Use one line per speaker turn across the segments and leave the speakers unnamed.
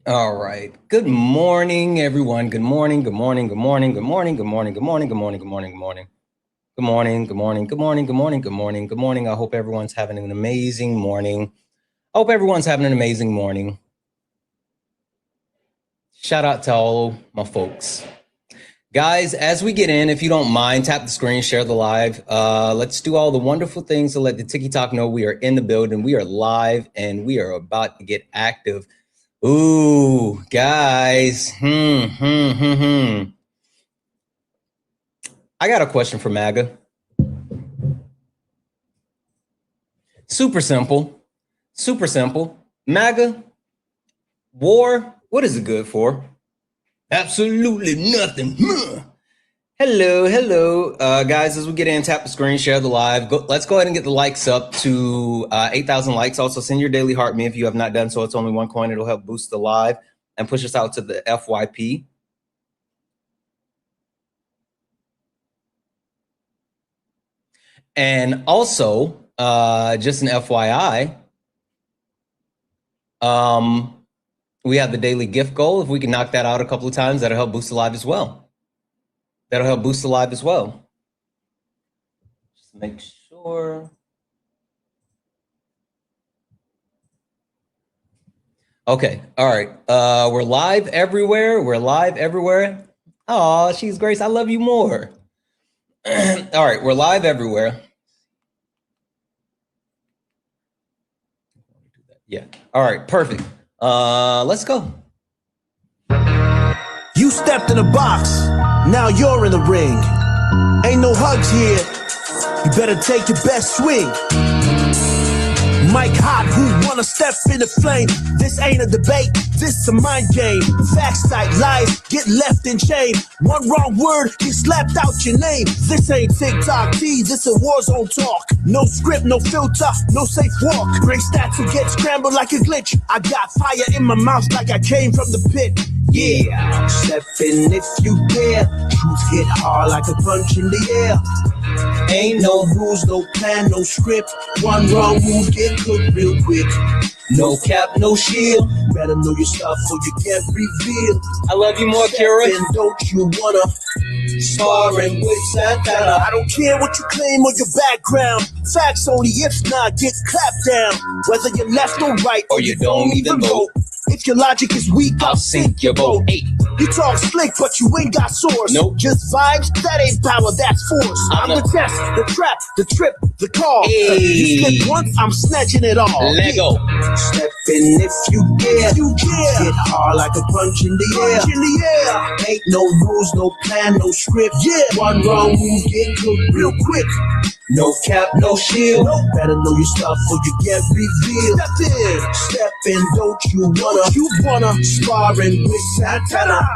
All right. Good morning, everyone. Good morning. Good morning. Good morning. Good morning. Good morning. Good morning. Good morning. Good morning. Good morning. Good morning. Good morning. Good morning. Good morning. Good morning. Good morning. I hope everyone's having an amazing morning. I hope everyone's having an amazing morning. Shout out to all my folks. Guys, as we get in, if you don't mind, tap the screen, share the live. Let's do all the wonderful things to let the TikTok know we are in the building. We are live and we are about to get active. Ooh, guys. I got a question for MAGA. Super simple. Super simple. MAGA, war, what is it good for? Absolutely nothing. Hello, guys. As we get in, tap the screen, share the live. Let's go ahead and get the likes up to 8,000 likes. Also, send your daily heart me if you have not done so. It's only one coin. It'll help boost the live and push us out to the FYP. And also, just an FYI, we have the daily gift goal. If we can knock that out a couple of times, that'll help boost the live as well. Just make sure. Okay. All right. We're live everywhere. Oh, she's Grace. I love you more. All right. We're live everywhere. Yeah. All right. Perfect. Let's go.
You stepped in a box. Now you're in the ring. Ain't no hugs here. You better take your best swing. Mike Hot, who wanna step in the flame? This ain't a debate, this a mind game. Facts like lies get left in chain. One wrong word, get slapped out your name. This ain't TikTok T, this a war zone talk. No script, no filter, no safe walk. Bring stats and get scrambled like a glitch. I got fire in my mouth like I came from the pit. Yeah, step in if you dare. Truth hit hard like a punch in the air. Ain't no rules, no plan, no script. One wrong move, get cooked real quick. No cap, no shield. Better know your stuff so you can't reveal.
I love you more, Kira.
And don't you wanna sparring with Santana? I don't care what you claim or your background. Facts only, if not, get clapped down. Whether you're left or right,
or you don't even vote.
If your logic is weak,
I'll sink your boat. Hey.
You talk slick, but you ain't got source.
Nope.
Just vibes, that ain't power, that's force. I'm the test, the trap, the trip, the call.
Hey.
You slip once, I'm snatching it all.
Let go.
Step in if you dare. Hit hard like a punch in the air. Ain't no rules, no plan, no script. One wrong move, get cooked real quick. No cap, no shield. Better know your stuff or you get revealed. Step in, don't you wanna sparring with Santana?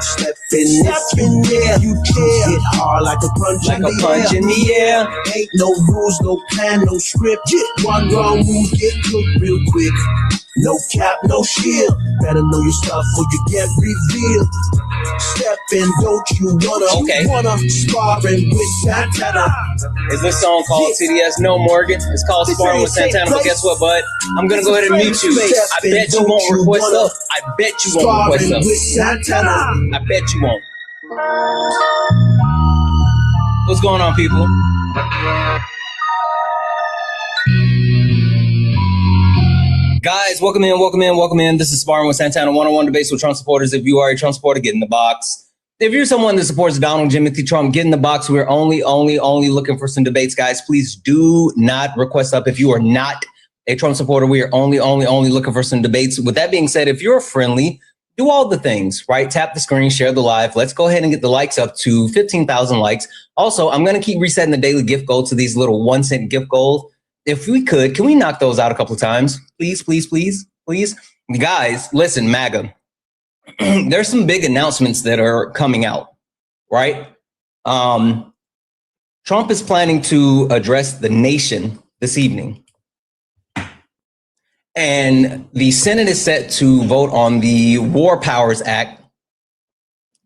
Step in if you dare. Hit hard like a punch
in the air.
Ain't no rules, no plan, no script. One wrong move, get cooked real quick. No cap, no shield. Better know your stuff or you get revealed. Step in, don't you wanna sparring with Santana?
Is this song called TDS No Morgan? It's called Sparring with Santana, but guess what, bud? I'm gonna go ahead and mute you. I bet you won't request up. I bet you won't request up. I bet you won't. What's going on, people? Guys, welcome in. This is Sparring with Santana, one-on-one debates with Trump supporters. If you are a Trump supporter, get in the box. If you're someone that supports Donald Jimothy Trump, get in the box. We're only looking for some debates, guys. Please do not request up if you are not a Trump supporter. We are only looking for some debates. With that being said, if you're friendly, do all the things, right? Tap the screen, share the live. Let's go ahead and get the likes up to 15,000 likes. Also, I'm going to keep resetting the daily gift goal to these little 1 cent gift goals. If we could, can we knock those out a couple of times? Please. Guys, listen, MAGA. There's some big announcements that are coming out, right? Trump is planning to address the nation this evening. And the Senate is set to vote on the War Powers Act.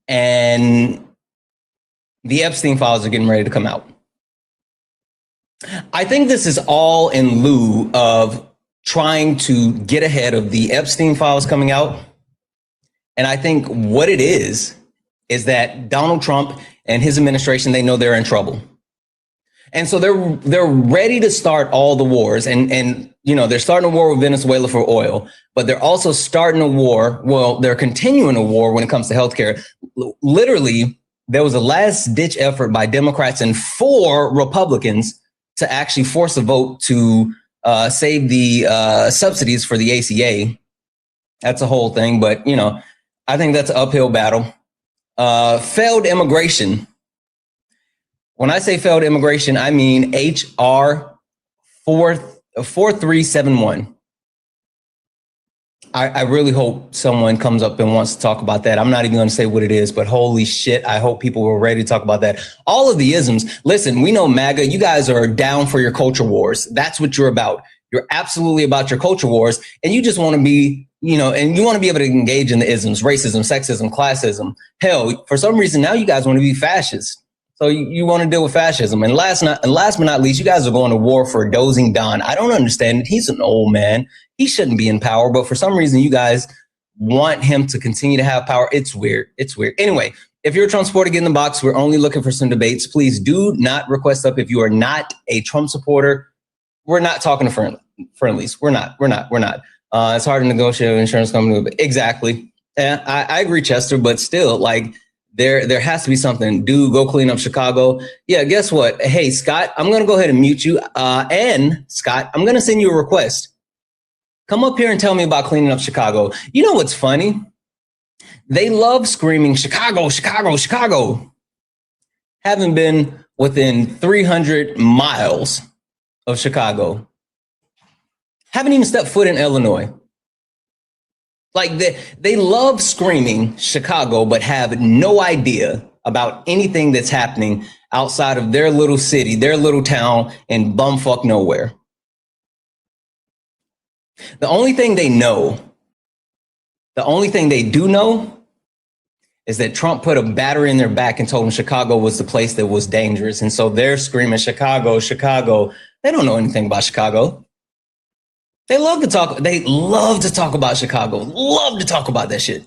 And the Epstein files are getting ready to come out. I think this is all in lieu of trying to get ahead of the Epstein files coming out And I think what it is that Donald Trump and his administration, they know they're in trouble. And so they're ready to start all the wars. And you know, they're starting a war with Venezuela for oil, but they're also starting a war. Well, they're continuing a war when it comes to healthcare. Literally, there was a last ditch effort by Democrats and 4 Republicans to actually force a vote to save the subsidies for the ACA. That's a whole thing. But, you know, I think that's an uphill battle. Failed immigration. When I say failed immigration, I mean HR 4371. I really hope someone comes up and wants to talk about that. I'm not even going to say what it is, but holy shit, I hope people were ready to talk about that. All of the isms. Listen, we know MAGA, you guys are down for your culture wars. That's what you're about. You're absolutely about your culture wars, and you just want to be, you know, and you want to be able to engage in the isms, racism, sexism, classism. Hell, for some reason now you guys want to be fascists. So you want to deal with fascism. And last but not least, you guys are going to war for dozing Don. I don't understand it. He's an old man. He shouldn't be in power. But for some reason, you guys want him to continue to have power. It's weird. It's weird. Anyway, if you're a Trump supporter, get in the box. We're only looking for some debates. Please do not request up if you are not a Trump supporter. We're not talking to friendlies. We're not. It's hard to negotiate with an insurance company. Exactly. And I agree, Chester, but still, like, there has to be something. Dude, go clean up Chicago. Yeah, guess what? Hey, Scott, I'm going to go ahead and mute you. And Scott, I'm going to send you a request. Come up here and tell me about cleaning up Chicago. You know what's funny? They love screaming, Chicago, Chicago, Chicago. Haven't been within 300 miles of Chicago. Haven't even stepped foot in Illinois. Like they love screaming Chicago, but have no idea about anything that's happening outside of their little city, their little town in bumfuck nowhere. The only thing they know, the only thing they do know is that Trump put a battery in their back and told them Chicago was the place that was dangerous. And so they're screaming Chicago, Chicago. They don't know anything about Chicago. They love to talk about Chicago. Love to talk about that shit.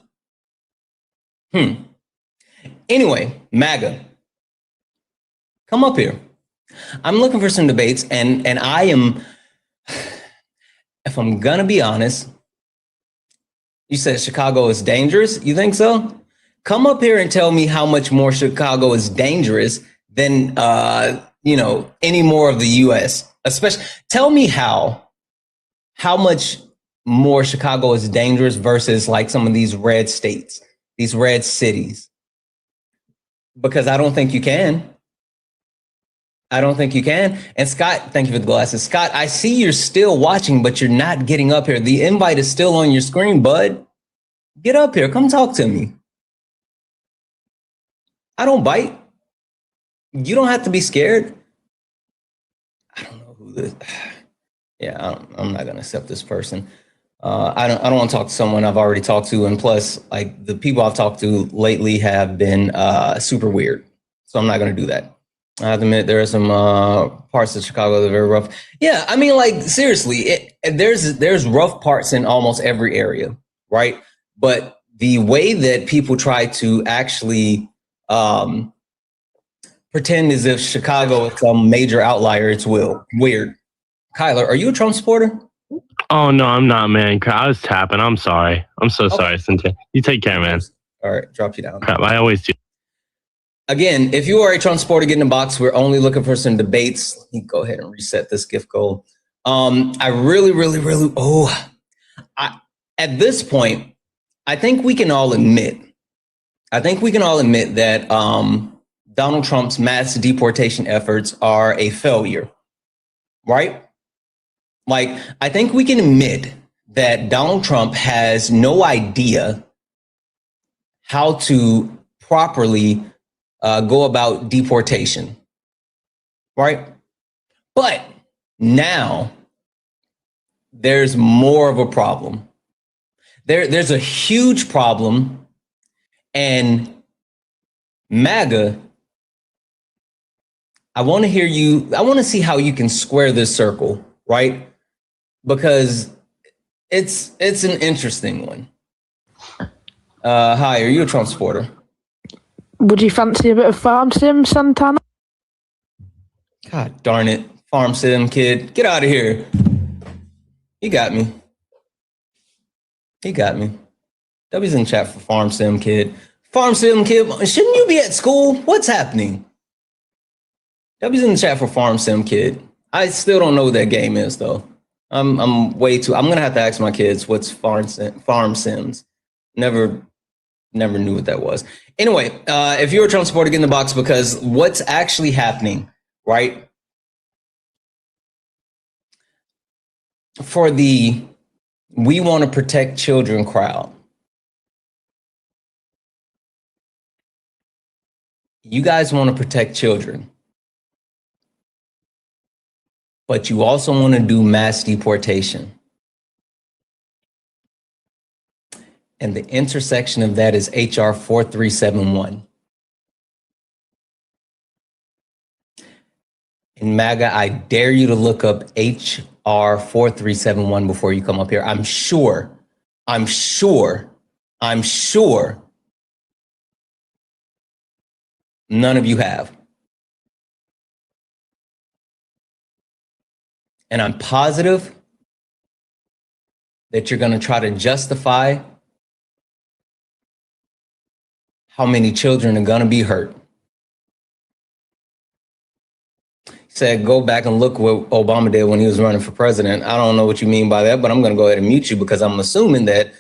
Anyway, MAGA. Come up here. I'm looking for some debates, and I am, if I'm gonna be honest, you said Chicago is dangerous. You think so? Come up here and tell me how much more Chicago is dangerous than any more of the US. Especially tell me how much more Chicago is dangerous versus like some of these red states, these red cities. Because I don't think you can. I don't think you can. And Scott, thank you for the glasses. Scott, I see you're still watching, but you're not getting up here. The invite is still on your screen, bud. Get up here. Come talk to me. I don't bite. You don't have to be scared. I don't know who this. Yeah, I'm not gonna accept this person. I don't want to talk to someone I've already talked to, and plus, like the people I've talked to lately have been super weird. So I'm not gonna do that. I have to admit there are some parts of Chicago that are very rough. Yeah, I mean, like seriously, there's rough parts in almost every area, right? But the way that people try to actually pretend as if Chicago is some major outlier, it's weird. Kyler, are you a Trump supporter?
Oh, no, I'm not, man. I was tapping. I'm sorry. I'm so sorry, Santana. You take care, man.
All right, drop you down.
Crap, I always do.
Again, if you are a Trump supporter, get in the box. We're only looking for some debates. Let me go ahead and reset this gift goal. I really, at this point, I think we can all admit that Donald Trump's mass deportation efforts are a failure, right? Like, I think we can admit that Donald Trump has no idea how to properly go about deportation, right? But now there's more of a problem. There's a huge problem, and MAGA, I want to see how you can square this circle, right? Because it's an interesting one. Hi, are you a Trump supporter?
Would you fancy a bit of farm sim, Santana?
God darn it. Farm sim kid. Get out of here. He got me. He got me. W's in chat for farm sim kid. Farm sim kid, shouldn't you be at school? What's happening? W's in the chat for farm sim kid. I still don't know what that game is though. I'm way too. I'm gonna have to ask my kids what's farm sims. Never knew what that was. Anyway, if you're a Trump supporter, get in the box, because what's actually happening, right? For the "we want to protect children" crowd, you guys want to protect children, but you also want to do mass deportation. And the intersection of that is HR 4371. In MAGA, I dare you to look up HR 4371 before you come up here. I'm sure none of you have. And I'm positive that you're going to try to justify how many children are going to be hurt. He said, go back and look what Obama did when he was running for president. I don't know what you mean by that, but I'm going to go ahead and mute you, because I'm assuming that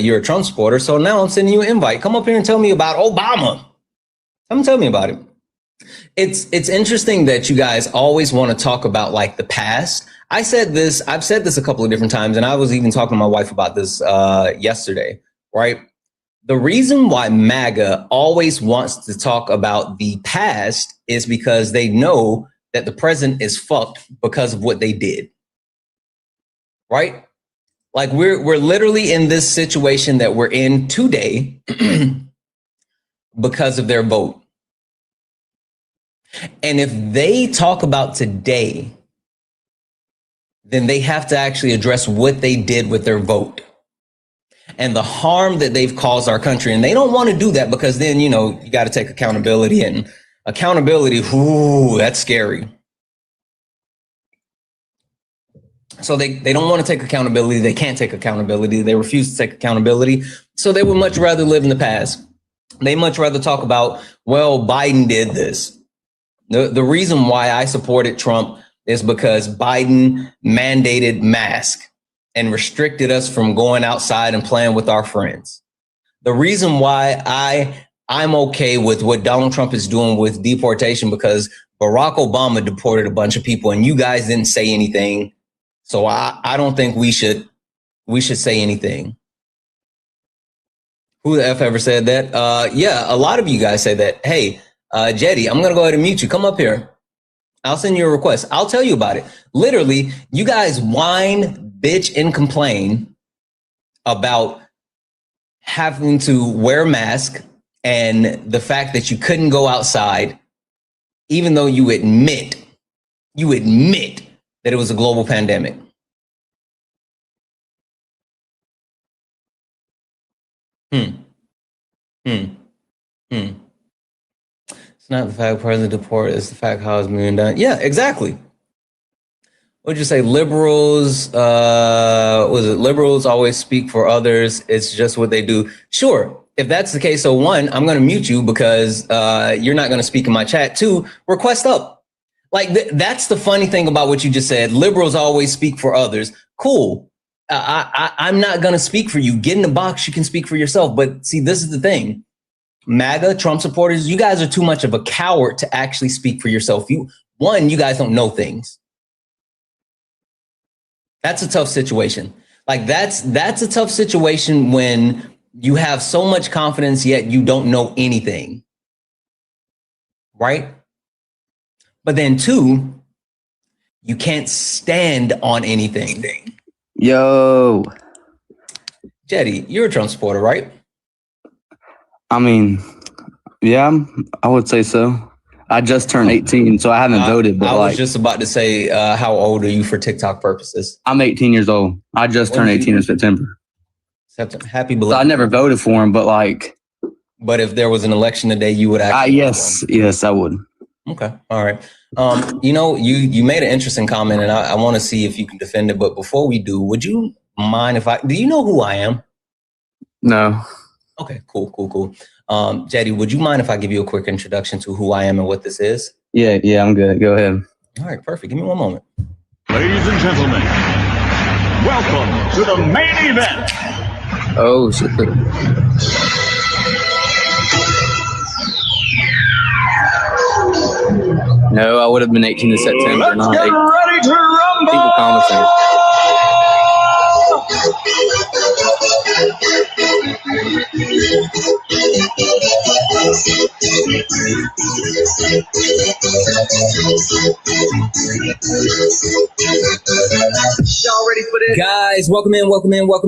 you're a Trump supporter. So now I'm sending you an invite. Come up here and tell me about Obama. Come tell me about it. It's interesting that you guys always want to talk about like the past. I've said this a couple of different times, and I was even talking to my wife about this yesterday, right? The reason why MAGA always wants to talk about the past is because they know that the present is fucked because of what they did, right? Like we're literally in this situation that we're in today because of their vote. And if they talk about today, then they have to actually address what they did with their vote and the harm that they've caused our country. And they don't want to do that, because then, you got to take accountability, and accountability, ooh, that's scary. So they don't want to take accountability. They can't take accountability. They refuse to take accountability. So they would much rather live in the past. They much rather talk about, well, Biden did this. The reason why I supported Trump is because Biden mandated masks and restricted us from going outside and playing with our friends. The reason why I'm okay with what Donald Trump is doing with deportation, because Barack Obama deported a bunch of people and you guys didn't say anything. So I don't think we should say anything. Who the F ever said that? Yeah, a lot of you guys say that. Hey, Jetty, I'm going to go ahead and mute you. Come up here. I'll send you a request. I'll tell you about it. Literally, you guys whine, bitch, and complain about having to wear a mask and the fact that you couldn't go outside, even though you admit that it was a global pandemic. It's not the fact President deported, it's the fact how it's being done. Yeah, exactly. What'd you say? Liberals, liberals always speak for others. It's just what they do. Sure. If that's the case, so one, I'm going to mute you because you're not going to speak in my chat. Two, request up. Like that's the funny thing about what you just said. Liberals always speak for others. Cool. I'm not going to speak for you. Get in the box. You can speak for yourself. But see, this is the thing. MAGA, Trump supporters, you guys are too much of a coward to actually speak for yourself. You guys don't know things. That's a tough situation. Like that's a tough situation when you have so much confidence, yet you don't know anything. Right? But then two, you can't stand on anything.
Yo.
Jetty, you're a Trump supporter, right?
I mean, yeah, I would say so. I just turned 18, so I haven't voted. But I was
just about to say, how old are you for TikTok purposes?
I'm 18 years old. I just turned 18 in September.
September. Happy
So I
belated.
never voted for him, but like,
But if there was an election today, you would actually.
yes, I would.
Okay. All right. You made an interesting comment, and I want to see if you can defend it. But before we do, would you mind if do you know who I am?
No.
Okay, cool. Jetty, would you mind if I give you a quick introduction to who I am and what this is?
Yeah, I'm good. Go ahead.
All right, perfect. Give me one moment.
Ladies and gentlemen, welcome to the main event.
Oh, shit. No, I would have been 18 of September.
Let's
Not
get
8.
ready to rumble.
People conversation.
Y'all ready for this?
Guys, welcome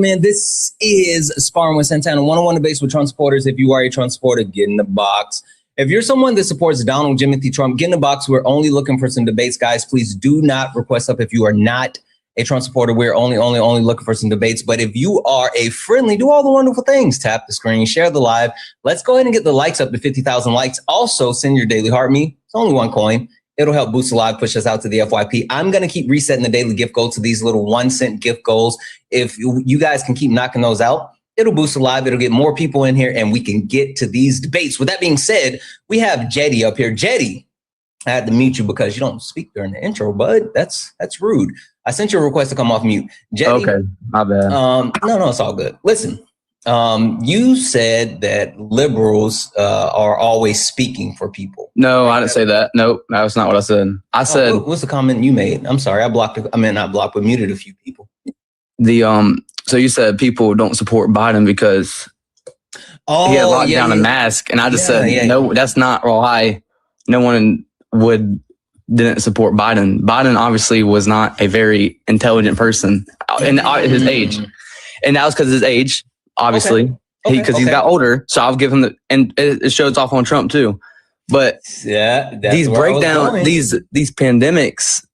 in. This is Sparring with Santana, 101 debates with Trump supporters. If you are a Trump supporter, get in the box. If you're someone that supports Donald Jimothy Trump, get in the box. We're only looking for some debates, guys. Please do not request up if you are not a Trump supporter. We're only looking for some debates. But if you are a friendly, do all the wonderful things. Tap the screen, share the live. Let's go ahead and get the likes up to 50,000 likes. Also, send your daily heart me. It's only one coin. It'll help boost the live, push us out to the FYP. I'm going to keep resetting the daily gift goal to these little 1-cent gift goals. If you guys can keep knocking those out, it'll boost the live. It'll get more people in here and we can get to these debates. With that being said, we have Jetty up here. Jetty, I had to mute you because you don't speak during the intro, bud. That's rude. I sent you a request to come off mute. Jetty,
Okay, my bad.
No, it's all good. Listen, you said that liberals are always speaking for people.
No, I didn't say that. Nope, that's not what I said. I said
what's the comment you made? I'm sorry, not blocked, but muted a few people.
So you said people don't support Biden because he had locked down a mask, and I just said no, that's not why. No one didn't support Biden. Biden obviously was not a very intelligent person in his age, and that was because of his age. Obviously, because he got older. So I'll give him and it shows off on Trump too. But these breakdowns, these pandemics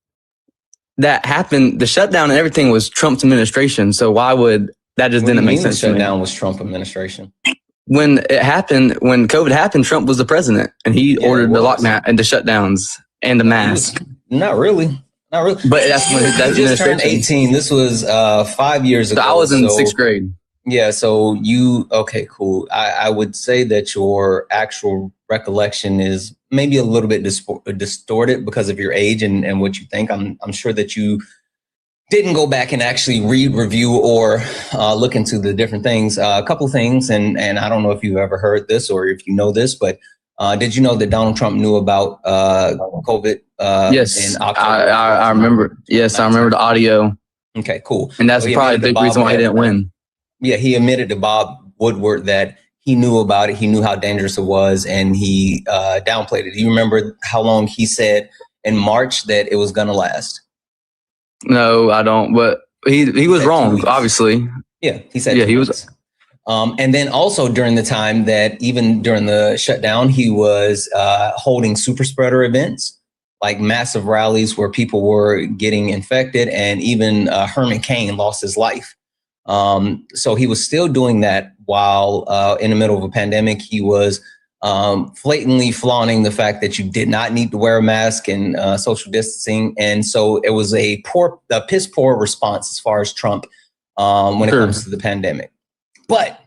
that happened, the shutdown and everything was Trump's administration. So why would that just didn't make sense to me?
The shutdown was Trump administration.
When it happened, when COVID happened, Trump was the president and he ordered the lockdown and the shutdowns and the mask.
Not really. But
that's when that
just turned 18. This was 5 years ago.
So I was in 6th grade.
Yeah, so okay, cool. I would say that your actual recollection is maybe a little bit distorted because of your age and what you think. I'm sure that you didn't go back and actually read, review, or look into the different things. A couple things, and I don't know if you've ever heard this or if you know this, but did you know that Donald Trump knew about COVID?
Yes,
in October?
I remember. Yes, I remember the audio.
Okay, cool.
And that's probably the big reason why he didn't win.
Yeah, he admitted to Bob Woodward that he knew about it. He knew how dangerous it was, and he downplayed it. Do you remember how long he said in March that it was going to last?
No, I don't. But he was wrong, obviously.
Yeah, he said.
Yeah, he was.
And then also during the time that even during the shutdown, he was holding super spreader events, like massive rallies where people were getting infected, and even Herman Cain lost his life. So he was still doing that while in the middle of a pandemic. He was flatantly flaunting the fact that you did not need to wear a mask and social distancing. And so it was a piss poor response as far as Trump when it comes to the pandemic. But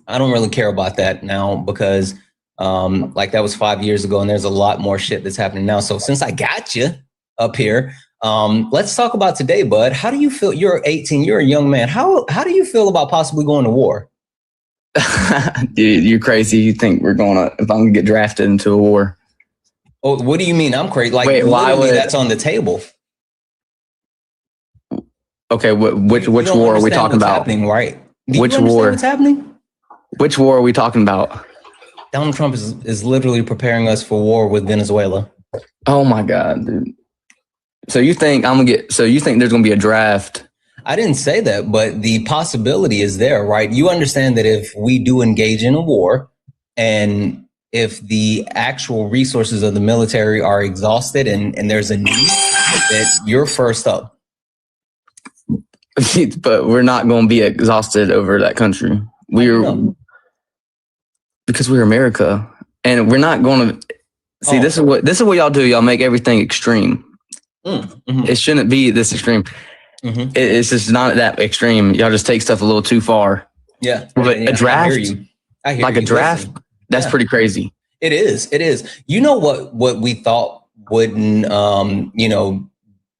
I don't really care about that now because that was 5 years ago and there's a lot more shit that's happening now. So since I got you up here, let's talk about today, bud. How do you feel? You're 18. You're a young man. How do you feel about possibly going to war?
Dude, you're crazy. You think if I'm gonna get drafted into a war?
Oh, what do you mean? I'm crazy. Like,
wait, why would
that's on the table?
Okay, which war are we talking about?
Happening, right?
Which war?
What's happening?
Which war are we talking about?
Donald Trump is literally preparing us for war with Venezuela.
Oh my God, dude. So you think there's gonna be a draft?
I didn't say that, but the possibility is there, right? You understand that if we do engage in a war and if the actual resources of the military are exhausted and there's a need, that you're first up.
but we're not going to be exhausted over that country. Because we're America, and we're not going to see. This is what y'all do. Y'all make everything extreme. It shouldn't be this extreme. It's just not that extreme. Y'all just take stuff a little too far.
Yeah,
but a draft,
I hear
like
you.
a draft, that's pretty crazy.
It is. It is. You know what we thought wouldn't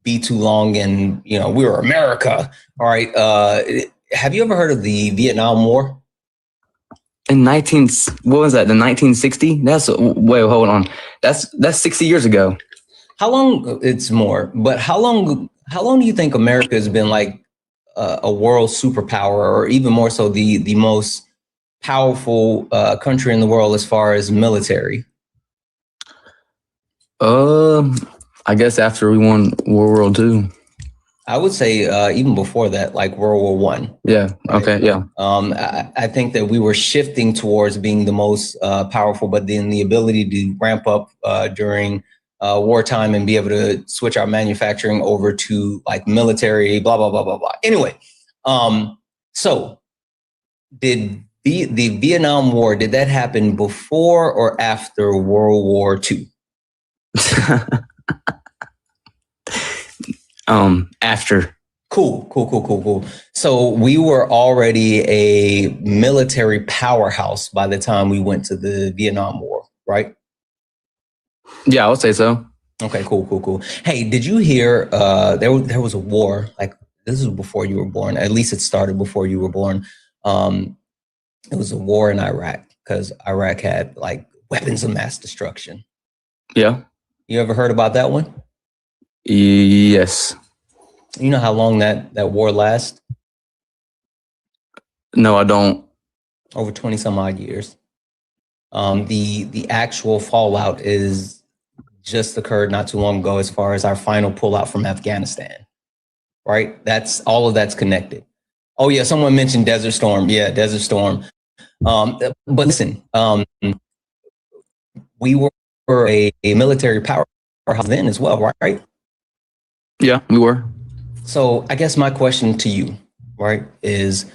be too long, and we were America. All right. Have you ever heard of the Vietnam War?
In what was that? The 1960? Wait, hold on. That's 60 years ago.
How long? It's more, but how long do you think America has been like a world superpower, or even more so the most powerful country in the world as far as military?
I guess after we won World War II.
I would say even before that, like World War One.
Yeah. Right? Okay. Yeah.
I think that we were shifting towards being the most powerful, but then the ability to ramp up during wartime and be able to switch our manufacturing over to like military, blah blah blah blah blah. Anyway, so did the Vietnam War, did that happen before or after World War II?
After.
Cool. So we were already a military powerhouse by the time we went to the Vietnam War, right?
Yeah, I would say so.
Okay, cool. Hey, did you hear there was a war, like this is before you were born. At least it started before you were born. It was a war in Iraq because Iraq had like weapons of mass destruction.
Yeah.
You ever heard about that one?
Yes.
You know how long that war lasts?
No, I don't.
Over 20 some odd years. The actual fallout is just occurred not too long ago as far as our final pullout from Afghanistan, right? All of that's connected. Oh yeah, someone mentioned Desert Storm. Yeah, Desert Storm. But listen, we were a military powerhouse then as well, right?
Yeah, we were.
So I guess my question to you, right, is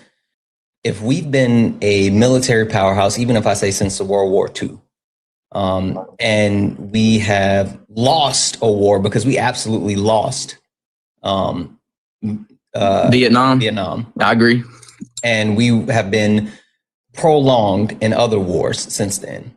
if we've been a military powerhouse, even if I say since the World War II, and we have lost a war because we absolutely lost Vietnam.
I agree.
And we have been prolonged in other wars since then.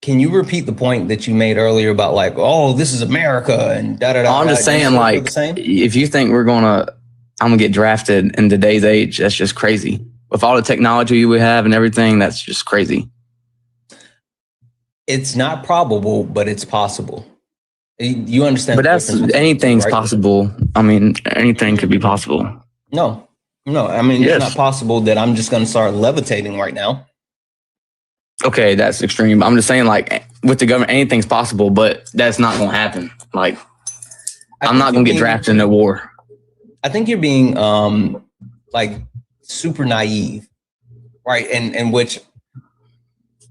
Can you repeat the point that you made earlier about like, oh, this is America and da-da-da?
I'm just saying, like, if you think I'm gonna get drafted in today's age, that's just crazy. With all the technology we have and everything, that's just crazy.
It's not probable, but it's possible. You understand?
But anything's possible. I mean, anything could be possible.
No. I mean, It's not possible that I'm just going to start levitating right now.
Okay, that's extreme. I'm just saying, like, with the government, anything's possible, but that's not going to happen. Like, I'm not going to get drafted in a war.
I think you're being like super naive, right? And which,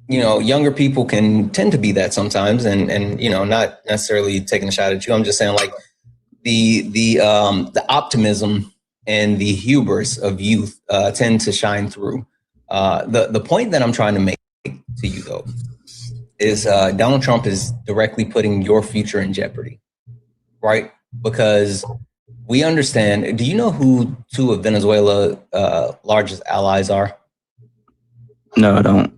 younger people can tend to be that sometimes, and not necessarily taking a shot at you. I'm just saying, like, the optimism and the hubris of youth tend to shine through. The point that I'm trying to make to you, though, is Donald Trump is directly putting your future in jeopardy, right? Because we understand. Do you know who two of Venezuela's largest allies are?
No, I don't.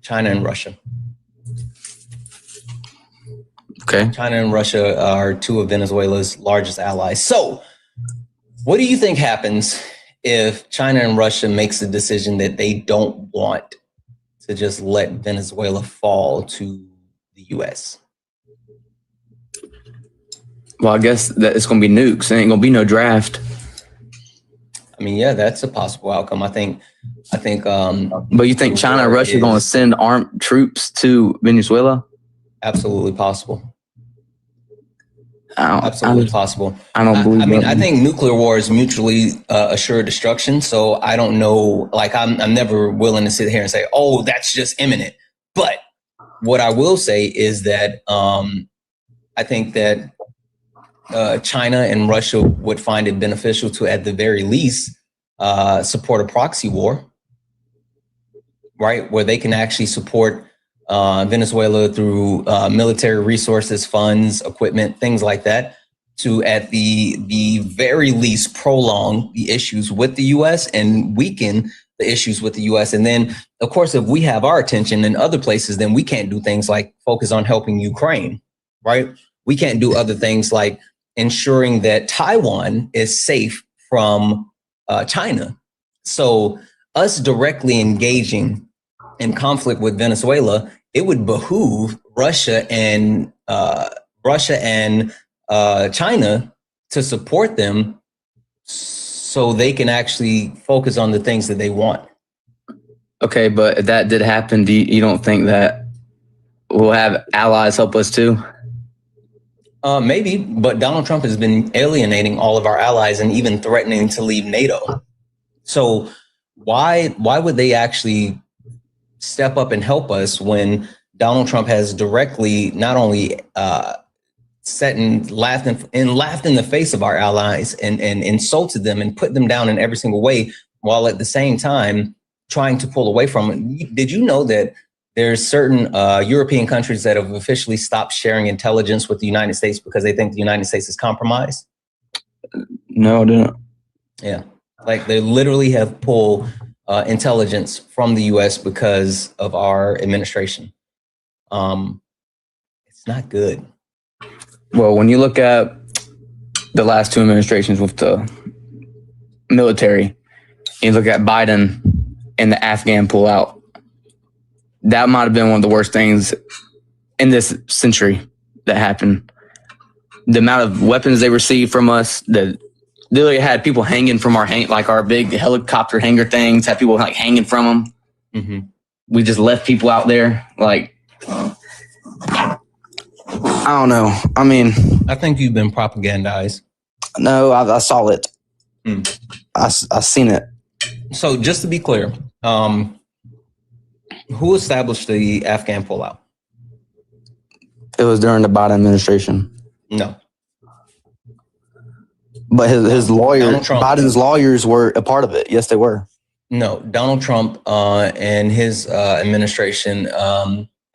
China and Russia.
Okay.
China and Russia are two of Venezuela's largest allies. So what do you think happens if China and Russia makes the decision that they don't want to just let Venezuela fall to the U.S.?
Well, I guess that it's going to be nukes. There ain't going to be no draft.
I mean, yeah, that's a possible outcome. I think.
But you think China and Russia are going to send armed troops to Venezuela?
Absolutely possible.
Absolutely
possible.
I don't believe.
I mean, I think nuclear war is mutually assured destruction. So I don't know. Like, I'm never willing to sit here and say, "Oh, that's just imminent." But what I will say is that I think that China and Russia would find it beneficial to, at the very least, support a proxy war, right? Where they can actually support Venezuela through military resources, funds, equipment, things like that, to at the very least prolong the issues with the U.S. and weaken the issues with the U.S. And then, of course, if we have our attention in other places, then we can't do things like focus on helping Ukraine, right? We can't do other things like ensuring that Taiwan is safe from China. So us directly engaging in conflict with Venezuela, it would behoove Russia and China to support them so they can actually focus on the things that they want.
Okay, but if that did happen, you don't think that we'll have allies help us too?
Maybe, but Donald Trump has been alienating all of our allies and even threatening to leave NATO. So why would they actually step up and help us when Donald Trump has directly not only sat and laughed in the face of our allies and insulted them and put them down in every single way, while at the same time trying to pull away from it? Did you know that there's certain European countries that have officially stopped sharing intelligence with the United States because they think the United States is compromised?
No, I didn't.
Yeah, like they literally have pulled intelligence from the U.S. because of our administration. It's not good.
Well, when you look at the last two administrations with the military, you look at Biden and the Afghan pullout, that might have been one of the worst things in this century that happened. The amount of weapons they received from us, they literally had people hanging from our big helicopter hangar things, had people like hanging from them. Mm-hmm. We just left people out there. Like, I don't know. I mean,
I think you've been propagandized.
No, I saw it. I seen it.
So just to be clear, who established the Afghan pullout?
It was during the Biden administration.
No.
But his lawyer, Biden's lawyers were a part of it. Yes, they were.
No, Donald Trump and his administration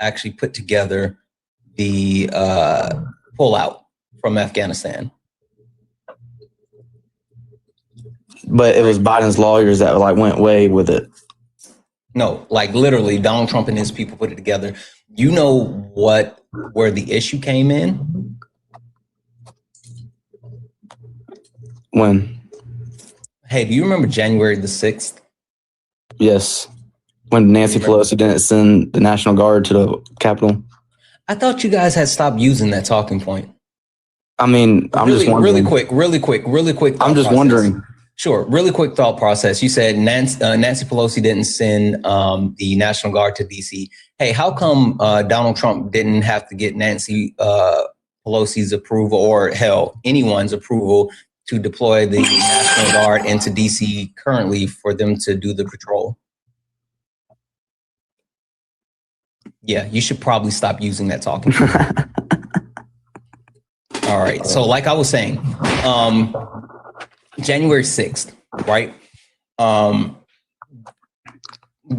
actually put together the pullout from Afghanistan.
But it was Biden's lawyers that went way with it.
No, like literally Donald Trump and his people put it together. You know where the issue came in?
When?
Hey, do you remember January the 6th?
Yes. When Nancy Pelosi didn't send the National Guard to the Capitol.
I thought you guys had stopped using that talking point.
I mean, I'm just wondering.
Really quick.
I'm just wondering.
Sure. Really quick thought process. You said Nancy Pelosi didn't send the National Guard to D.C. Hey, how come Donald Trump didn't have to get Nancy Pelosi's approval, or hell, anyone's approval, to deploy the National Guard into D.C. currently for them to do the patrol? Yeah, you should probably stop using that talking. All right. So like I was saying, January 6th, right?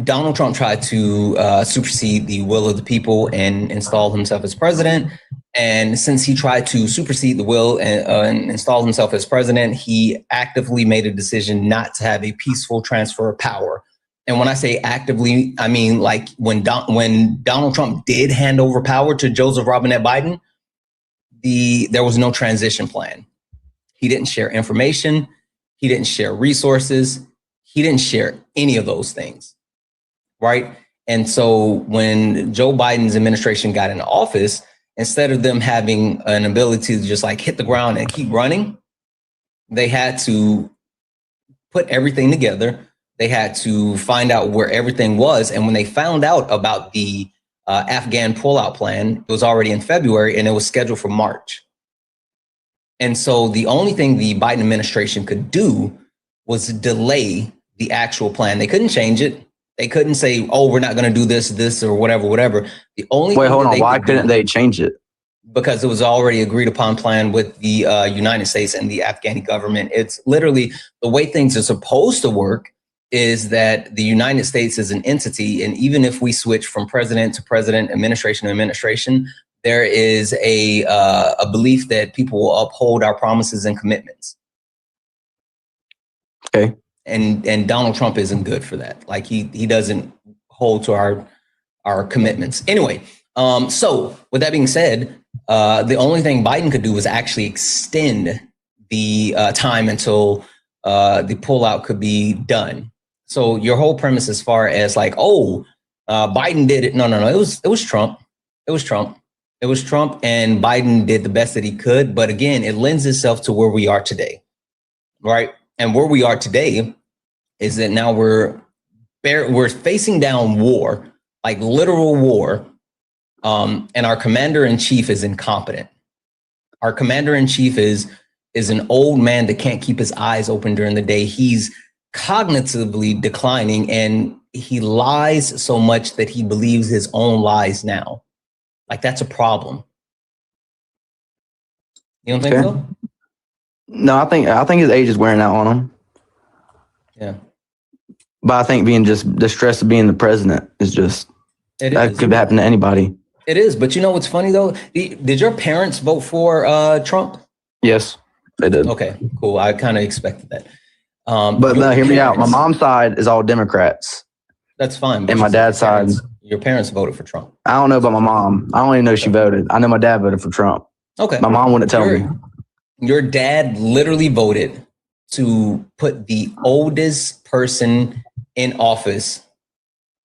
Donald Trump tried to supersede the will of the people and install himself as president. And since he tried to supersede the will and install himself as president, he actively made a decision not to have a peaceful transfer of power. And when I say actively, I mean like when Donald Trump did hand over power to Joseph Robinette Biden, there was no transition plan. He didn't share information. He didn't share resources. He didn't share any of those things, right? And so when Joe Biden's administration got into office, instead of them having an ability to just like hit the ground and keep running, they had to put everything together. They had to find out where everything was. And when they found out about the Afghan pullout plan, it was already in February and it was scheduled for March. And so the only thing the Biden administration could do was delay the actual plan. They couldn't change it. They couldn't say, oh, we're not going to do this, or whatever. The only
Wait, hold on. Why couldn't they change it?
because it was already agreed upon plan with the United States and the Afghani government. It's literally the way things are supposed to work is that the United States is an entity. And even if we switch from president to president, administration to administration, there is a belief that people will uphold our promises and commitments.
Okay.
And Donald Trump isn't good for that. Like he doesn't hold to our commitments. Anyway, so with that being said, the only thing Biden could do was actually extend the time until the pullout could be done. So your whole premise as far as like, Biden did it. No. It was Trump. It was Trump. It was Trump, and Biden did the best that he could. But again, it lends itself to where we are today, right? And where we are today is that now we're facing down war, like literal war. And our commander-in-chief is incompetent. Our commander-in-chief is an old man that can't keep his eyes open during the day. He's cognitively declining, and he lies so much that he believes his own lies now. Like, that's a problem. You don't think so?
No, I think his age is wearing out on him.
Yeah.
But I think being just the stress of being the president is just, that could happen to anybody.
It is. But you know what's funny, though? Did your parents vote for Trump?
Yes, they did.
Okay, cool. I kind of expected that.
But no, hear me out. My mom's side is all Democrats.
That's fine.
And my dad's side.
Your parents voted for Trump.
I don't know about my mom. I don't even know she voted. I know my dad voted for Trump.
Okay.
My mom wouldn't tell me.
Your dad literally voted to put the oldest person in office,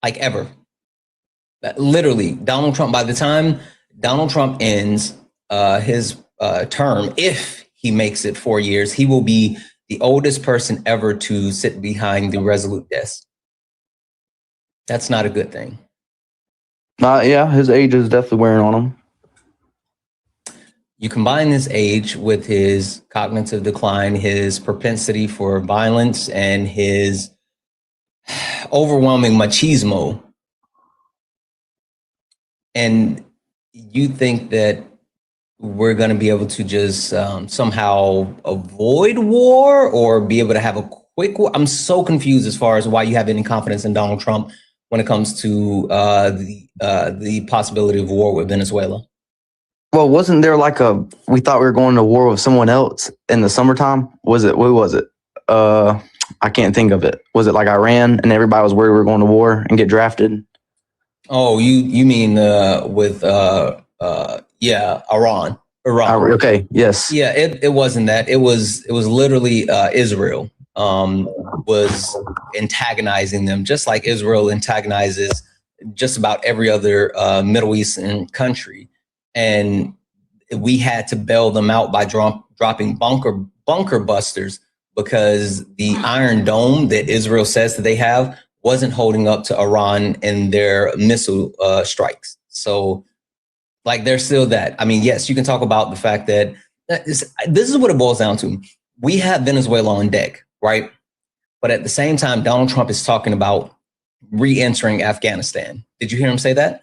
like ever. Literally, Donald Trump, by the time Donald Trump ends his term, if he makes it 4 years, he will be the oldest person ever to sit behind the resolute desk. That's not a good thing.
Yeah, his age is definitely wearing on him.
You combine his age with his cognitive decline, his propensity for violence, and his overwhelming machismo, and you think that we're going to be able to just somehow avoid war or be able to have a quick war? I'm so confused as far as why you have any confidence in Donald Trump when it comes to the possibility of war with Venezuela.
Well, wasn't there like we thought we were going to war with someone else in the summertime? What was it? I can't think of it. Was it like Iran and everybody was worried we were going to war and get drafted?
Oh, you mean with Iran.
Okay, yes.
Yeah, it wasn't that. It was literally Israel was antagonizing them, just like Israel antagonizes just about every other Middle Eastern country. And we had to bail them out by dropping bunker busters because the Iron Dome that Israel says that they have wasn't holding up to Iran and their missile strikes. So, like, there's still that. I mean, yes, you can talk about the fact that this is what it boils down to. We have Venezuela on deck, right? But at the same time, Donald Trump is talking about re-entering Afghanistan. Did you hear him say that?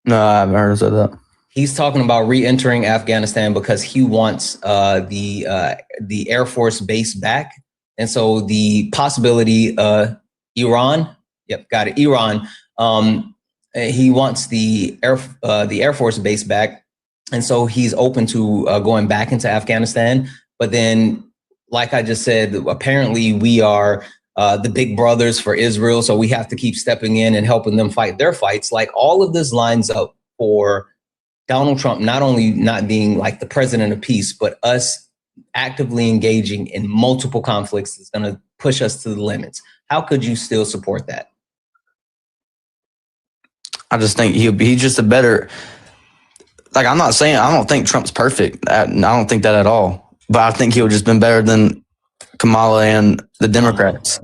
No, I haven't heard him say that.
He's talking about re-entering Afghanistan because he wants the Air Force base back. And so the possibility, Iran, yep, got it, Iran. He wants the Air Force base back, and so he's open to going back into Afghanistan. But then, like I just said, apparently we are the big brothers for Israel, so we have to keep stepping in and helping them fight their fights. Like, all of this lines up for Donald Trump not only not being like the president of peace, but us actively engaging in multiple conflicts is going to push us to the limits. How could you still support that?
I just think he's just a better, like, I'm not saying, I don't think Trump's perfect. I don't think that at all. But I think he would just been better than Kamala and the Democrats.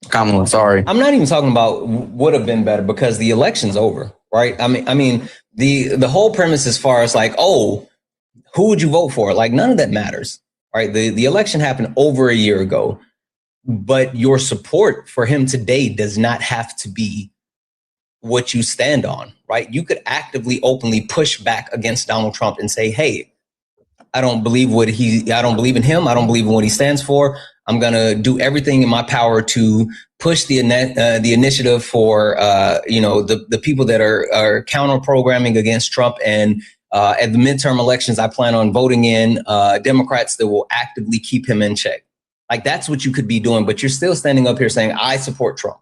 Kamala, sorry.
I'm not even talking about would have been better because the election's over, right? I mean, the whole premise as far as like, oh, who would you vote for? Like, none of that matters, right? The election happened over a year ago, but your support for him today does not have to be what you stand on, right? You could actively, openly push back against Donald Trump and say, hey, I don't believe I don't believe in him. I don't believe in what he stands for. I'm going to do everything in my power to push the initiative for, the people that are counter programming against Trump. And at the midterm elections, I plan on voting in Democrats that will actively keep him in check. Like, that's what you could be doing. But you're still standing up here saying, I support Trump.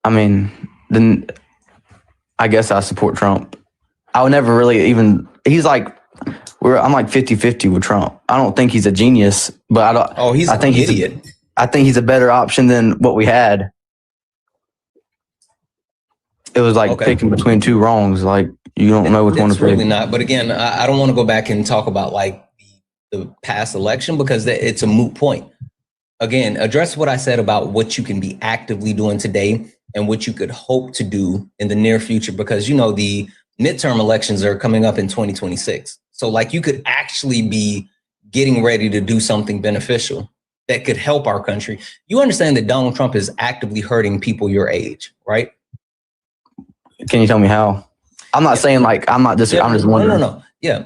I mean, then I guess I support Trump. I would never really even, he's like, I'm like 50-50 with Trump. I don't think he's a genius, but I don't.
Oh, I think he's an idiot.
I think he's a better option than what we had. It was like picking between two wrongs. Like, you don't know which one to pick.
Really not. But again, I don't want to go back and talk about like the past election because it's a moot point. Again, address what I said about what you can be actively doing today and what you could hope to do in the near future, because, the midterm elections are coming up in 2026. So like, you could actually be getting ready to do something beneficial that could help our country. You understand that Donald Trump is actively hurting people your age, right?
Can you tell me how? I'm not saying like, I'm not this, I'm just wondering.
No. Yeah.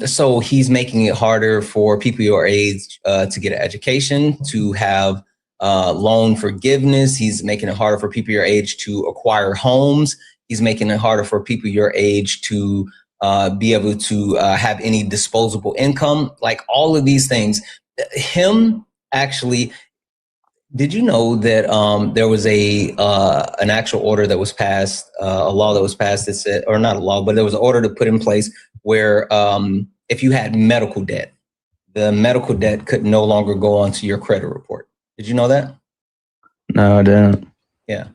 So he's making it harder for people your age to get an education, to have loan forgiveness. He's making it harder for people your age to acquire homes. He's making it harder for people your age to be able to have any disposable income. Like, all of these things. Him actually, did you know that there was an actual order that was passed, a law that was passed that said, or not a law, but there was an order to put in place where if you had medical debt, the medical debt could no longer go onto your credit report. Did you know that?
No, I didn't.
Yeah.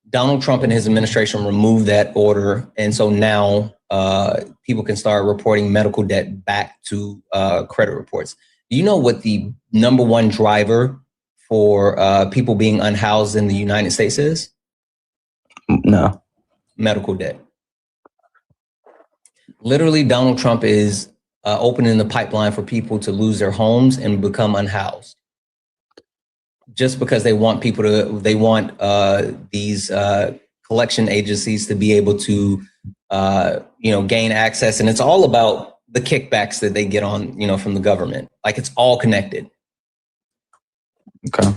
Donald Trump and his administration removed that order. And so now people can start reporting medical debt back to credit reports. Do you know what the number one driver for people being unhoused in the United States is?
No.
Medical debt. Literally, Donald Trump is opening the pipeline for people to lose their homes and become unhoused, just because they want these collection agencies to be able to, gain access. And it's all about the kickbacks that they get on, from the government. Like, it's all connected.
Okay.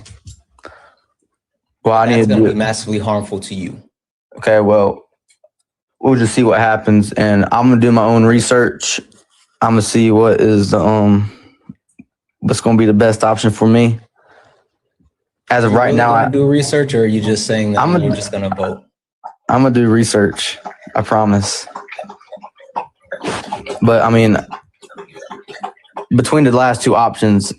Well,
That's going to be massively harmful to you.
Okay. Well, we'll just see what happens, and I'm gonna do my own research. I'm gonna see what is what's gonna be the best option for me. As of right now,
I do research, or are you just saying that you're just gonna vote?
I'm gonna do research. I promise. But I mean, between the last two options,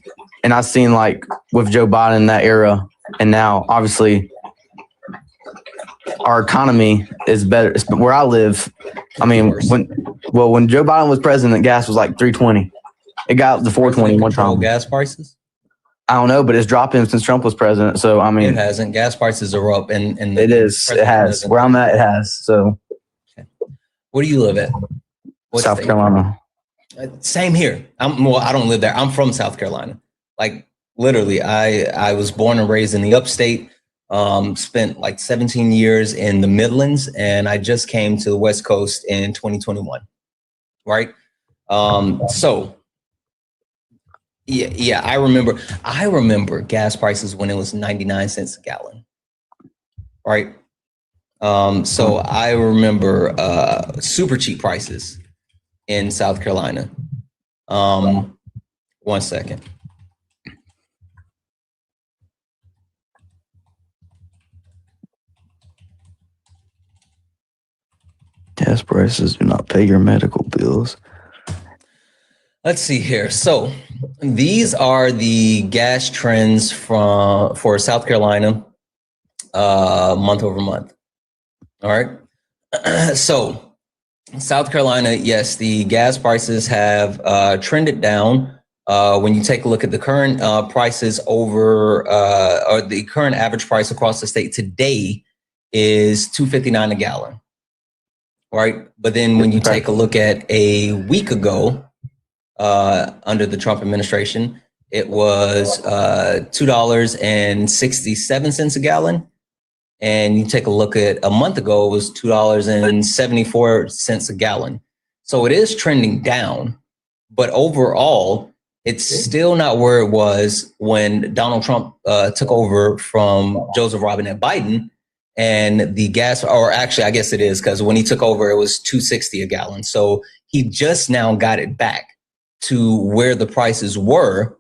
and I've seen like with Joe Biden in that era, and now obviously our economy is better. Where I live, I mean, when Joe Biden was president, gas was like $3.20. It got up to $4.20 one time.
Gas prices?
I don't know, but it's dropping since Trump was president. So I mean,
it hasn't. Gas prices are up, and
it is. It has. Where I'm at, it has. So,
where do you live at?
South Carolina.
Same here. I don't live there. I'm from South Carolina. Like, literally, I was born and raised in the upstate. Spent like 17 years in the Midlands, and I just came to the West Coast in 2021. Right. So yeah, I remember gas prices when it was 99 cents a gallon. Right. So I remember super cheap prices in South Carolina. 1 second.
Gas prices do not pay your medical bills.
Let's see here. So these are the gas trends for South Carolina month over month. All right. So South Carolina, yes, the gas prices have trended down. When you take a look at the current prices over, or the current average price across the state today is $2.59 a gallon. Right. But then when you take a look at a week ago, under the Trump administration, it was $2.67 a gallon. and you take a look at a month ago, it was $2.74 a gallon. So it is trending down, but overall, it's still not where it was when Donald Trump took over from Joseph Robinette Biden, and the gas, or actually, I guess it is, because when he took over, it was $2.60 a gallon. So he just now got it back to where the prices were.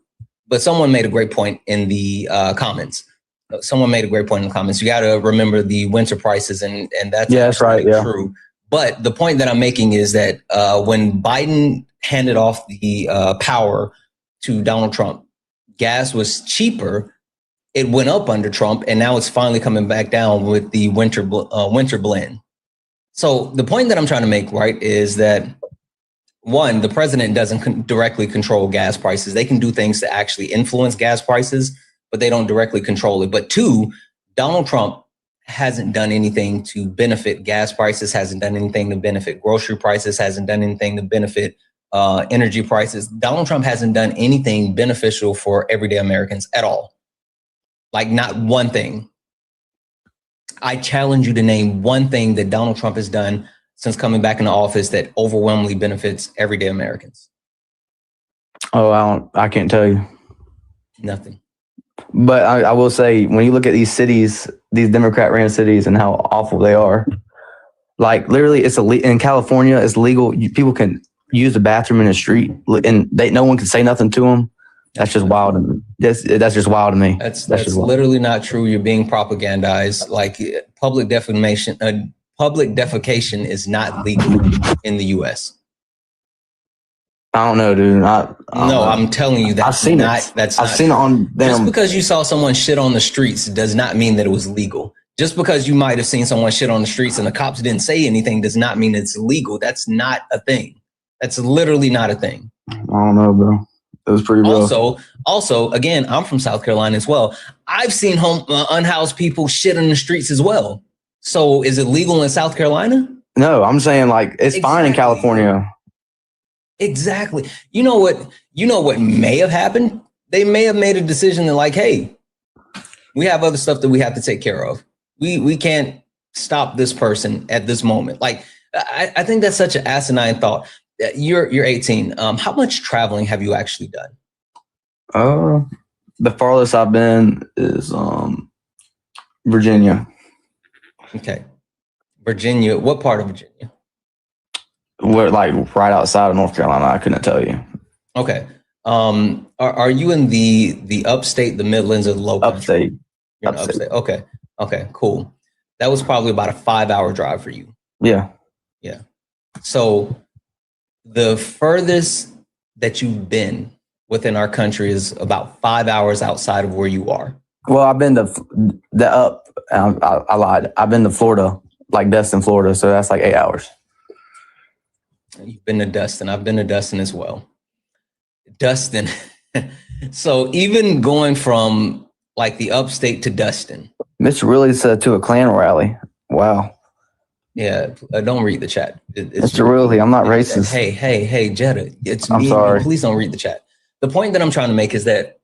But someone made a great point in the comments. You got to remember the winter prices, and that's right. Yeah. True. But the point that I'm making is that when Biden handed off the power to Donald Trump, gas was cheaper. It went up under Trump, and now it's finally coming back down with the winter blend. So the point that I'm trying to make, right, is that one, the president doesn't directly control gas prices. They can do things to actually influence gas prices, but they don't directly control it. But two, Donald Trump hasn't done anything to benefit gas prices, hasn't done anything to benefit grocery prices, hasn't done anything to benefit energy prices. Donald Trump hasn't done anything beneficial for everyday Americans at all. Like, not one thing. I challenge you to name one thing that Donald Trump has done since coming back into office that overwhelmingly benefits everyday Americans.
Oh, I can't tell you.
Nothing.
But I will say, when you look at these cities, these Democrat-ran cities, and how awful they are, like literally, it's in California, it's legal. People can use the bathroom in the street, and no one can say nothing to them. That's just wild. That's just wild to me.
That's literally not true. You're being propagandized. Like, public defecation is not legal in the U.S.
I don't know, dude.
I'm telling you, that's seen it
on them.
Just because you saw someone shit on the streets does not mean that it was legal. Just because you might have seen someone shit on the streets and the cops didn't say anything does not mean it's illegal. That's not a thing. That's literally not a thing.
I don't know, bro. It was pretty real.
Also, again, I'm from South Carolina as well. I've seen unhoused people shit in the streets as well. So is it legal in South Carolina?
No, I'm saying, like, it's fine in California.
Exactly. You know what may have happened? They may have made a decision that, like, hey, we have other stuff that we have to take care of. We can't stop this person at this moment. Like, I think that's such an asinine thought. You're 18. How much traveling have you actually done?
The farthest I've been is Virginia.
Okay. Virginia. What part of Virginia?
We're like right outside of North Carolina. I couldn't tell you.
Okay. Are you in the upstate, the Midlands, or the low country?
Upstate.
You're in upstate. Okay. Okay, cool. That was probably about a 5-hour drive for you.
Yeah.
Yeah. So the furthest that you've been within our country is about 5 hours outside of where you are.
Well, I've been to I lied. I've been to Florida, like Destin, Florida. So that's like 8 hours.
You've been to Destin. I've been to Destin as well. Destin. So even going from like the upstate to Destin.
Mitch really said to a Klan rally. Wow.
Yeah, don't read the chat.
Mr. Really, I'm not racist.
Hey, Jetta.
I'm sorry.
Please don't read the chat. The point that I'm trying to make is that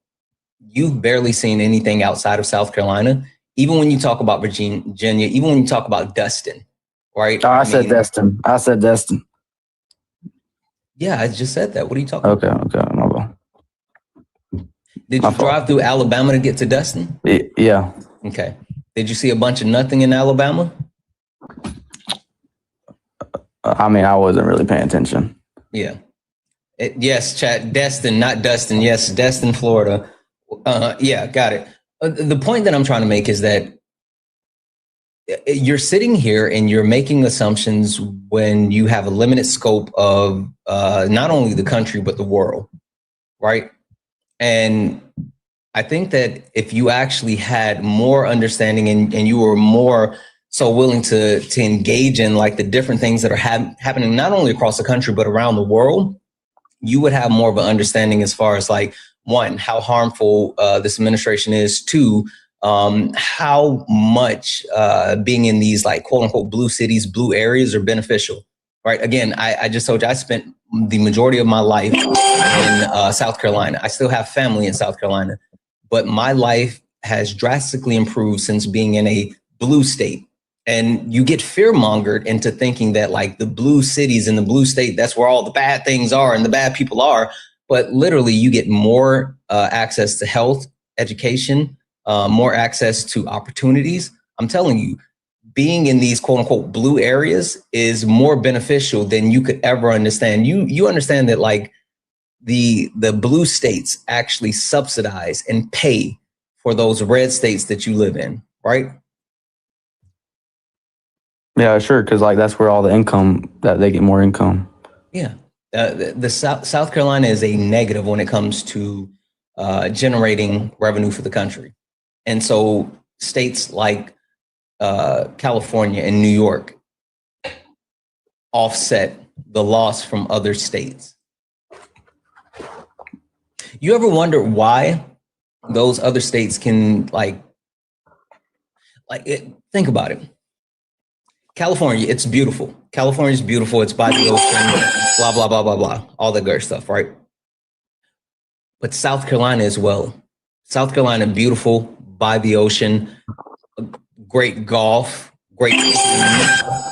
you've barely seen anything outside of South Carolina. Even when you talk about Virginia, even when you talk about Destin, right?
I said Destin.
Yeah, I just said that. What are you talking about?
Okay, my bad.
Did you drive through Alabama to get to Destin?
Yeah.
Okay. Did you see a bunch of nothing in Alabama?
I mean, I wasn't really paying attention.
Yeah. Yes, chat. Destin, not Dustin. Yes, Destin, Florida. Yeah, got it. The point that I'm trying to make is that you're sitting here and you're making assumptions when you have a limited scope of not only the country, but the world, right? And I think that if you actually had more understanding and you were more so willing to engage in like the different things that are happening, not only across the country, but around the world, you would have more of an understanding as far as like, one, how harmful this administration is, two, how much being in these like quote unquote blue cities, blue areas are beneficial, right? Again, I just told you I spent the majority of my life in South Carolina. I still have family in South Carolina, but my life has drastically improved since being in a blue state. And you get fear mongered into thinking that like the blue cities and the blue state, that's where all the bad things are and the bad people are. But literally you get more access to health, education, more access to opportunities. I'm telling you, being in these quote unquote blue areas is more beneficial than you could ever understand. You understand that like the blue states actually subsidize and pay for those red states that you live in, right?
Yeah, sure. Because like that's where all the income, that they get more income.
Yeah. The South Carolina is a negative when it comes to generating revenue for the country. And so states like California and New York offset the loss from other states. You ever wonder why those other states can think about it. California, it's beautiful. California's beautiful. It's by the ocean, blah, blah, blah, blah, blah. All the good stuff, right? But South Carolina as well. South Carolina, beautiful, by the ocean, great golf, great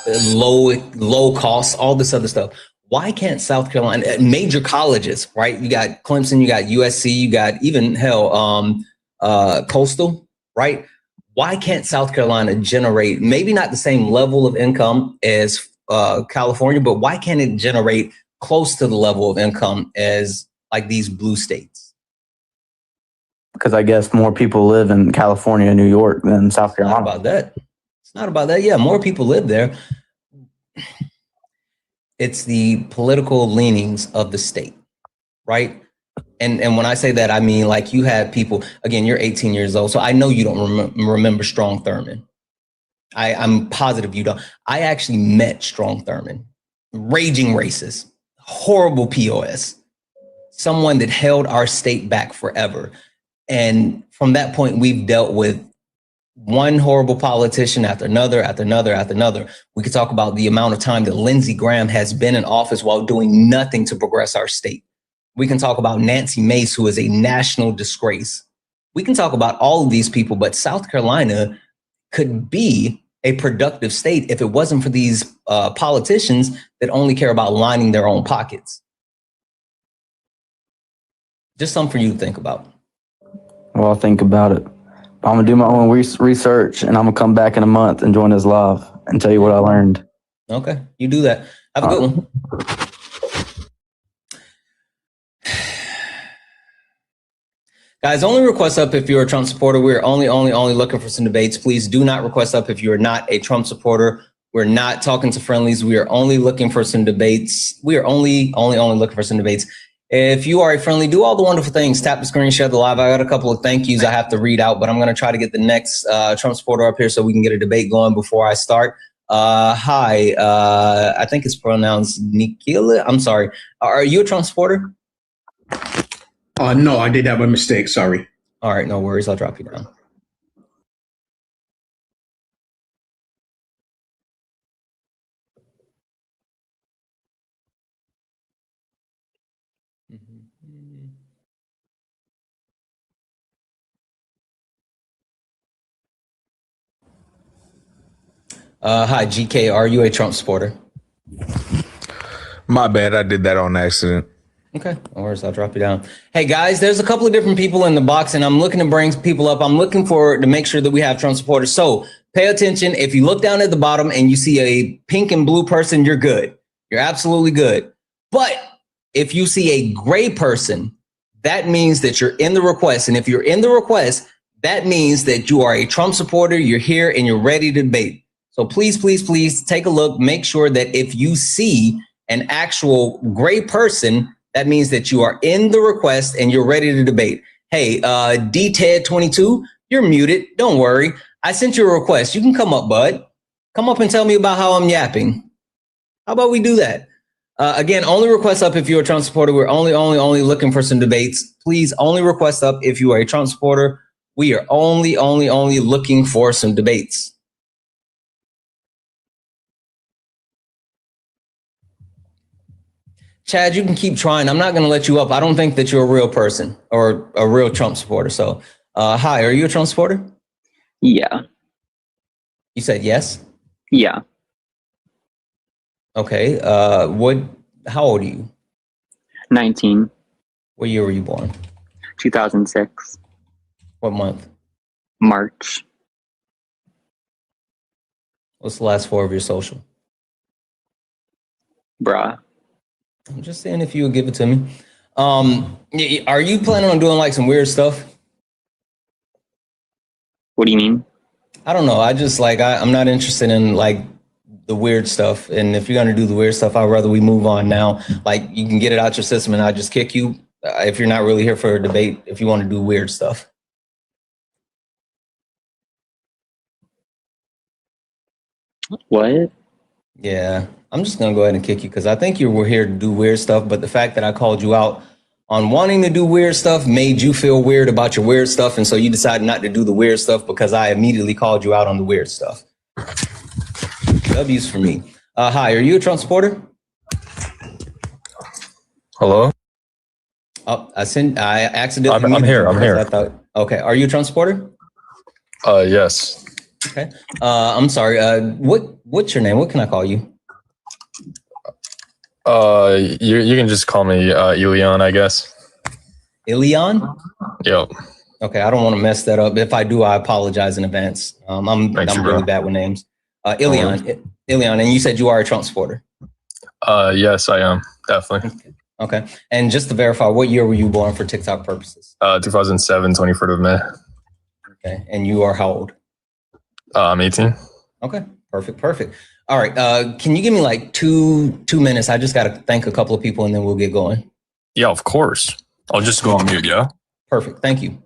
low costs, all this other stuff. Why can't South Carolina, major colleges, right? You got Clemson, you got USC, you got even Coastal, right? Why can't South Carolina generate maybe not the same level of income as California, but why can't it generate close to the level of income as like these blue states?
Because I guess more people live in California and New York than South Carolina.
It's not about that. It's not about that. Yeah, more people live there. It's the political leanings of the state, right? And when I say that, I mean, like you have people, again, you're 18 years old, so I know you don't remember Strom Thurmond. I'm positive you don't. I actually met Strom Thurmond, raging racist, horrible POS, someone that held our state back forever. And from that point, we've dealt with one horrible politician after another, after another, after another. We could talk about the amount of time that Lindsey Graham has been in office while doing nothing to progress our state. We can talk about Nancy Mace, who is a national disgrace. We can talk about all of these people, but South Carolina could be a productive state if it wasn't for these politicians that only care about lining their own pockets. Just something for you to think about.
Well, I'll think about it. I'm going to do my own research, and I'm going to come back in a month and join this live and tell you what I learned.
Okay, you do that. Have a good one. Guys, only request up if you're a Trump supporter. We're only looking for some debates. Please do not request up if you're not a Trump supporter. We're not talking to friendlies. We are only looking for some debates. We are only looking for some debates. If you are a friendly, do all the wonderful things. Tap the screen, share the live. I got a couple of thank yous I have to read out, but I'm going to try to get the next Trump supporter up here so we can get a debate going before I start. Hi, I think it's pronounced Nikila. I'm sorry. Are you a Trump supporter?
No, I did have a mistake. Sorry.
All right, no worries. I'll drop you down. Hi, GK. Are you a Trump supporter?
My bad. I did that on accident.
Okay, no worries. I'll drop you down. Hey guys, there's a couple of different people in the box and I'm looking to bring people up. I'm looking to make sure that we have Trump supporters. So pay attention. If you look down at the bottom and you see a pink and blue person, you're good. You're absolutely good. But if you see a gray person, that means that you're in the request. And if you're in the request, that means that you are a Trump supporter. You're here and you're ready to debate. So please, please, please take a look. Make sure that if you see an actual gray person, that means that you are in the request and you're ready to debate. Hey, DTED22, you're muted. Don't worry. I sent you a request. You can come up, bud. Come up and tell me about how I'm yapping. How about we do that? Again, only request up if you're a Trump supporter. We're only looking for some debates. Please only request up if you are a Trump supporter. We are only looking for some debates. Chad, you can keep trying. I'm not going to let you up. I don't think that you're a real person or a real Trump supporter. So, hi, are you a Trump supporter?
Yeah.
You said yes?
Yeah.
Okay. How old are you?
19.
What year were you born?
2006.
What month?
March.
What's the last 4 of your social?
Bruh.
I'm just saying if you would give it to me. Are you planning on doing like some weird stuff?
What do you mean?
I don't know. I just like, I'm not interested in like the weird stuff. And if you're going to do the weird stuff, I'd rather we move on now. Like you can get it out your system and I just kick you if you're not really here for a debate, if you want to do weird stuff.
What?
Yeah, I'm just going to go ahead and kick you because I think you were here to do weird stuff. But the fact that I called you out on wanting to do weird stuff made you feel weird about your weird stuff. And so you decided not to do the weird stuff because I immediately called you out on the weird stuff. W's for me. Hi, are you a Trump supporter?
Hello?
Oh, I accidentally.
I'm here.
I thought, okay, are you a Trump supporter?
Yes.
Okay. I'm sorry. What's your name? What can I call you?
You can just call me Ilion, I guess.
Ilion?
Yep.
Okay, I don't want to mess that up. If I do, I apologize in advance. I'm really bad with names. Ilion, and you said you are a Trump supporter.
Yes, I am, definitely.
Okay. And just to verify, what year were you born for TikTok purposes?
2007, 23rd of May.
Okay. And you are how old?
I'm 18.
Okay. Perfect. All right. Can you give me like two minutes? I just got to thank a couple of people and then we'll get going.
Yeah, of course. I'll just go on mute, yeah?
Perfect. Thank you.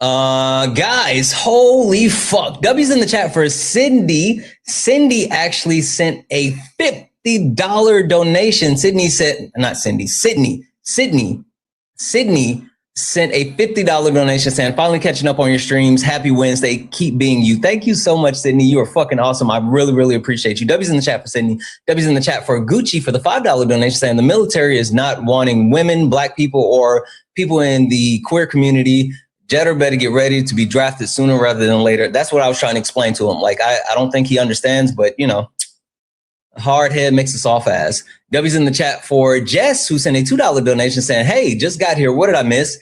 Guys, holy fuck. W's in the chat for Cindy. Cindy actually sent a $50 donation. Sydney sent a $50 donation saying, finally catching up on your streams. Happy Wednesday. Keep being you. Thank you so much, Sydney. You are fucking awesome. I really, really appreciate you. W's in the chat for Sydney. W's in the chat for Gucci for the $5 donation saying the military is not wanting women, black people, or people in the queer community. Jetter better get ready to be drafted sooner rather than later. That's what I was trying to explain to him. Like, I don't think he understands, but you know, hard head makes a soft ass. W's in the chat for Jess, who sent a $2 donation saying, hey, just got here. What did I miss?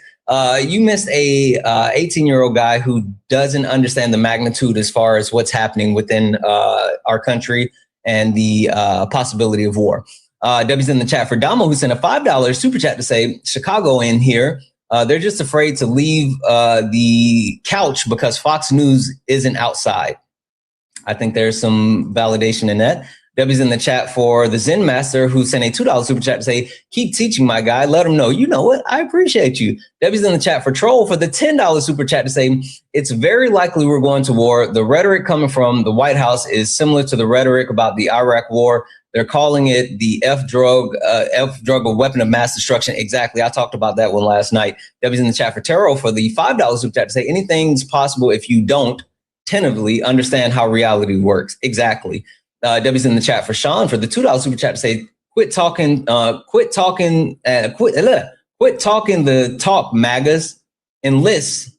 You missed a 18-year-old guy who doesn't understand the magnitude as far as what's happening within our country and the possibility of war. W's in the chat for Damo, who sent a $5 super chat to say, Chicago in here. They're just afraid to leave the couch because Fox News isn't outside. I think there's some validation in that. W's in the chat for the Zen Master, who sent a $2 super chat to say, keep teaching my guy. Let him know. You know what? I appreciate you. W's in the chat for Troll for the $10 super chat to say, it's very likely we're going to war. The rhetoric coming from the White House is similar to the rhetoric about the Iraq war. They're calling it the F drug, a weapon of mass destruction. Exactly. I talked about that one last night. W's in the chat for Terrell for the $5 super chat to say anything's possible if you don't tentatively understand how reality works. Exactly. W's in the chat for Sean for the $2 super chat to say, quit talking the talk, MAGAs. Enlist.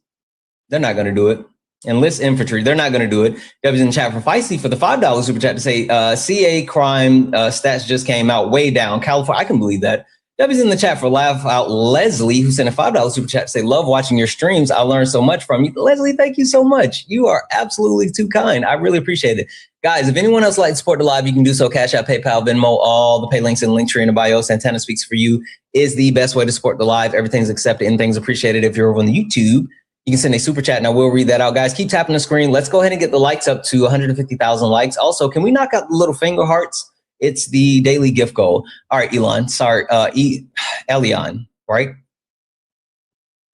They're not going to do it. Enlist infantry. They're not going to do it. W's in the chat for Feisty for the $5 super chat to say, CA crime stats just came out way down. California. I can believe that. W's in the chat for Laugh Out Leslie, who sent a $5 super chat to say, love watching your streams. I learned so much from you. Leslie, thank you so much. You are absolutely too kind. I really appreciate it. Guys, if anyone else would like to support the live, you can do so. Cash App, PayPal, Venmo, all the pay links in the link tree in the bio. Santana Speaks for You is the best way to support the live. Everything's accepted and things appreciated. If you're over on the YouTube, you can send a super chat and I will read that out. Guys, keep tapping the screen. Let's go ahead and get the likes up to 150,000 likes. Also, can we knock out the little finger hearts? It's the daily gift goal. All right, Elon. Sorry, Elion, right?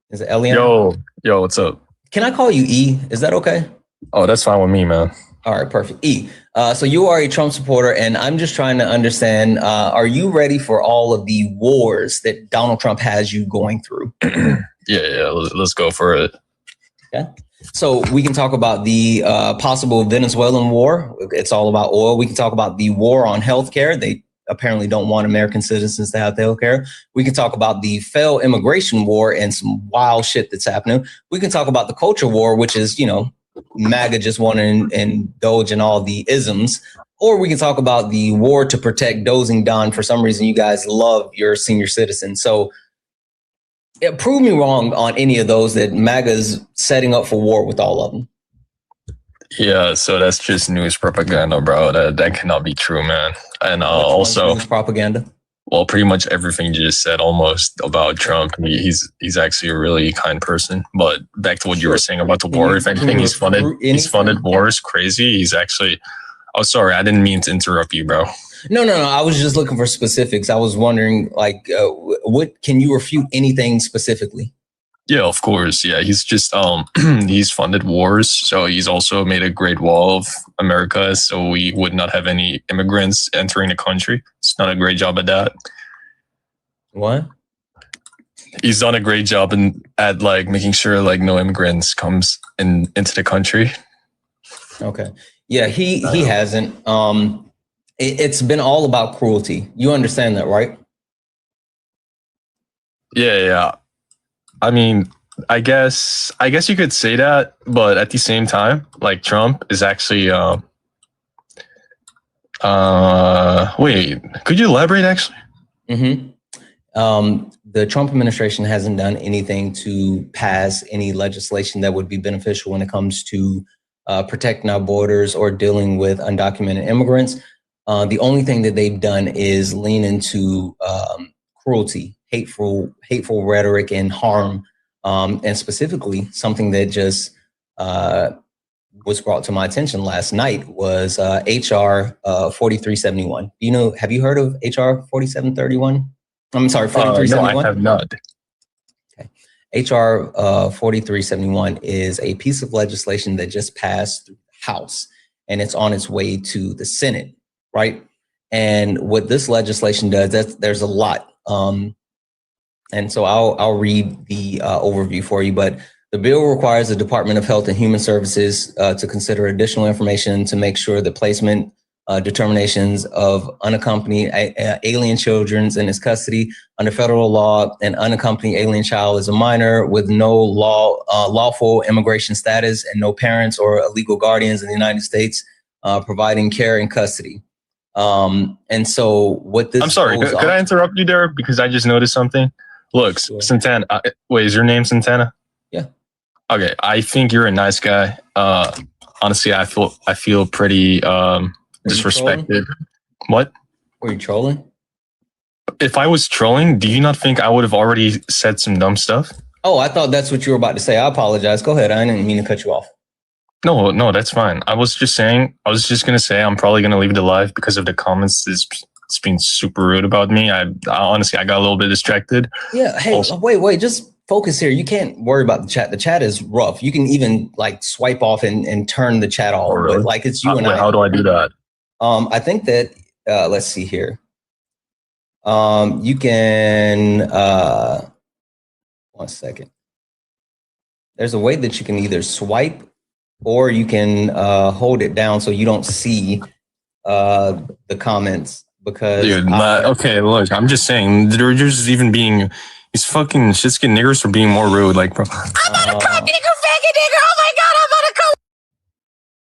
Is it Elion?
Yo, what's up?
Can I call you E? Is that okay?
Oh, that's fine with me, man.
All right, perfect. E. So you are a Trump supporter, and I'm just trying to understand, are you ready for all of the wars that Donald Trump has you going through?
Yeah, let's go for it.
Okay. So we can talk about the possible Venezuelan war. It's all about oil. We can talk about the war on healthcare. They apparently don't want American citizens to have healthcare. We can talk about the failed immigration war and some wild shit that's happening. We can talk about the culture war, which is, you know, MAGA just want to indulge in all the isms, or we can talk about the war to protect dozing Don. For some reason, you guys love your senior citizens. So prove me wrong on any of those that MAGA's setting up for war with all of them.
Yeah, so that's just news propaganda, bro. That cannot be true, man. And also
news propaganda.
Well, pretty much everything you just said almost about Trump. He's actually a really kind person. But back to what you were saying about the war, if anything, he's funded wars crazy. He's actually. Oh, sorry, I didn't mean to interrupt you, bro.
No. I was just looking for specifics. I was wondering, like, what can you refute anything specifically?
Yeah, of course. Yeah, he's just he's funded wars. So he's also made a Great Wall of America, so we would not have any immigrants entering the country. He's done a great job at that.
What?
He's done a great job at like making sure like no immigrants comes into the country.
Okay. Yeah, he hasn't. It's been all about cruelty. You understand that, right?
Yeah. I mean, I guess you could say that, but at the same time, like Trump is actually wait, could you elaborate actually?
The Trump administration hasn't done anything to pass any legislation that would be beneficial when it comes to protecting our borders or dealing with undocumented immigrants. The only thing that they've done is lean into cruelty, hateful rhetoric and harm. And specifically, something that just was brought to my attention last night was HR 4371. Have you heard of HR 4731? I'm sorry, 4371?
No, I have not.
Okay. HR 4371 is a piece of legislation that just passed through the House, and it's on its way to the Senate, right? And what this legislation does, there's a lot. And so I'll read the overview for you, but the bill requires the Department of Health and Human Services to consider additional information to make sure the placement determinations of unaccompanied alien children in its custody under federal law. An unaccompanied alien child is a minor with no lawful immigration status and no parents or legal guardians in the United States providing care and custody. And so what this—
I'm sorry, could I interrupt you there? Because I just noticed something. Look, sure. Santana, wait, is your name Santana?
Yeah.
Okay, I think you're a nice guy. Honestly, I feel pretty disrespected. What?
Were you trolling?
If I was trolling, do you not think I would have already said some dumb stuff?
Oh, I thought that's what you were about to say. I apologize. Go ahead. I didn't mean to cut you off.
No, that's fine. I was just gonna say I'm probably gonna leave it alive because of the comments. It's been super rude about me. I honestly got a little bit distracted.
Yeah. Hey, wait. Just focus here. You can't worry about the chat. The chat is rough. You can even like swipe off and turn the chat off.
Really?
But, like it's you and I.
How do I do that?
I think that let's see here. You can 1 second. There's a way that you can either swipe or you can hold it down so you don't see the comments. Because
dude, okay, look, I'm just saying they're just even being these fucking shit-skin niggers for being more rude. Like, bro, I'm about to call nigger, faggot nigger. Oh my god, I'm about to call.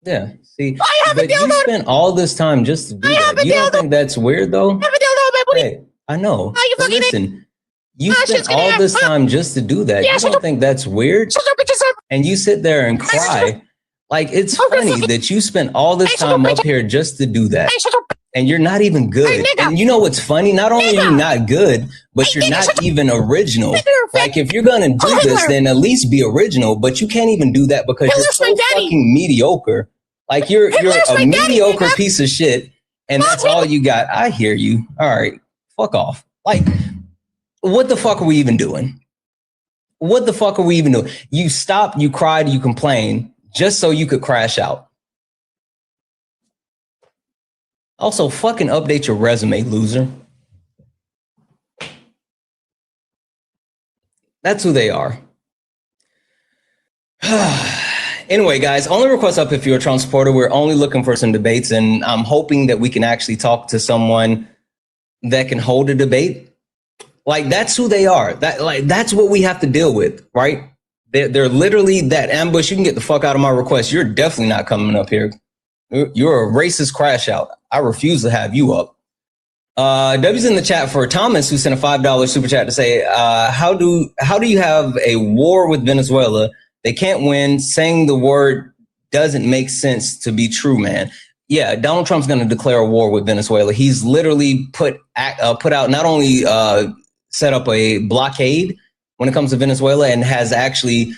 Yeah, see, but you spent all this time just to do that. You don't think that's weird though? Hey, I know. But listen, you spent all this time just to do that. You don't think that's weird? And you sit there and cry. Like, it's funny that you spent all this time up here just to do that. And you're not even good. And you know what's funny? Not only are you not good, but you're not even original. Like, if you're going to do this, then at least be original. But you can't even do that because you're so fucking mediocre. Like, you're a mediocre piece of shit. And that's all you got. I hear you. All right. Fuck off. Like, what the fuck are we even doing? What the fuck are we even doing? You stopped, you cried, you complained just so you could crash out. Also, fucking update your resume, loser. That's who they are. Anyway, guys, only request up if you're a Trump supporter. We're only looking for some debates, and I'm hoping that we can actually talk to someone that can hold a debate. Like, that's who they are. That's what we have to deal with, right? They're literally that ambush. You can get the fuck out of my request. You're definitely not coming up here. You're a racist crash out. I refuse to have you up. W's in the chat for Thomas, who sent a $5 super chat to say, how do you have a war with Venezuela? They can't win. Saying the word doesn't make sense to be true, man. Yeah, Donald Trump's going to declare a war with Venezuela. He's literally put out, not only set up a blockade when it comes to Venezuela, and has actually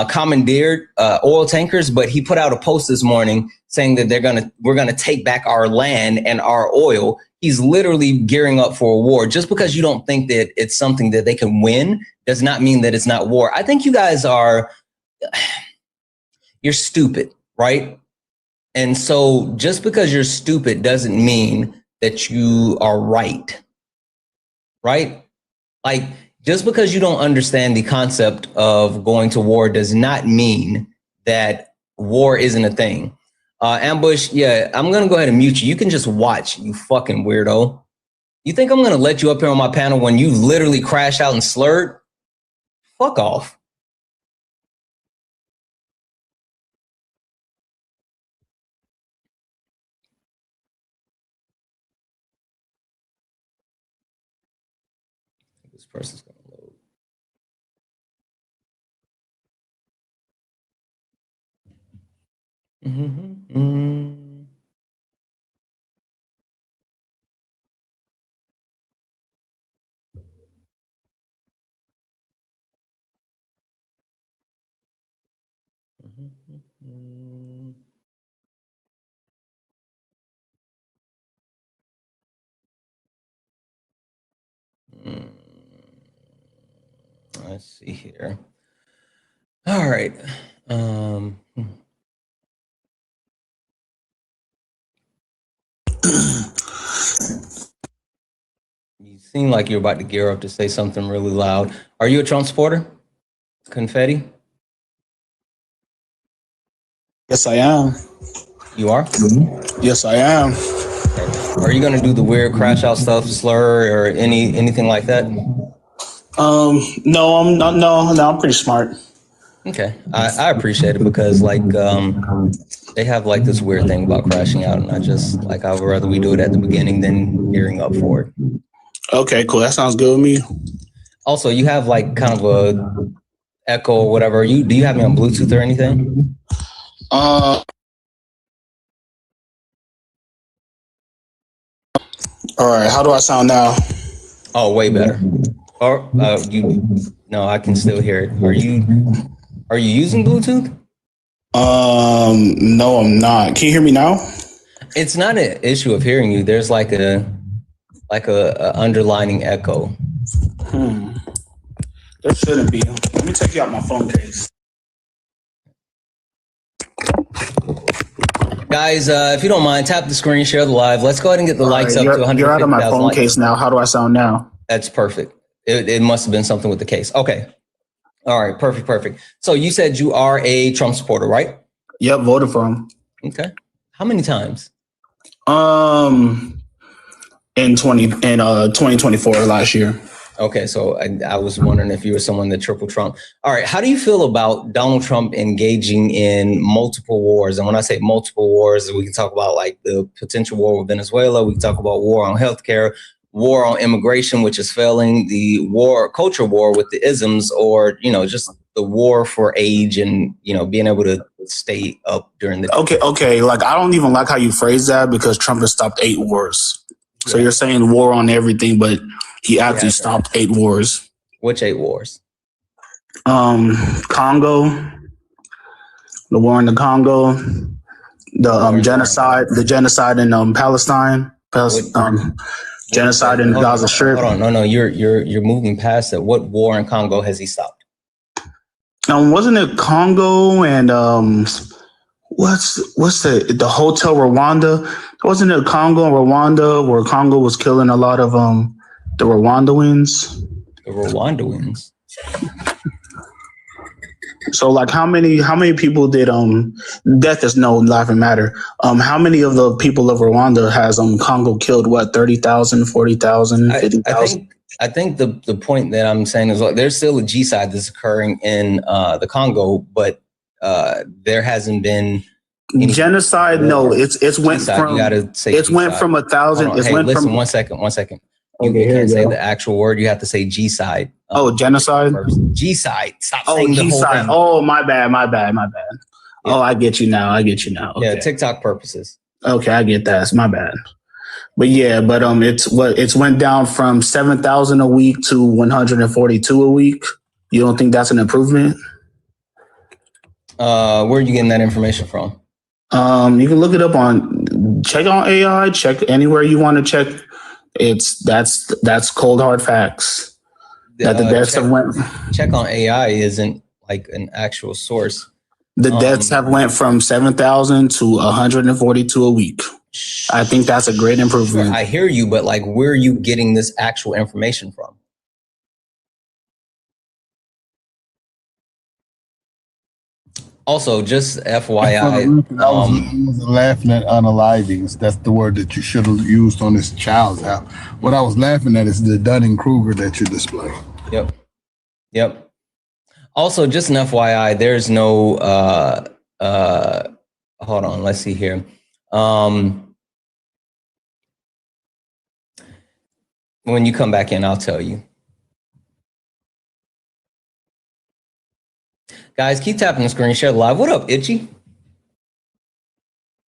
commandeered oil tankers, but he put out a post this morning saying that we're gonna take back our land and our oil. He's literally gearing up for a war. Just because you don't think that it's something that they can win does not mean that it's not war. I think you guys you're stupid, right? And so just because you're stupid doesn't mean that you are right? Like, just because you don't understand the concept of going to war does not mean that war isn't a thing. Ambush, yeah, I'm going to go ahead and mute you. You can just watch, you fucking weirdo. You think I'm going to let you up here on my panel when you literally crashed out and slurred? Fuck off. This person's going to load. Let's see here. All right. You seem like you're about to gear up to say something really loud. Are you a Trump supporter? Confetti?
Yes, I am.
You are?
Yes, I am.
Okay. Are you going to do the weird crash out stuff, slur, or anything like that?
No, I'm not. No, I'm pretty smart.
Okay, I appreciate it, because like they have like this weird thing about crashing out, and I would rather we do it at the beginning than gearing up for it.
Okay, cool. That sounds good with me.
Also, you have like kind of a echo or whatever. Do you have me on Bluetooth or anything?
All right. How do I sound now?
Oh, way better. Or no, I can still hear it. Are you using Bluetooth?
No, I'm not. Can you hear me now?
It's not an issue of hearing you. There's like a underlining echo.
There shouldn't be. Let me take you out my phone case.
Guys, if you don't mind, tap the screen, share the live. Let's go ahead and get the likes up to 150,000.
You're out of my phone case now. How do I sound now?
That's perfect. It must have been something with the case. Okay. All right. Perfect. So you said you are a Trump supporter, right?
Yep. Voted for him.
Okay. How many times?
In 2024 last year.
Okay. So I was wondering if you were someone that triple Trump. All right. How do you feel about Donald Trump engaging in multiple wars? And when I say multiple wars, we can talk about like the potential war with Venezuela. We can talk about war on healthcare, war on immigration, which is failing, the culture war with the isms, or, just the war for age and, being able to stay up during the.
Okay. Like, I don't even like how you phrase that, because Trump has stopped 8 wars. So you're saying war on everything, but he actually stopped 8 wars.
Which 8 wars?
Congo, the war in the Congo, the genocide in Palestine, genocide in the Gaza Strip.
Hold on, no, you're moving past it. What war in Congo has he stopped?
Wasn't it Congo and what's the Hotel Rwanda? Wasn't it Congo and Rwanda, where Congo was killing a lot of the Rwandans?
The Rwandans.
So like how many people did death is no laughing matter. How many of the people of Rwanda has Congo killed? What, 30,000, 40,000, 50,000?
I think the point that I'm saying is, like, there's still a genocide that's occurring in the Congo, but there hasn't been any
genocide. No, it's went
genocide.
from,
you gotta say
it's went from 1,000. It's
hey,
went
listen,
from
1 second. You
Okay,
can't say the actual word. You have to say G-side.
Genocide.
G-side. Stop saying the whole
G-side.
thing.
Oh, my bad. Yeah. Oh, I get you now. Okay.
Yeah, TikTok purposes.
Okay, I get that. It's my bad. But yeah, it's went down from 7,000 a week to 142 a week. You don't think that's an improvement?
Where are you getting that information from?
You can look it up check on AI, check anywhere you want to check. That's cold hard facts. That the deaths have went.
Check on AI isn't like an actual source.
The deaths have went from 7,000 to 142 a week. I think that's a great improvement.
I hear you, but like, where are you getting this actual information from? Also, just FYI,
I was laughing at unalivings. That's the word that you should have used on this child's app. What I was laughing at is the Dunning-Kruger that you display.
Yep. Also, just an FYI, there's no, hold on, let's see here. When you come back in, I'll tell you. Guys, keep tapping the screen, share the live. What up, Itchy?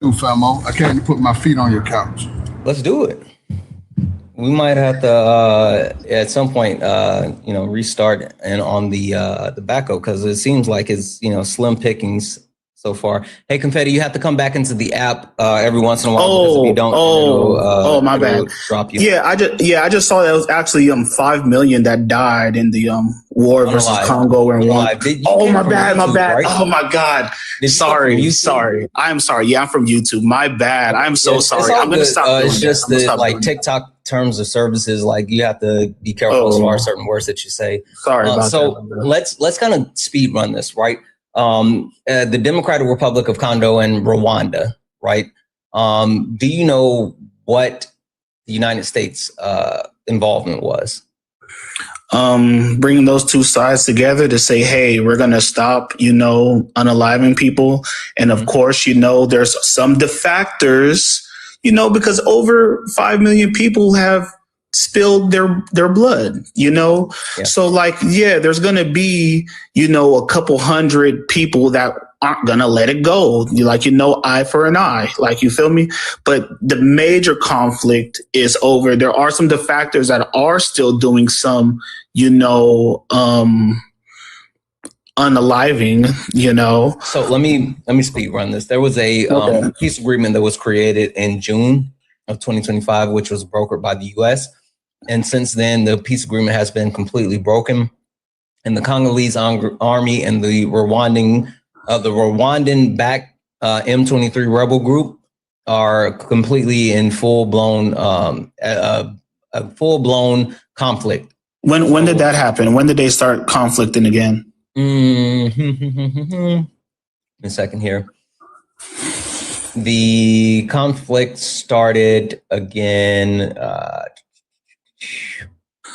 Famo, I came to put my feet on your couch.
Let's do it. We might have to, at some point, restart and on the backhoe, because it seems like it's, slim pickings so far. Hey, Confetti, you have to come back into the app every once in a while. Because if you don't,
my bad.
Drop you.
Yeah, I just saw that it was actually 5 million that died in the war versus Congo and Rwanda. Oh, my bad. Right? Oh my God. Sorry. I'm sorry. Yeah, I'm from YouTube. My bad. I'm so sorry. I'm gonna stop.
It's just that, like, TikTok terms of services, like, you have to be careful as far as certain words that you say.
Sorry about
that. So let's kind of speed run this, right? The Democratic Republic of Congo and Rwanda, right? Do you know what the United States involvement was?
Bringing those two sides together to say, hey, we're going to stop, unaliving people. And of course, there's some defectors, because over 5 million people have spilled their blood, Yeah. So there's going to be, a couple hundred people that aren't going to let it go. Eye for an eye, you feel me? But the major conflict is over. There are some defectors that are still doing some, unaliving,
So let me speed run this. There was a peace agreement that was created in June of 2025, which was brokered by the US. And since then, the peace agreement has been completely broken. And the Congolese army and the Rwandan-backed M23 rebel group are completely in full-blown conflict.
When did that happen? When did they start conflicting again?
A second here. The conflict started again.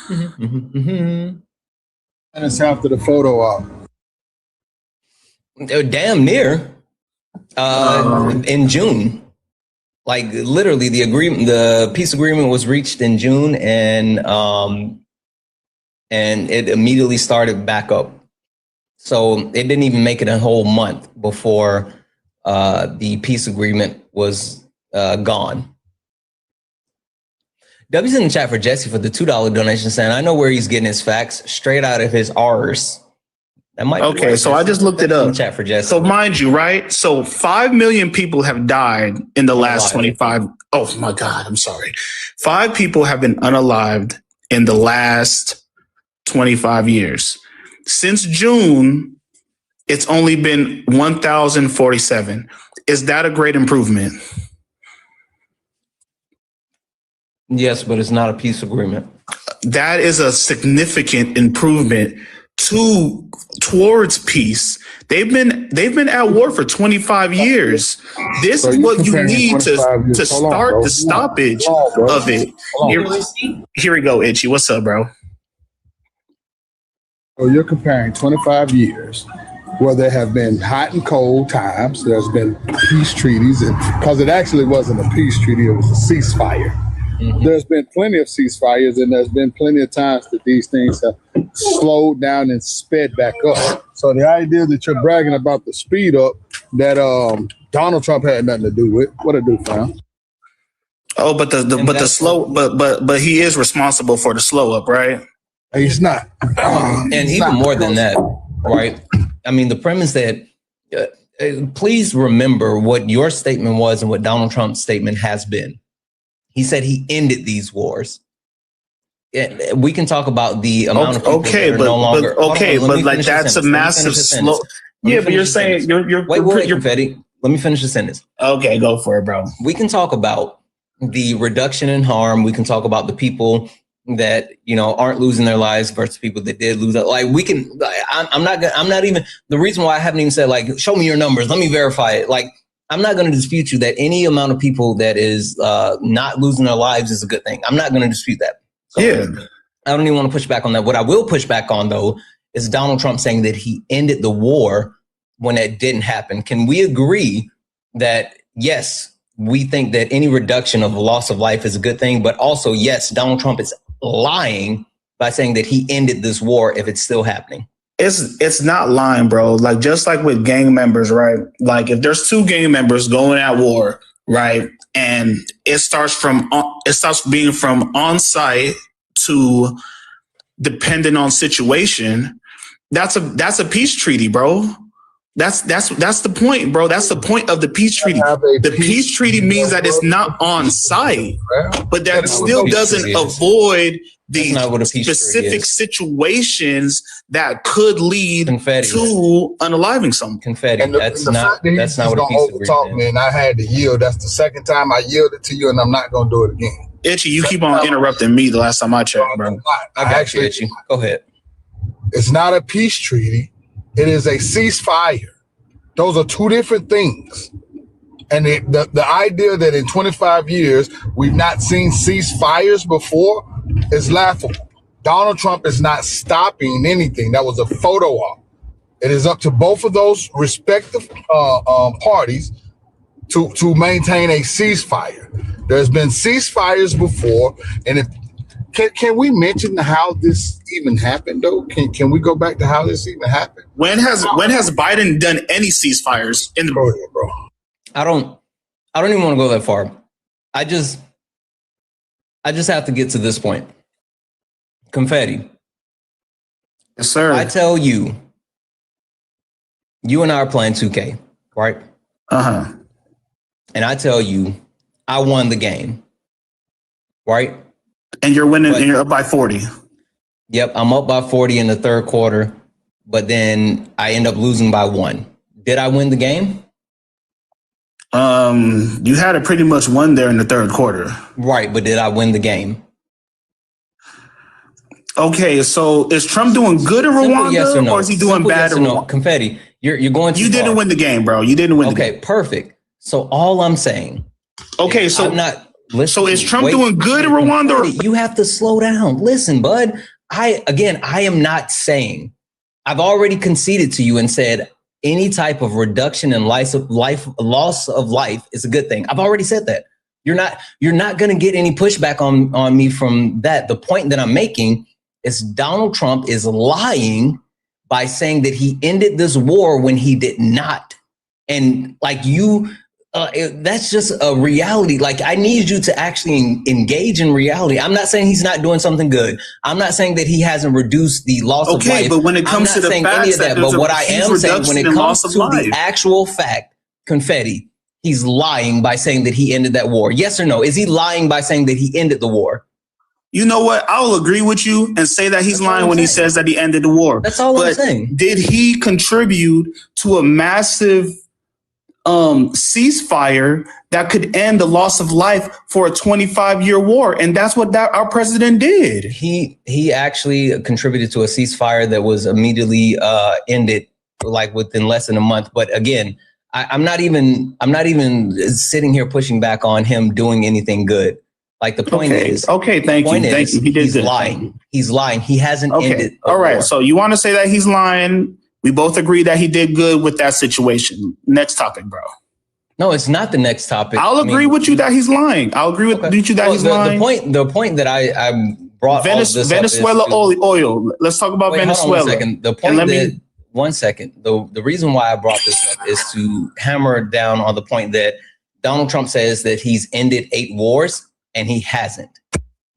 And it's after the photo op.
Damn near. In June. Like, literally, the peace agreement was reached in June, and it immediately started back up. So it didn't even make it a whole month before the peace agreement was gone. W's in the chat for Jesse for the $2 donation, saying, I know where he's getting his facts, straight out of his R's. That might be
okay, so I just looked it up.
Chat for Jesse.
So mind you, right? So 5 million people have died in the last 25. Oh my God, I'm sorry. 5 people have been unalived in the last 25 years. Since June, it's only been 1,047. Is that a great improvement?
Yes, but it's not a peace agreement.
That is a significant improvement towards peace. They've been at war for 25 years. This is what you need to start the stoppage of it. Here we go, Itchy. What's up, bro?
So you're comparing 25 years where there have been hot and cold times. There's been peace treaties, because it actually wasn't a peace treaty, it was a ceasefire. Mm-hmm. There's been plenty of ceasefires, and there's been plenty of times that these things have slowed down and sped back up. So the idea that you're bragging about the speed up that Donald Trump had nothing to do with, what it do, fam?
Oh, but but he is responsible for the slow up, right?
He's not.
And even more than that, right? I mean, the premise that please remember what your statement was and what Donald Trump's statement has been. He said he ended these wars. We can talk about the amount of people that are no longer.
But like that's a massive slow. Yeah, but you're saying you're
wait, Confetti. Let me finish the sentence.
Okay, go for it, bro. We
can talk about the reduction in harm. We can talk about the people that, you know, aren't losing their lives versus people that did lose it. Like we can, I'm not even, the reason why I haven't even said like, show me your numbers, let me verify it. Like, I'm not going to dispute you that any amount of people that is not losing their lives is a good thing. I'm not going to dispute that. So yeah. I don't even want to push back on that. What I will push back on though, is Donald Trump saying that he ended the war when that didn't happen. Can we agree that, yes, we think that any reduction of loss of life is a good thing, but also, yes, Donald Trump is lying by saying that he ended this war if it's still happening?
It's not lying, bro. Like, just like with gang members, right? Like, if there's two gang members going at war, right, and it starts being from on site to dependent on situation, that's a peace treaty, bro. That's the point, bro. That's the point of the peace treaty. The peace treaty means that it's not on site, but that still doesn't avoid the specific situations that could lead to unaliving someone.
Confetti. That's not what a peace treaty is.
And I had to yield. That's the second time I yielded to you, and I'm not going to do it again.
Itchy, you keep on interrupting me the last time I checked, bro.
I got you, Itchy. Go ahead.
It's not a peace treaty. It is a ceasefire. Those are two different things. And the idea that in 25 years, we've not seen ceasefires before is laughable. Donald Trump is not stopping anything. That was a photo op. It is up to both of those respective parties to maintain a ceasefire. There's been ceasefires before. And if Can we mention how this even happened, though? Can we go back to how this even happened?
When has Biden done any ceasefires in the
bro?
I don't even want to go that far. I just have to get to this point. Confetti.
Yes, sir.
I tell you, you and I are playing 2K, right?
Uh-huh.
And I tell you, I won the game, right?
And you're winning, and you're up by 40.
Yep, I'm up by 40 in the third quarter, but then I end up losing by 1. Did I win the game?
You had it pretty much won there in the third quarter.
Right, but did I win the game?
Okay, so is Trump doing good in Rwanda,
yes or, no?
Or is he doing bad in Rwanda?
Confetti, you're going too
far. You didn't win the game, bro. You didn't win the game.
Okay, perfect. So all I'm saying.
Okay, so
I'm not. Listen,
so is Trump doing good in Rwanda?
You have to slow down. Listen, bud. I am not saying. I've already conceded to you and said any type of reduction in loss of life is a good thing. I've already said that. You're not going to get any pushback on me from that. The point that I'm making is Donald Trump is lying by saying that he ended this war when he did not. And like you. That's just a reality. Like, I need you to actually engage in reality. I'm not saying he's not doing something good. I'm not saying that he hasn't reduced the loss of life.
Okay, but when it comes to the facts,
but what I am saying, when it comes to the actual fact, Confetti, he's lying by saying that he ended that war. Yes or no? Is he lying by saying that he ended the war?
You know what? I'll agree with you and say that he's lying when he says that he ended the war.
That's all I'm saying.
Did he contribute to a massive ceasefire that could end the loss of life for a 25-year war? And that's what our president did.
He actually contributed to a ceasefire that was immediately ended like within less than a month. But again, I'm not even sitting here pushing back on him doing anything good. Like the point is,
okay, thank you. He did
he's
good.
lying. He's lying. He hasn't ended.
All right. So you want to say that he's lying? We both agree that he did good with that situation. Next topic, bro.
No, it's not the next topic.
I'll agree with you that he's lying. I'll agree with you that he's lying.
The point that I brought
Venezuela oil. Let's talk about Venezuela.
Hold on 1 second. The point that 1 second. The reason why I brought this up is to hammer down on the point that Donald Trump says that he's ended 8 wars. And he hasn't.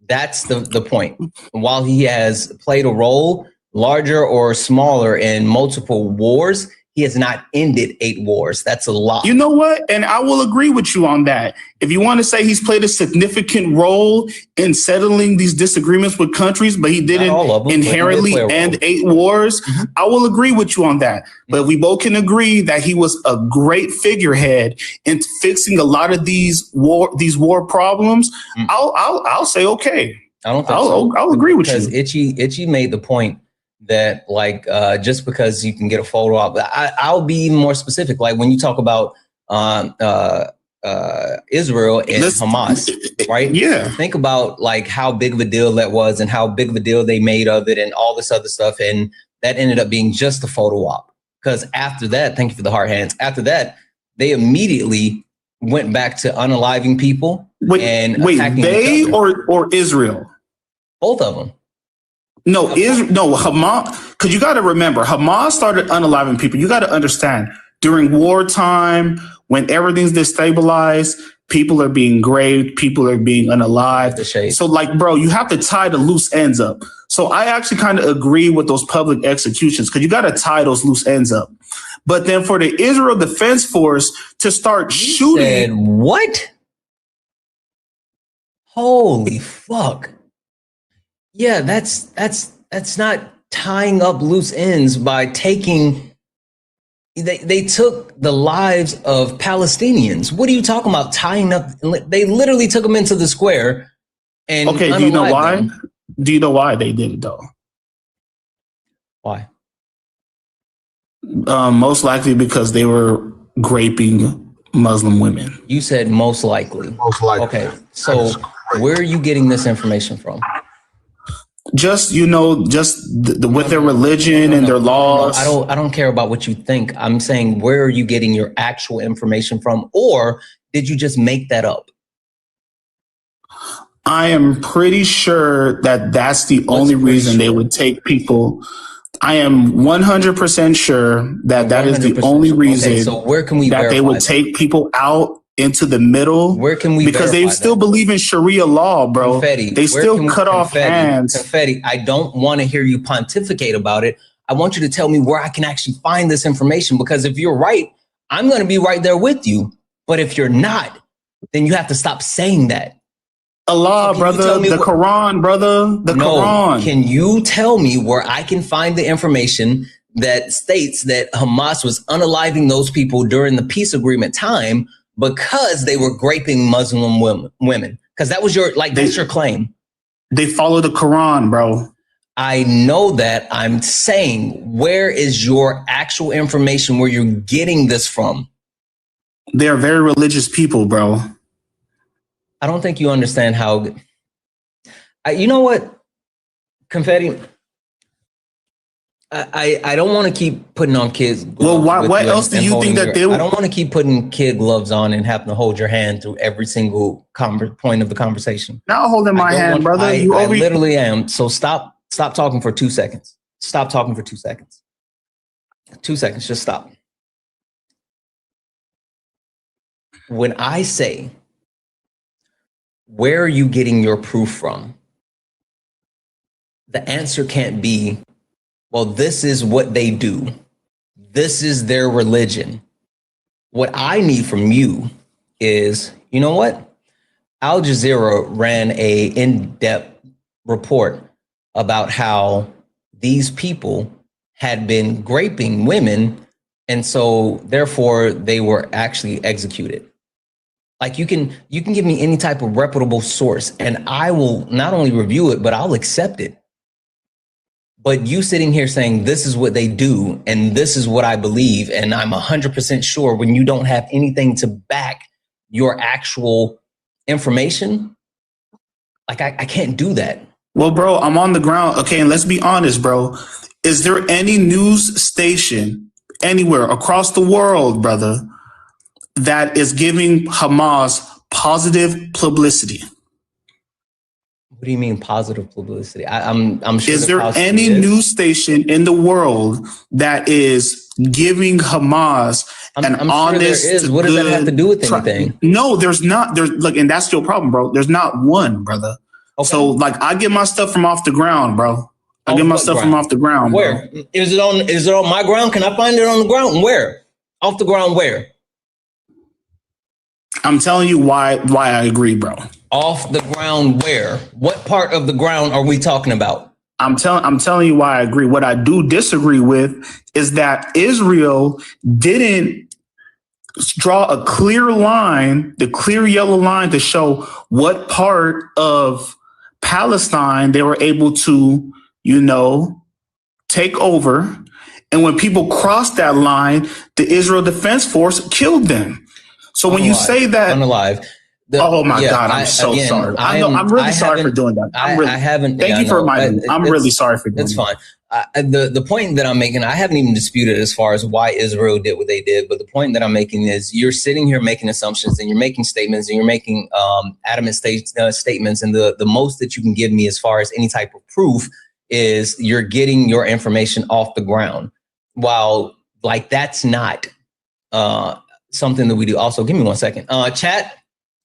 That's the point. While he has played a role, larger or smaller, in multiple wars, he has not ended 8 wars. That's a lot.
You know what? And I will agree with you on that. If you want to say he's played a significant role in settling these disagreements with countries, but he didn't inherently end 8 wars, I will agree with you on that. But we both can agree that he was a great figurehead in fixing a lot of these war problems. I'll say okay.
I don't think so.
I'll agree with you.
Because Itchy made the point that just because you can get a photo op, I'll be even more specific. Like when you talk about Israel and Hamas, right?
Yeah.
Think about like how big of a deal that was and how big of a deal they made of it and all this other stuff. And that ended up being just a photo op. Because after that, thank you for the heart hands. After that, they immediately went back to unaliving people and attacking
they or Israel?
Both of them.
No, Hamas, because you got to remember, Hamas started unaliving people. You got to understand, during wartime, when everything's destabilized, people are being graved, people are being unalived. So like, bro, you have to tie the loose ends up. So I actually kind of agree with those public executions because you got to tie those loose ends up. But then for the Israel Defense Force to start shooting.
What? Holy fuck. Yeah, that's not tying up loose ends by taking. They took the lives of Palestinians. What are you talking about tying up? They literally took them into the square. And
okay, do you know why? Do you know why they did it though?
Why?
Most likely because they were raping Muslim women.
You said most likely.
Most likely.
Okay, so where are you getting this information from?
Just with their religion and their laws.
I don't care about what you think. I'm saying, where are you getting your actual information from, or did you just make that up?
I am pretty sure that that's the only reason they would take people. I am 100% sure that that is the only reason.
Okay, so where can we
that they would take people out into the middle?
Where can we?
Because they still believe in Sharia law, bro.
Confetti.
They still cut off hands.
Confetti. I don't want to hear you pontificate about it. I want you to tell me where I can actually find this information. Because if you're right, I'm going to be right there with you. But if you're not, then you have to stop saying that.
Allah, brother, the Quran, brother, the Quran.
Can you tell me where I can find the information that states that Hamas was unaliving those people during the peace agreement time because they were raping Muslim women? Because that was that's your claim.
They follow the Quran, bro.
I know that. I'm saying, where is your actual information where you're getting this from?
They're very religious people, bro.
I don't think you understand how. You know what, Confetti? I don't want to keep putting on kids.
Well, what else do you think that they would?
I don't want to keep putting kid gloves on and having to hold your hand through every single point of the conversation.
Not holding my hand, brother.
I literally am. So stop talking for 2 seconds. Stop talking for 2 seconds. 2 seconds. Just stop. When I say, where are you getting your proof from? The answer can't be, well, this is what they do. This is their religion. What I need from you is, you know what? Al Jazeera ran a in-depth report about how these people had been raping women, and so therefore they were actually executed. Like you can give me any type of reputable source and I will not only review it, but I'll accept it. But you sitting here saying this is what they do and this is what I believe and I'm 100% sure when you don't have anything to back your actual information, Like I can't do that.
Well, bro, I'm on the ground. Okay, and let's be honest, bro. Is there any news station anywhere across the world, brother, that is giving Hamas positive publicity?
What do you mean positive publicity? I'm sure.
Is there any news station in the world that is giving Hamas an honest?
Sure there is. What does that have to do with anything?
No, there's not. There's look, and that's your problem, bro. There's not one, brother. Okay. So like, I get my stuff from off the ground, bro. I get my stuff from off the ground.
Where?
Bro.
Is it on my ground? Can I find it on the ground? Where? Off the ground? Where?
I'm telling you why I agree, bro.
Off the ground where? What part of the ground are we talking about?
I'm telling you why I agree. What I do disagree with is that Israel didn't draw a clear line, the clear yellow line, to show what part of Palestine they were able to, take over. And when people crossed that line, the Israel Defense Force killed them. So when you say that,
unalive.
Oh my God! I'm so sorry. I'm really sorry for doing that.
I haven't.
Thank you for reminding me. I'm really sorry for doing that.
It's fine. The point that I'm making, I haven't even disputed as far as why Israel did what they did. But the point that I'm making is you're sitting here making assumptions and you're making statements and you're making adamant statements. And the most that you can give me as far as any type of proof is you're getting your information off the ground. While like that's not something that we do. Also, give me 1 second. Chat.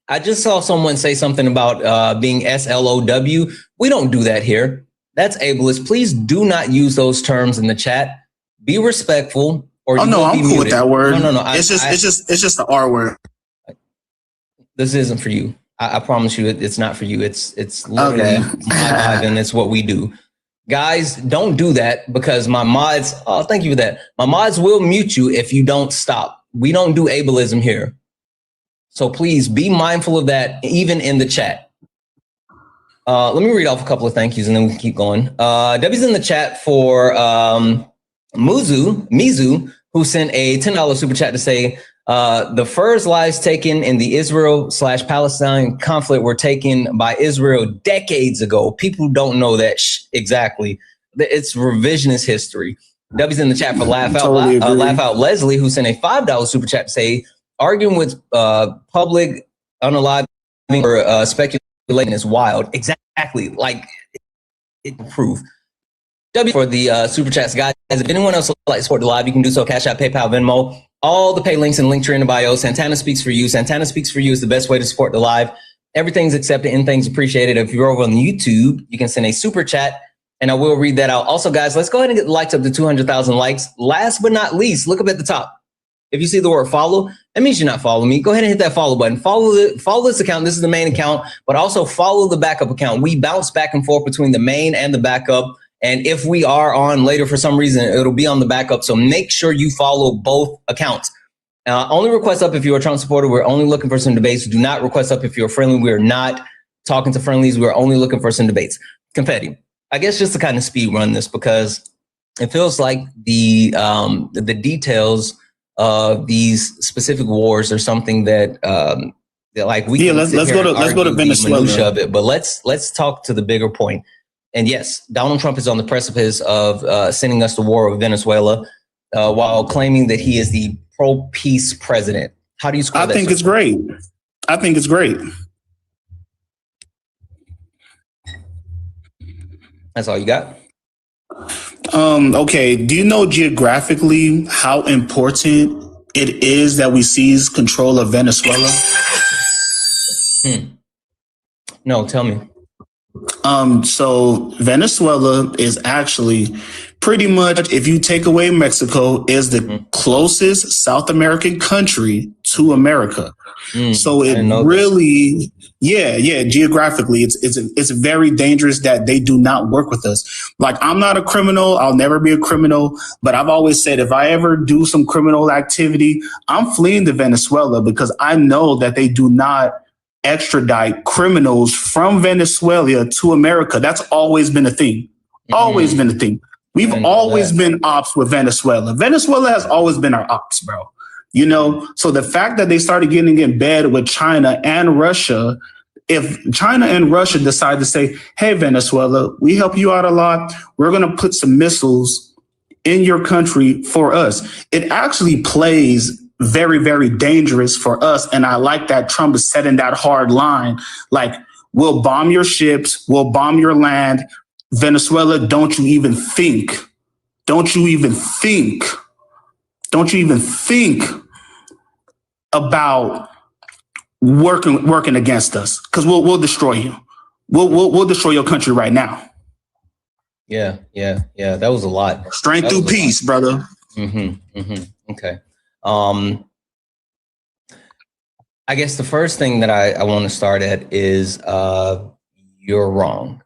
I just saw someone say something about being SLOW. We don't do that here. That's ableist. Please do not use those terms in the chat. Be respectful, or you will be muted.
I'm cool with that word.
No.
It's just the R word.
This isn't for you. I promise you, it's not for you. It's literally live, and it's what we do. Guys, don't do that because my mods. Oh, thank you for that. My mods will mute you if you don't stop. We don't do ableism here. So please be mindful of that, even in the chat. Let me read off a couple of thank yous and then we can keep going. Debbie's in the chat for Mizu, who sent a $10 super chat to say, the first lives taken in the Israel/Palestine conflict were taken by Israel decades ago. People don't know that exactly. It's revisionist history. Debbie's in the chat for Laugh Out Leslie, who sent a $5 super chat to say, arguing with public unaliving or speculating is wild. Exactly. Like it proof. W for the super chats, guys. If anyone else would like to support the live, you can do so. Cash App, PayPal, Venmo. All the pay links and link tree in the bio. Santana Speaks for You. Santana Speaks for You is the best way to support the live. Everything's accepted, anything's appreciated. If you're over on YouTube, you can send a super chat and I will read that out. Also, guys, let's go ahead and get the likes up to 200,000 likes. Last but not least, look up at the top. If you see the word follow, that means you're not following me. Go ahead and hit that follow button. Follow this account. This is the main account, but also follow the backup account. We bounce back and forth between the main and the backup. And if we are on later for some reason, it'll be on the backup. So make sure you follow both accounts. Only request up if you're a Trump supporter. We're only looking for some debates. Do not request up if you're friendly. We're not talking to friendlies. We're only looking for some debates. Confetti. I guess just to kind of speed run this because it feels like the details of these specific wars are something that like we can
let's go to Venezuela
of it, but let's talk to the bigger point. And yes, Donald Trump is on the precipice of sending us to war with Venezuela while claiming that he is the pro-peace president. How do you score that?
I think it's great. I think it's great.
That's all you got?
Okay. Do you know geographically how important it is that we seize control of Venezuela?
No, tell me.
So Venezuela is actually pretty much, if you take away Mexico, is the closest South American country to America. So it really, geographically, it's very dangerous that they do not work with us. Like, I'm not a criminal. I'll never be a criminal. But I've always said, if I ever do some criminal activity, I'm fleeing to Venezuela because I know that they do not extradite criminals from Venezuela to America. That's always been a thing. Always been a thing. We've always been ops with Venezuela. Venezuela has always been our ops, bro. You know, so the fact that they started getting in bed with China and Russia, if China and Russia decide to say, hey, Venezuela, we help you out a lot, we're going to put some missiles in your country for us, it actually plays very, very dangerous for us. And I like that Trump is setting that hard line. Like, we'll bomb your ships, we'll bomb your land. Venezuela, don't you even think. Don't you even think about working against us, because we'll destroy you. We'll destroy your country right now.
Yeah. That was a lot.
Strength through peace, brother.
Okay. I guess the first thing that I want to start at is you're wrong.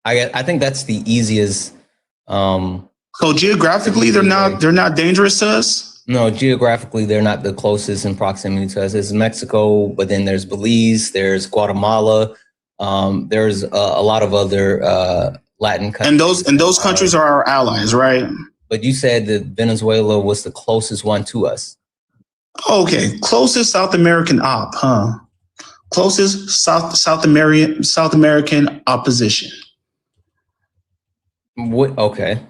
I think that's the easiest.
So geographically, they're not dangerous to us?
No, geographically, they're not the closest in proximity to us. It's Mexico, but then there's Belize, there's Guatemala, there's a lot of other Latin countries.
And those countries are our allies, right?
But you said that Venezuela was the closest one to us.
Okay, closest South American op, huh? Closest South American opposition.
What? Okay.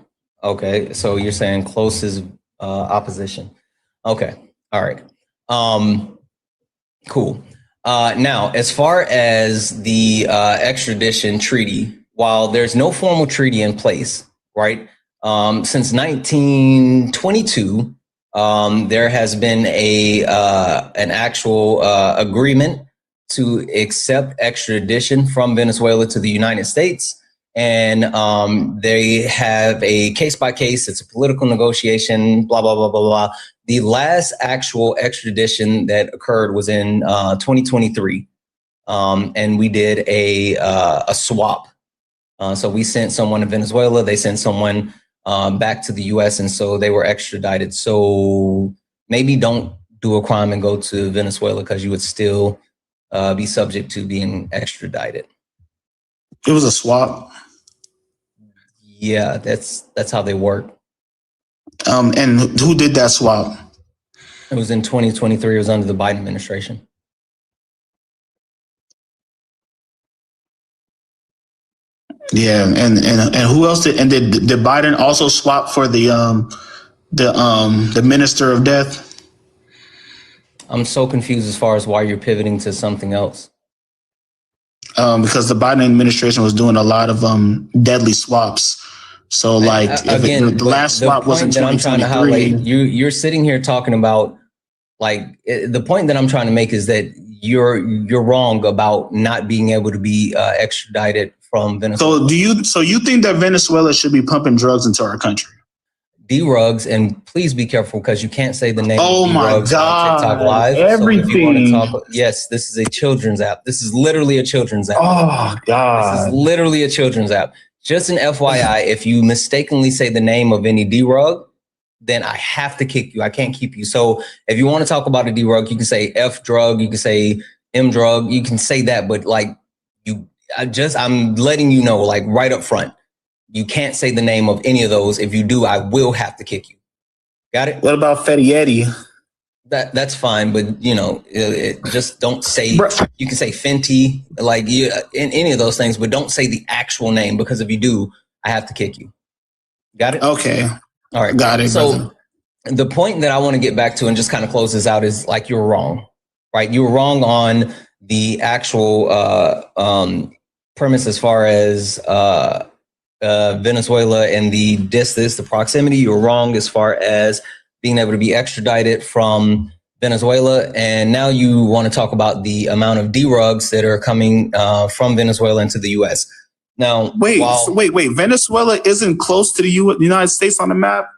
So you're saying closest opposition. Okay. All right. Cool. Now, as far as the extradition treaty, while there's no formal treaty in place, right? Since 1922, there has been an actual agreement to accept extradition from Venezuela to the United States. And they have a case by case. It's a political negotiation, blah, blah, blah, blah, blah. The last actual extradition that occurred was in 2023. And we did a swap. So we sent someone to Venezuela. They sent someone back to the US. And so they were extradited. So maybe don't do a crime and go to Venezuela, because you would still be subject to being extradited.
It was a swap.
Yeah, that's how they work.
And who did that swap?
It was in 2023. It was under the Biden administration.
Yeah, and who else did? And did Biden also swap for the minister of death?
I'm so confused as far as why you're pivoting to something else.
Because the Biden administration was doing a lot of deadly swaps. So, like,
again,
the last swap was in 2023.
You're sitting here talking about, like, the point that I'm trying to make is that you're wrong about not being able to be extradited from Venezuela.
So you think that Venezuela should be pumping drugs into our country?
D-Rugs, and please be careful because you can't say the name
of D-Rugs on
TikTok Live.
Everything.
So if you want to talk, yes, this is a children's app. This is literally a children's app.
Oh, God.
This is literally a children's app. Just an FYI, if you mistakenly say the name of any D-Rug, then I have to kick you. I can't keep you. So if you want to talk about a D-Rug, you can say F-Drug, you can say M-Drug, you can say that, but like I'm letting you know, like right up front, you can't say the name of any of those. If you do, I will have to kick you. Got it?
What about Fetty?
That's fine, but just don't say. You can say Fenty, like in any of those things, but don't say the actual name, because if you do, I have to kick you. Got it?
Okay.
All right.
Got it.
So
brother.
The point that I want to get back to and just kind of close this out is, like, you're wrong, right? You were wrong on the actual premise as far as Venezuela and the distance, the proximity. You're wrong as far as being able to be extradited from Venezuela. And now you want to talk about the amount of D-Rugs that are coming from Venezuela into the U.S. Now,
wait. Venezuela isn't close to the United States on the map?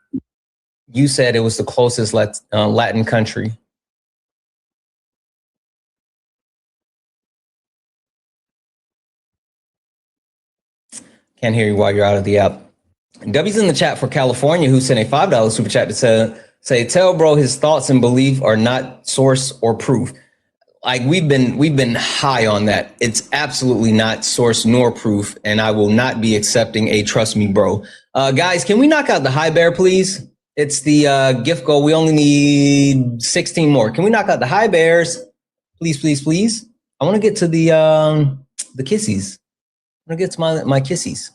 You said it was the closest Latin country. Can't hear you while you're out of the app. W's in the chat for California, who sent a $5 super chat to say, tell bro his thoughts and belief are not source or proof. Like, we've been high on that. It's absolutely not source nor proof, and I will not be accepting a trust me bro. Guys, can we knock out the high bear, please? It's the gift goal. We only need 16 more. Can we knock out the high bears? Please, please, please. I want to get to the kissies. I want to get to my kissies.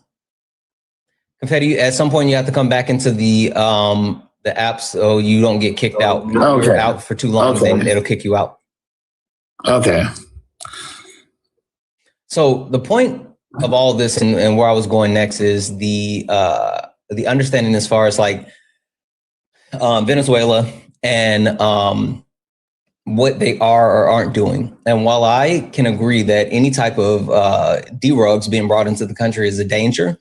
Confetti, at some point you have to come back into the app so you don't get kicked out. If you're out for too long, then it'll kick you out.
Okay.
So the point of all this and where I was going next is the understanding as far as like Venezuela and what they are or aren't doing. And while I can agree that any type of drugs being brought into the country is a danger,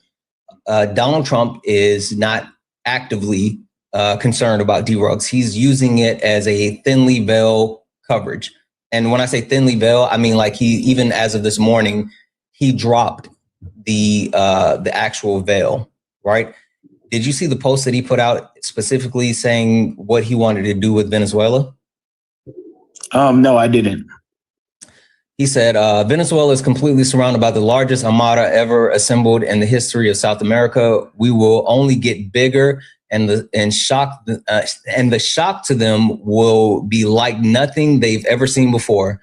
Donald Trump is not actively concerned about drugs. He's using it as a thinly veiled coverage. And when I say thinly veiled, I mean like even as of this morning, he dropped the actual veil, right? Did you see the post that he put out specifically saying what he wanted to do with Venezuela?
No, I didn't.
He said, Venezuela is completely surrounded by the largest armada ever assembled in the history of South America. We will only get bigger, and the shock to them will be like nothing they've ever seen before.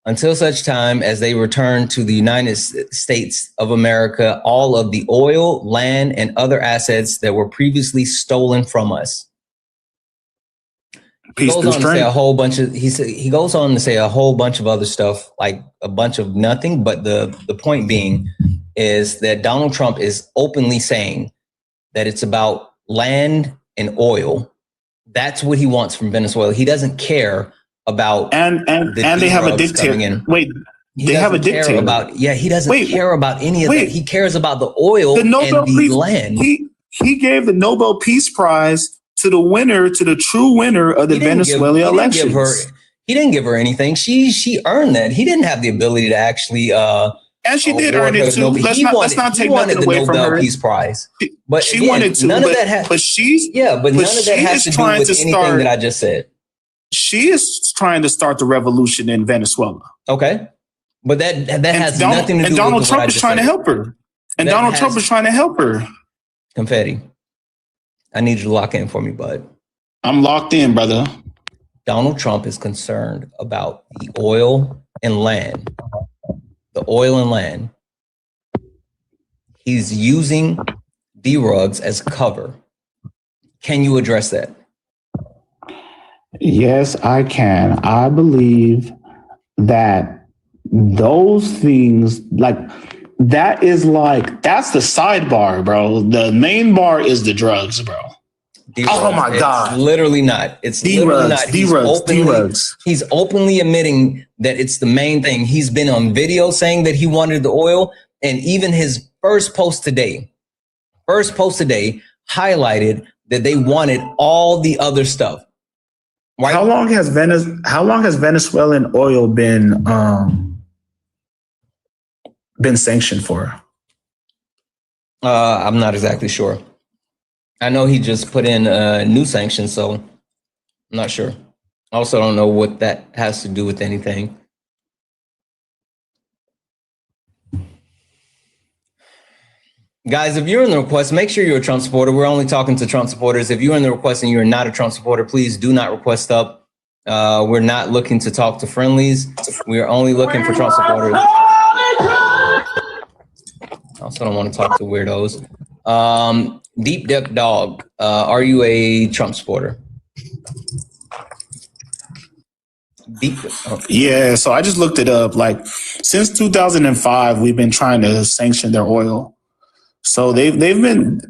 Until such time as they return to the United States of America, all of the oil, land, and other assets that were previously stolen from us. He goes on to say a whole bunch of he goes on to say a whole bunch of other stuff, like a bunch of nothing. But the point being is that Donald Trump is openly saying that it's about land and oil. That's what he wants from Venezuela. He doesn't care about
and they have a dictator. Wait, they have a dictator.
He doesn't care about any of that. He cares about the oil and the land.
He gave the Nobel Peace Prize to the true winner of the Venezuelan elections.
He didn't give her anything. She earned that. He didn't have the ability to actually
and she did earn it too. Let's not take nothing away from her.
Peace Prize. But
she wanted to.
None of that has to do with anything that I just said.
She is trying to start the revolution in Venezuela.
Okay. But that has nothing to do with
Donald Trump is trying to help her. And Donald Trump is trying to help her.
Confetti, I need you to lock in for me, bud.
I'm locked in, brother.
Donald Trump is concerned about the oil and land. The oil and land. He's using drugs as cover. Can you address that?
Yes, I can. I believe that those things, that's the sidebar, bro. The main bar is the drugs, bro. Oh my God.
It's literally not. It's literally not. He's openly admitting that it's the main thing. He's been on video saying that he wanted the oil, and even his first post today highlighted that they wanted all the other stuff. Right?
How long has Venezuelan oil been sanctioned for?
I'm not exactly sure. I know he just put in new sanctions, so I'm not sure. I also don't know what that has to do with anything. Guys, if you're in the request, make sure you're a Trump supporter. We're only talking to Trump supporters. If you're in the request and you're not a Trump supporter, please do not request up. We're not looking to talk to friendlies. We are only looking for Trump supporters. I also don't want to talk to weirdos. Deep Duck Dog, are you a Trump supporter?
Yeah, so I just looked it up. Since 2005, we've been trying to sanction their oil. So they've been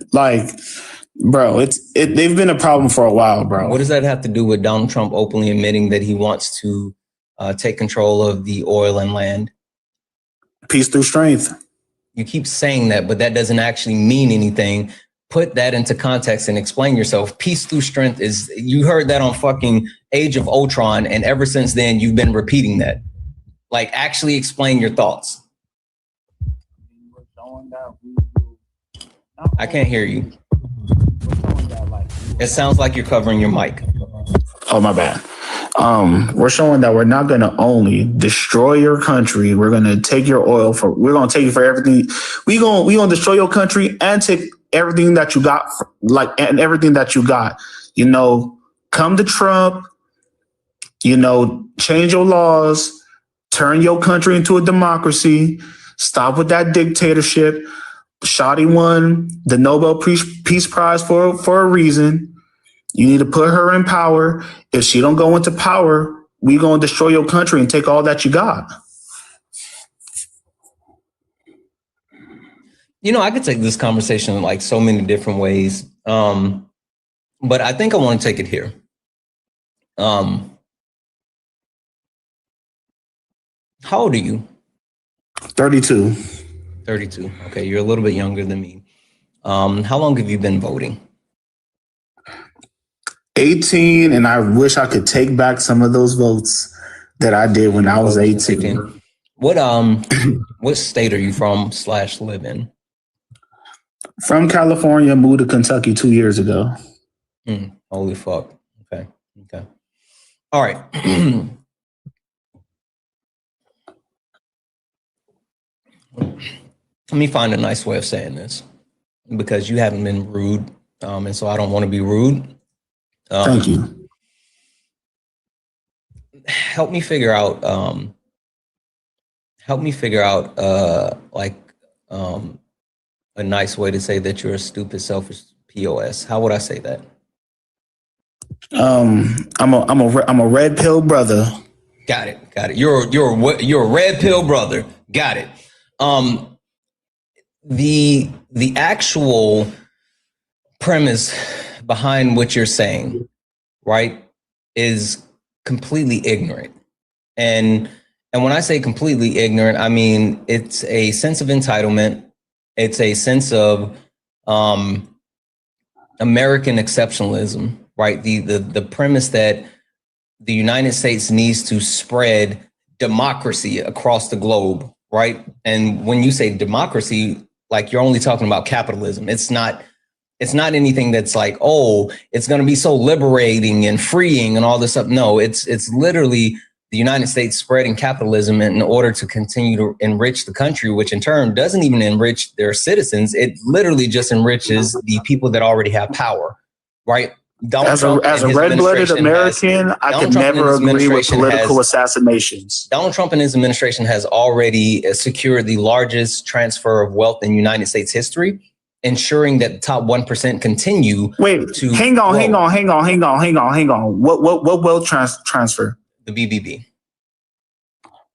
bro, they've been a problem for a while, bro.
What does that have to do with Donald Trump openly admitting that he wants to take control of the oil and land?
Peace through strength.
You keep saying that, but that doesn't actually mean anything. Put that into context and explain yourself. Peace through strength you heard that on fucking Age of Ultron, and ever since then you've been repeating that. Actually explain your thoughts. I can't hear you. It sounds like you're covering your mic.
Oh, my bad. We're showing that we're not going to only destroy your country. We're going to take your oil we're going to take it for everything. We're going to destroy your country and take everything that you got, and everything that you got. Come to Trump, change your laws, turn your country into a democracy. Stop with that dictatorship. Shadi won the Nobel Peace Prize for a reason. You need to put her in power. If she don't go into power, we gonna destroy your country and take all that you got.
You know, I could take this conversation in like so many different ways, but I think I want to take it here. How old are you?
32.
32. Okay, you're a little bit younger than me. How long have you been voting?
18, and I wish I could take back some of those votes that I did when I was 18.
What state are you from / live in?
From California, moved to Kentucky 2 years ago.
Holy fuck. Okay. All right. Let me find a nice way of saying this, because you haven't been rude, and so I don't want to be rude.
Thank you.
Help me figure out a nice way to say that you're a stupid, selfish POS. How would I say that?
I'm a red pill brother.
Got it. You're a red pill brother. Got it. The actual premise behind what you're saying, right, is completely ignorant. And when I say completely ignorant, I mean it's a sense of entitlement. It's a sense of American exceptionalism, right? The premise that the United States needs to spread democracy across the globe, right? And when you say democracy, like you're only talking about capitalism. It's not anything that's like, oh, it's going to be so liberating and freeing and all this stuff. No, it's literally the United States spreading capitalism in order to continue to enrich the country, which in turn doesn't even enrich their citizens. It literally just enriches the people that already have power, right?
As a red-blooded American, I could never agree with political assassinations.
Donald Trump and his administration has already secured the largest transfer of wealth in United States history, ensuring that the top 1% continue.
Hang on. What wealth transfer?
The BBB.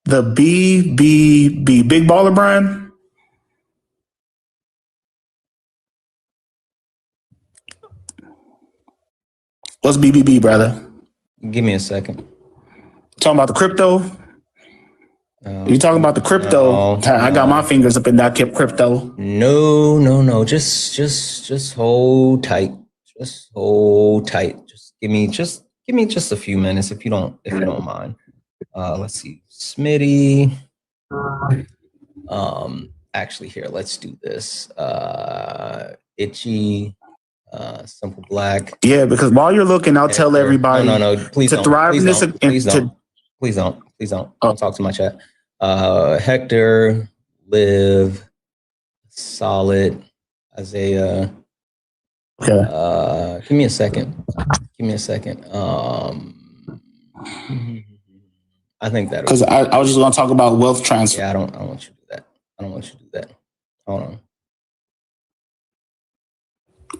The BBB, Big Baller Brand? What's BBB, brother?
Give me a second.
Talking about the crypto? You talking about the crypto? I got my fingers up in that crypto.
No. Just hold tight. Just hold tight. Just give me just a few minutes if you don't mind. Let's see. Smitty. Actually here, let's do this. Itchy. Simple Black.
Yeah, because while you're looking, I'll tell everybody.
No, please don't.
Thrive in this.
Please don't. Don't talk to my chat. Hector, Liv, Solid, Isaiah.
Okay.
Give me a second. I think that
because I was just going to talk about wealth transfer.
Yeah, I don't want you to do that. I don't want you to do that. Hold on.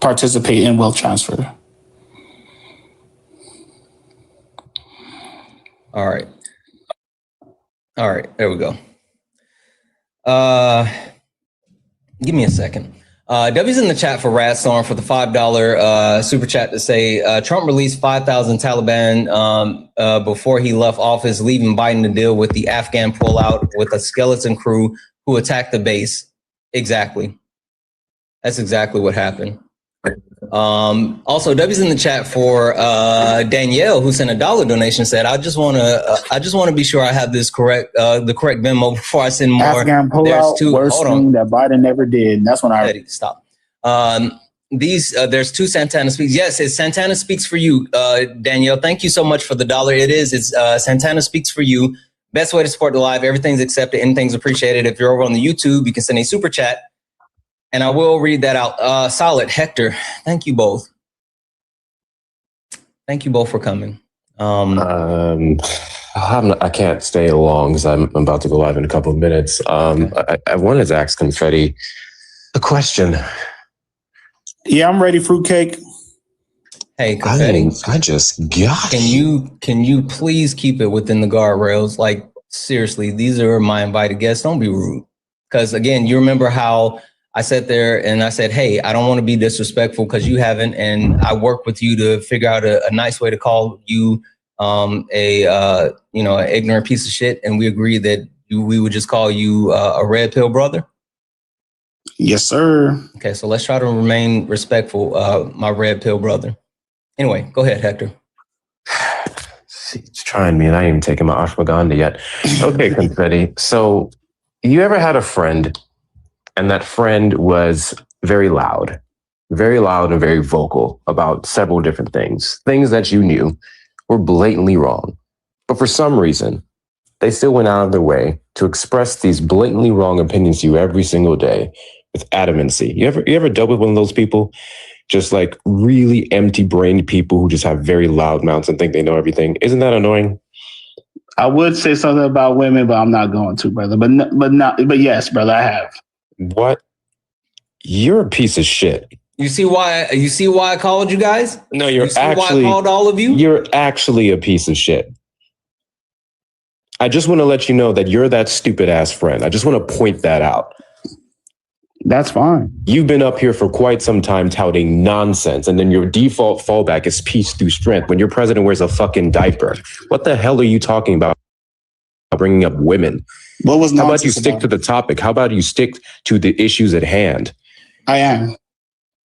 Participate in wealth transfer.
All right, there we go. Give me a second. W's in the chat for Radstorm for the $5 super chat to say Trump released 5,000 Taliban before he left office, leaving Biden to deal with the Afghan pullout with a skeleton crew who attacked the base. Exactly. That's exactly what happened. Also, W's in the chat for Danielle, who sent a $1 donation, said, I just want to be sure I have this correct, the correct memo before I send more.
Afghan pullout, worst thing that Biden never did. That's when I
stop. There's 2 Santana speaks. Yes, it's Santana speaks for you, Danielle. Thank you so much for the $1. It's Santana speaks for you. Best way to support the live. Everything's accepted. Anything's appreciated. If you're over on the YouTube, you can send a super chat. And I will read that out. Solid, Hector, thank you both. Thank you both for coming.
I
I can't stay long because I'm about to go live in a couple of minutes. I wanted to ask Confetti a question.
Yeah, I'm ready, fruitcake.
Hey, Confetti.
I just got
Can you please keep it within the guardrails? Like, seriously, these are my invited guests. Don't be rude. Because again, you remember how I sat there and I said, hey, I don't want to be disrespectful because you haven't, and I worked with you to figure out a nice way to call you an ignorant piece of shit, and we agreed that we would just call you a red pill brother.
Yes, sir.
Okay, so let's try to remain respectful, my red pill brother. Anyway, go ahead, Hector.
He's trying me, and I ain't even taken my ashwagandha yet. Okay, Confetti. So, you ever had a friend, and that friend was very loud and very vocal about several different things that you knew were blatantly wrong, but for some reason, they still went out of their way to express these blatantly wrong opinions to you every single day with adamancy? You ever dealt with one of those people? Just like really empty-brained people who just have very loud mouths and think they know everything. Isn't that annoying?
I would say something about women, but I'm not going to, brother. But yes, brother, I have.
What? You're a piece of shit.
You see why I called you guys?
No, you're
why
actually.
I called all of you?
You're actually a piece of shit. I just want to let you know that you're that stupid ass friend. I just want to point that out.
That's fine.
You've been up here for quite some time touting nonsense, and then your default fallback is peace through strength when your president wears a fucking diaper. What the hell are you talking about bringing up women?
What was
How about you stick to the topic? How about you stick to the issues at hand?
I am.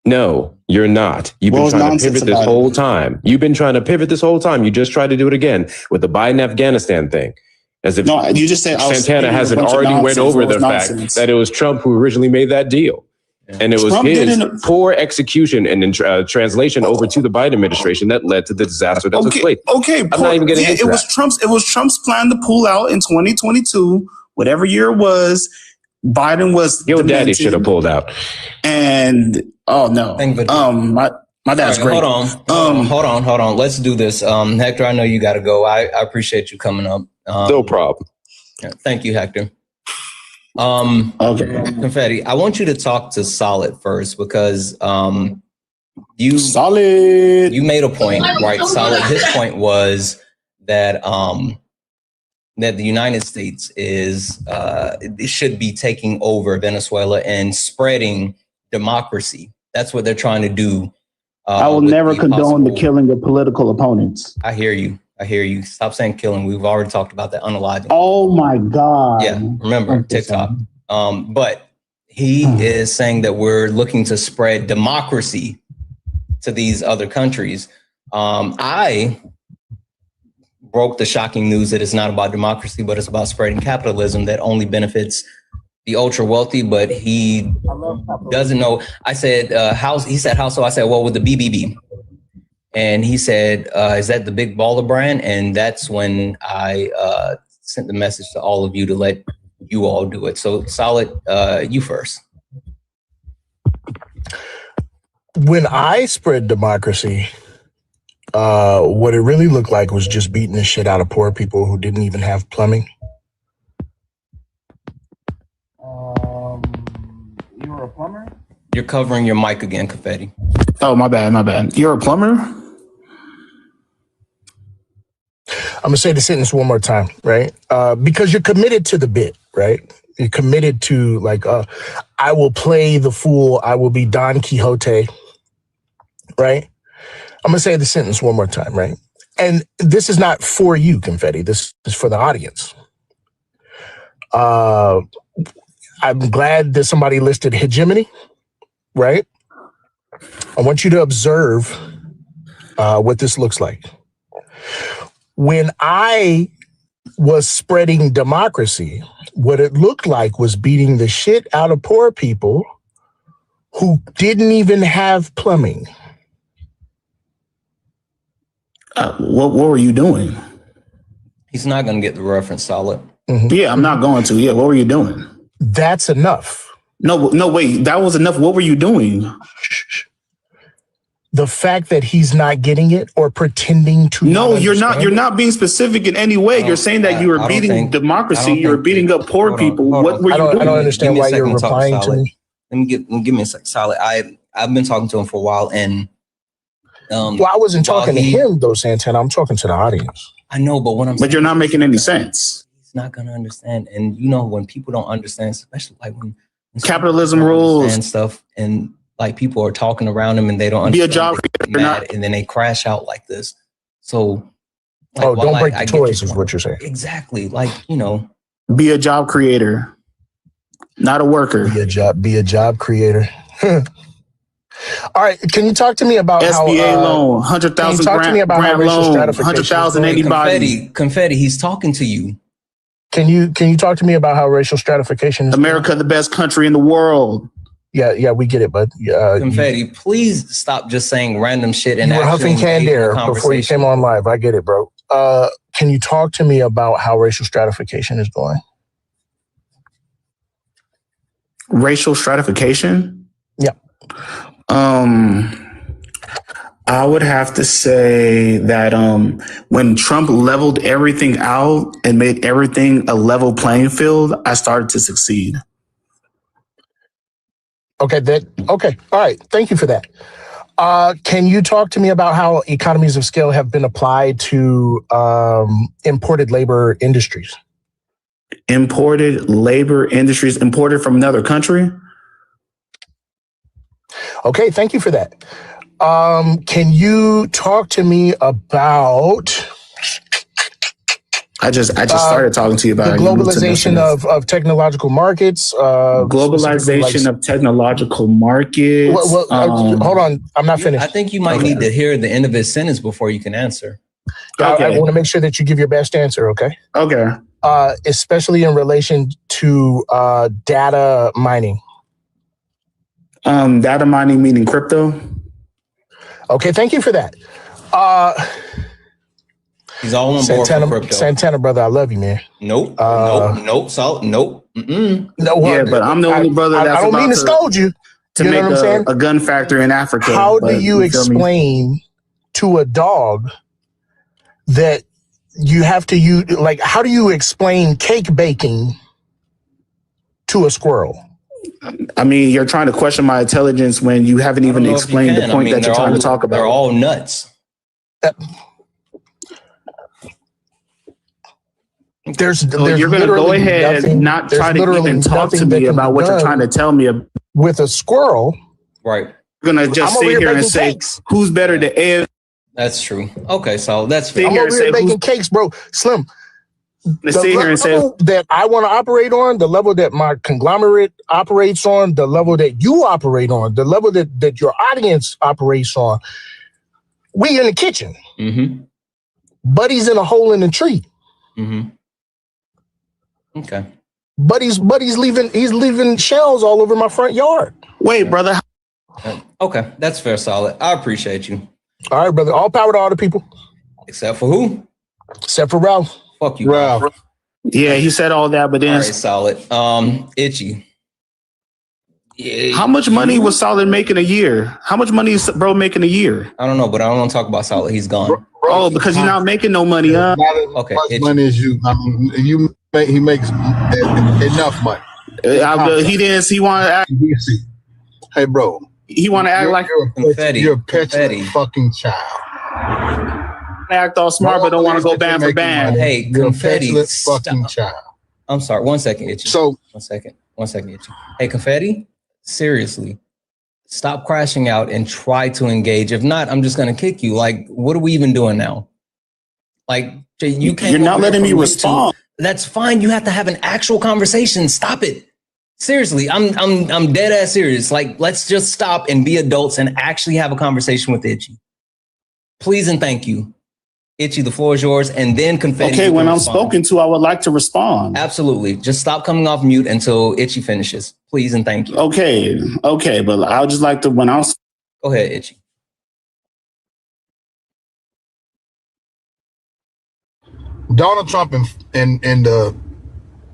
No, you're not. You've been trying to pivot this whole time. You've been trying to pivot this whole time. You just tried to do it again with the Biden-Afghanistan thing. As if
you just said
Santana hasn't already went over the fact that it was Trump who originally made that deal. And it was his poor execution and translation over to the Biden administration that led to the disaster that took place.
Okay,
I'm not even getting into that.
It was Trump's plan to pull out in 2022, whatever year it was. Biden was
your daddy should have pulled out.
And my dad's great.
Hold on. Let's do this. Hector, I know you got to go. I appreciate you coming up.
No problem.
Yeah, thank you, Hector. Okay. Confetti, I want you to talk to Solid first because you made a point, right? Solid, his point was that that the United States should be taking over Venezuela and spreading democracy. That's what they're trying to do.
I will never condone the killing of political opponents.
I hear you. Stop saying killing. We've already talked about that, unaliving.
Oh my God.
Yeah, remember TikTok. But he is saying that we're looking to spread democracy to these other countries. I broke the shocking news that it's not about democracy, but it's about spreading capitalism that only benefits the ultra wealthy. But he doesn't know. I said, he said, how so? I said, well, with the BBB. And he said, is that the big baller brand? And that's when I sent the message to all of you to let you all do it. So Solid, you first.
When I spread democracy, what it really looked like was just beating the shit out of poor people who didn't even have plumbing.
You were a plumber?
You're covering your mic again, Confetti.
Oh, my bad. You're a plumber?
I'm going to say the sentence one more time, right? Because you're committed to the bit, right? You're committed to like, I will play the fool. I will be Don Quixote, right? I'm going to say the sentence one more time, right? And this is not for you, Confetti. This is for the audience. I'm glad that somebody listed hegemony, right? I want you to observe what this looks like. When I was spreading democracy, what it looked like was beating the shit out of poor people who didn't even have plumbing.
What were you doing?
He's not going to get the reference, Solid.
Mm-hmm. Yeah, I'm not going to. Yeah, what were you doing?
That's enough.
No, wait. That was enough. What were you doing?
the fact that he's not getting it or pretending to.
No, you're not. You're not being specific in any way. You're saying that you are beating democracy. You're beating up poor people. What were you doing?
I don't understand why you're replying to me.
Let me give me a sec. Solid. I've been talking to him for a while, and
well, I wasn't talking to him though, Santana. I'm talking to the audience.
I know, but what I'm saying,
but you're not making any sense.
He's not gonna understand, and you know when people don't understand, especially like when
capitalism rules
and stuff, and like people are talking around him and they don't understand.
Be a job
mad, and then they crash out like this. So, like,
don't break the toys is what you're saying.
Exactly, like you know,
be a job creator, not a worker.
Be a job creator. All right, can you talk to me about
SBA loan, 100,000 grant loan, 100,000 anybody.
Confetti, he's talking to you.
Can you talk to me about how racial stratification is
America, the best country in the world.
Yeah, we get it, bud.
Confetti, please stop just saying random shit and
you were huffing canned air before you came on live. I get it, bro. Can you talk to me about how racial stratification is going?
Racial stratification?
Yeah.
I would have to say that when Trump leveled everything out and made everything a level playing field, I started to succeed.
Okay. All right. Thank you for that. Can you talk to me about how economies of scale have been applied to imported labor industries?
Imported labor industries imported from another country?
Okay, thank you for that. Can you talk to me about?
I just started talking to you about
the globalization of technological markets.
Globalization of technological markets.
Hold on, I'm not finished.
I think you might need to hear the end of his sentence before you can answer.
I want to make sure that you give your best answer. Okay.
Okay.
Especially in relation to data mining.
Data mining meaning crypto.
Okay, thank you for that.
He's all on board for crypto.
Santana, brother, I love you, man.
Nope. Salt. Nope.
No,
yeah, but I'm the only brother that's
I don't mean to scold you.
To
you
make
know what I'm saying?
A gun factory in Africa.
How do you explain to a dog that you have to use, like, how do you explain cake baking to a squirrel?
I mean, you're trying to question my intelligence when you haven't even explained the point that you're trying to talk about.
They're all nuts.
There's
you're going to go ahead and not try to even talk to me about what you're trying to tell me.
With a squirrel.
Right.
You're going to just sit here and say, who's better to air?
That's true. Okay, so that's fair.
I'm over here baking cakes, bro. Slim. The level that I want to operate on, the level that my conglomerate operates on, the level that you operate on, the level that your audience operates on, we in the kitchen.
Mm-hmm.
Buddy's in a hole in the tree.
Mm-hmm. Okay.
Buddy's leaving shells all over my front yard.
Wait, brother.
Okay, that's fair, solid. I appreciate you.
All right, brother. All power to all the people.
Except for who?
Except for Ralph.
Fuck you,
Ralph.
Yeah, he said all that, but then
all right, solid. Itchy.
Yeah. How much money was Solid making a year? How much money is bro making a year?
I don't know, but I don't want to talk about Solid. He's gone.
Oh, because you're not making no money, huh?
Okay.
As much money as you. I mean, he makes enough money.
He didn't. He wanted to act.
Hey, bro.
He want to act like
you're a petulant fucking child.
Act all smart, but don't want to go band for band.
Hey,
you're
Confetti,
a fucking child.
I'm sorry. 1 second, Itchy.
So
1 second. 1 second, Itchy. Hey, Confetti. Seriously, stop crashing out and try to engage. If not, I'm just gonna kick you. Like, what are we even doing now? Like, you can't.
You're not letting me respond.
That's fine. You have to have an actual conversation. Stop it. Seriously, I'm dead ass serious. Like, let's just stop and be adults and actually have a conversation with Itchy. Please and thank you. Itchy, the floor is yours, and then Confetti.
Okay, when I'm spoken to, I would like to respond.
Absolutely. Just stop coming off mute until Itchy finishes. Please and thank you.
Okay, but I would just like to, when I'm...
Go ahead, Itchy.
Donald Trump in the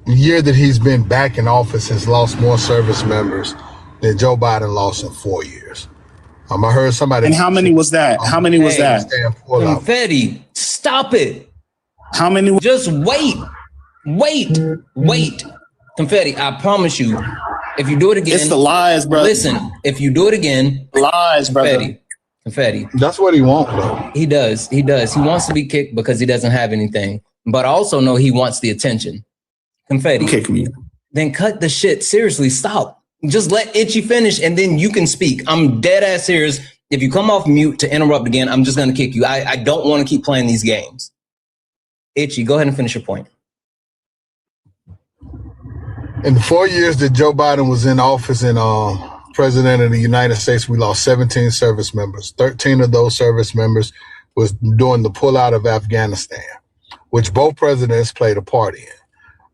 year that he's been back in office has lost more service members than Joe Biden lost in 4 years. I heard somebody.
And how many was that? How many was that?
Confetti, stop it.
How many?
Just wait. Confetti, I promise you, if you do it again.
It's the lies, bro.
Listen, if you do it again.
Lies, brother.
Confetti.
That's what he wants, though.
He does. He wants to be kicked because he doesn't have anything. But also know he wants the attention. Confetti.
Kick me.
Then cut the shit. Seriously, stop. Just let Itchy finish and then you can speak. I'm dead ass serious. If you come off mute to interrupt again, I'm just going to kick you. I don't want to keep playing these games. Itchy, go ahead and finish your point.
In the 4 years that Joe Biden was in office and president of the United States, we lost 17 service members. 13 of those service members was during the pullout of Afghanistan, which both presidents played a part in.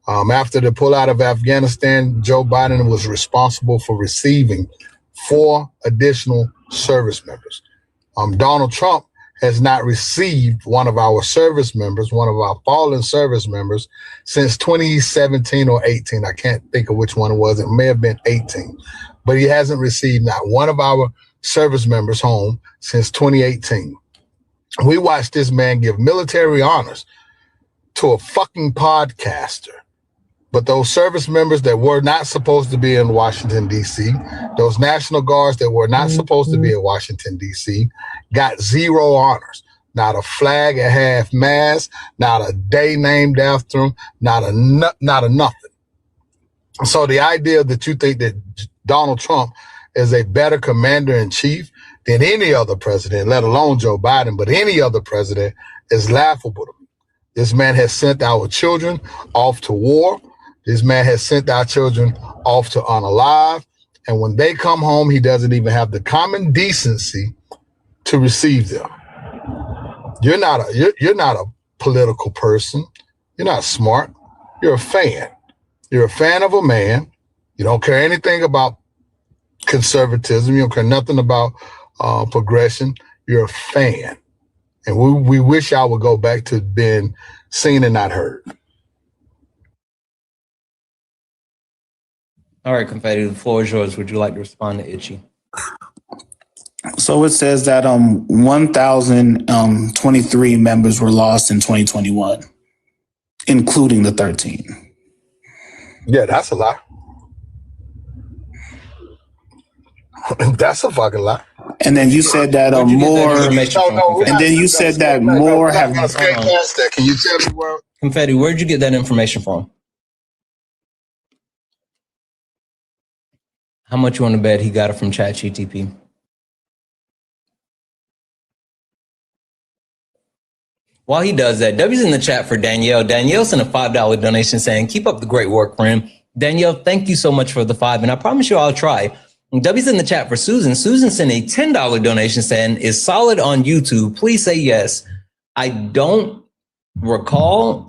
After the pullout of Afghanistan, Joe Biden was responsible for receiving 4 additional service members. Donald Trump has not received one of our service members, one of our fallen service members, since 2017 or 18. I can't think of which one it was. It may have been 18. But he hasn't received not one of our service members home since 2018. We watched this man give military honors to a fucking podcaster. But those service members that were not supposed to be in Washington, D.C., those National Guards that were not supposed to be in Washington, D.C., got 0 honors. Not a flag at half-mast, not a day named after them, not a nothing. So the idea that you think that Donald Trump is a better commander-in-chief than any other president, let alone Joe Biden, but any other president, is laughable to me. This man has sent our children off to war. This man has sent our children off to unalive. And when they come home, he doesn't even have the common decency to receive them. You're not a political person. You're not smart. You're a fan. You're a fan of a man. You don't care anything about conservatism. You don't care nothing about progression. You're a fan. And we wish I would go back to being seen and not heard.
All right, Confetti, the floor is yours. Would you like to respond to Itchy?
So it says that 1,023 members were lost in 2021, including the 13.
Yeah, that's a lie. That's a fucking lie.
And then you said that more. And then you said that more have.
Can you tell me where?
Confetti, where'd you get that information from? How much you want to bet he got it from ChatGPT? While he does that, W's in the chat for Danielle. Danielle sent a $5 donation saying, keep up the great work, friend. Danielle, thank you so much for the 5, and I promise you I'll try. W's in the chat for Susan. Susan sent a $10 donation saying, is solid on YouTube. Please say yes. I don't recall.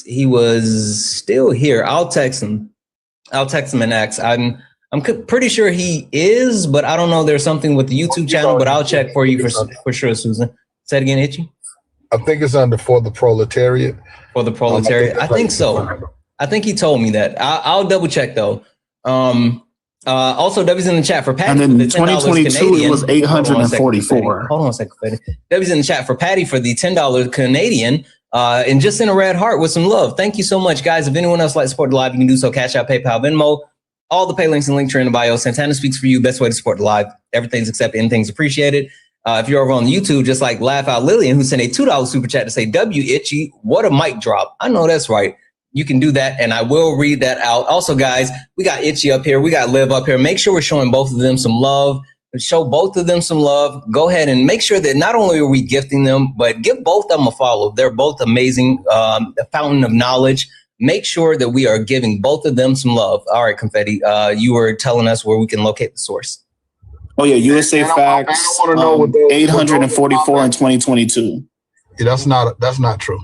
He was still here. I'll text him and ask. I'm pretty sure he is, but I don't know. There's something with the YouTube channel, but I'll check for you for sure, Susan. Say it again, Itchy.
I think it's under For the Proletariat.
For the Proletariat. I think so. I think he told me that. I'll double check though. Also, W's in the chat for Patty.
And then 2022 Canadian, it was 844.
Hold on a second, Patty. W's in the chat for Patty for the $10 Canadian. And just send a red heart with some love. Thank you so much, guys. If anyone else likes to support the live, you can do so. Cash Out, PayPal, Venmo. All the pay links and links are in the bio. Santana speaks for you. Best way to support the live. Everything's accepted. Anything's appreciated. If you're over on YouTube, just like Laugh Out Lillian, who sent a $2 super chat to say, W Itchy, what a mic drop. I know that's right. You can do that, and I will read that out. Also, guys, we got Itchy up here. We got Liv up here. Make sure we're showing both of them some love. Show both of them some love. Go ahead and make sure that not only are we gifting them, but give both of them a follow. They're both amazing, a fountain of knowledge. Make sure that we are giving both of them some love. All right, Confetti, you were telling us where we can locate the source.
Oh, yeah, USA Facts, 844 in 2022.
Yeah, that's not true.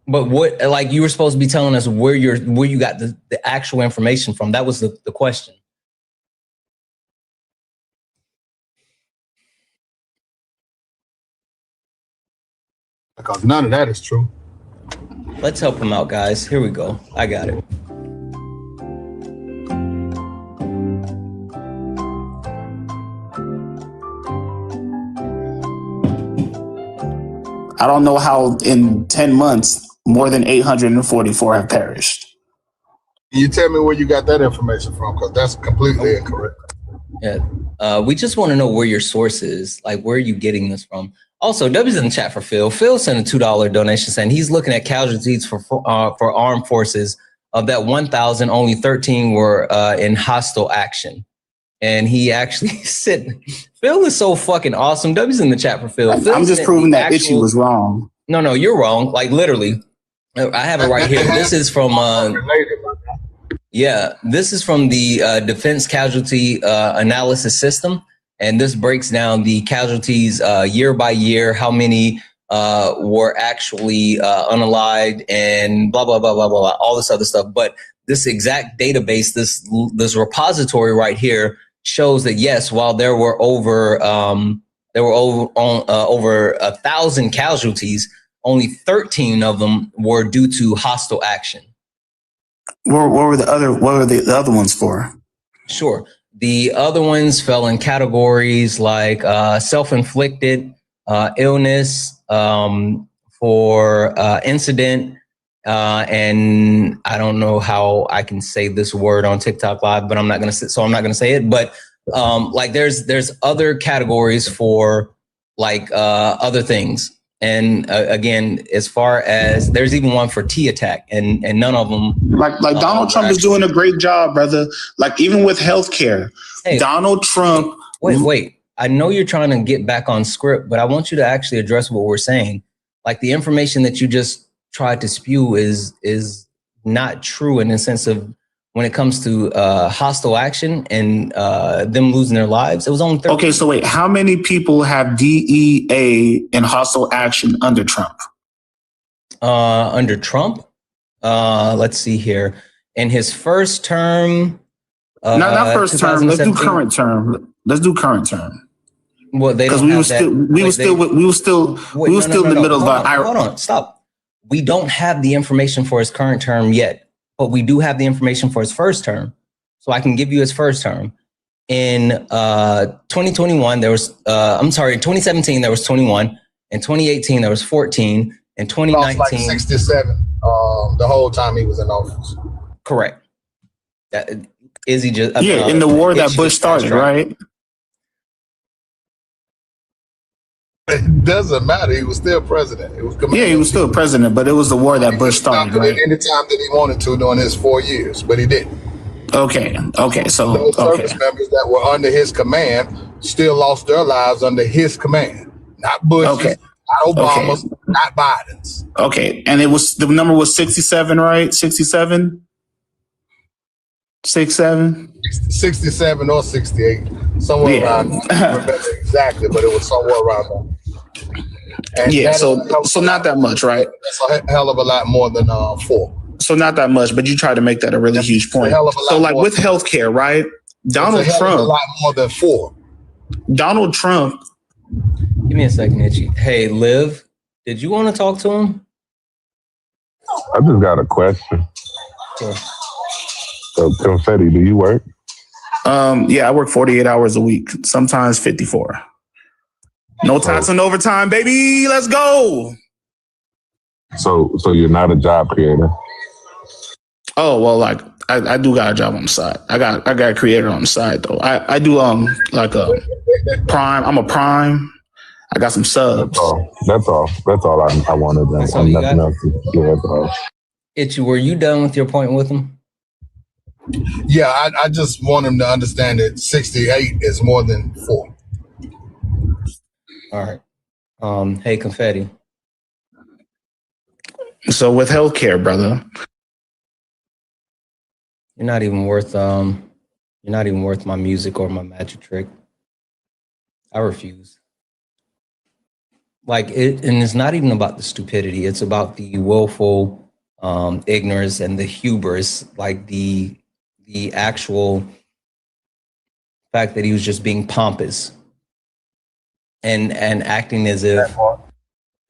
But what, like, you were supposed to be telling us where you got the actual information from. That was the question.
Because none of that is true.
Let's help him out, guys. Here we go. I got it.
I don't know how in 10 months more than 844 have perished.
You tell me where you got that information from, because that's completely incorrect.
Yeah, we just want to know where your source is. Like, where are you getting this from? Also, W's in the chat for Phil. Phil sent a $2 donation saying he's looking at casualties for armed forces. Of that 1,000, only 13 were in hostile action. And he actually said, Phil is so fucking awesome. W's in the chat for Phil.
I'm just proving that Itchy was wrong.
No, you're wrong. Like, literally. I have it right here. This is from this is from the Defense Casualty Analysis System, and this breaks down the casualties year by year, how many were actually unalived, and blah blah blah blah blah, all this other stuff. But this exact database, this repository right here, shows that yes, while there were over 1,000 casualties, only 13 of them were due to hostile action.
What were the other ones for?
Sure. The other ones fell in categories like self-inflicted illness, for incident, and I don't know how I can say this word on TikTok Live, but I'm not gonna say it. But like there's other categories for like other things. And again, as far as there's even one for T attack, and none of them
like Donald Trump is doing a great job, brother. Like even with healthcare, Donald Trump.
Wait. I know you're trying to get back on script, but I want you to actually address what we're saying. Like the information that you just tried to spew is not true in the sense of when it comes to hostile action and them losing their lives. It was only 13.
Okay, so wait, how many people have DEA in hostile action under Trump?
Under Trump? Let's see here. In his first term.
Not first term. Let's do current term. Let's do current term.
Well, they don't
because we were still in the middle of our.
Hold on, stop. We don't have the information for his current term yet, but we do have the information for his first term. So I can give you his first term. In 2021, there was. In 2017 there was 21. In 2018 there was 14. In 2019,
like 67. The whole time he was in office.
Correct. Is he just
in the war that Bush started, right?
It doesn't matter. He was still president. It was
he was still president, but it was the war that Bush started, right?
Any time that he wanted to during his 4 years, but he didn't.
Okay. So
those service members that were under his command still lost their lives under his command, not Bush's, not Obama's, not Biden's.
Okay, and the number was 67, right? 67. 67
or 68, somewhere around. I don't remember exactly, but it was somewhere around there. And
so not that much, right?
That's a hell of a lot more than 4.
So not that much, but you try to make that a really huge point. So like with healthcare, right? Donald Trump,
a lot more than 4.
Donald Trump.
Give me a second, Itchy. Hey, Liv, did you want to talk to him?
I just got a question.
Sure.
So, Confetti, do you work?
Yeah, I work 48 hours a week, sometimes 54. No tax and overtime, baby. Let's go.
So you're not a job creator?
Oh, well, like I do got a job on the side. I got a creator on the side though. I do like a Prime. I'm a Prime. I got some subs.
That's all I wanted. Nothing else. Yeah, that's all.
Itchy, were you done with your point with him?
Yeah, I just want him to understand that 68 is more than 4.
All right. Hey, Confetti.
So with healthcare, brother,
you're not even worth my music or my magic trick. I refuse. Like and it's not even about the stupidity. It's about the willful ignorance and the hubris, like the actual fact that he was just being pompous and acting as if,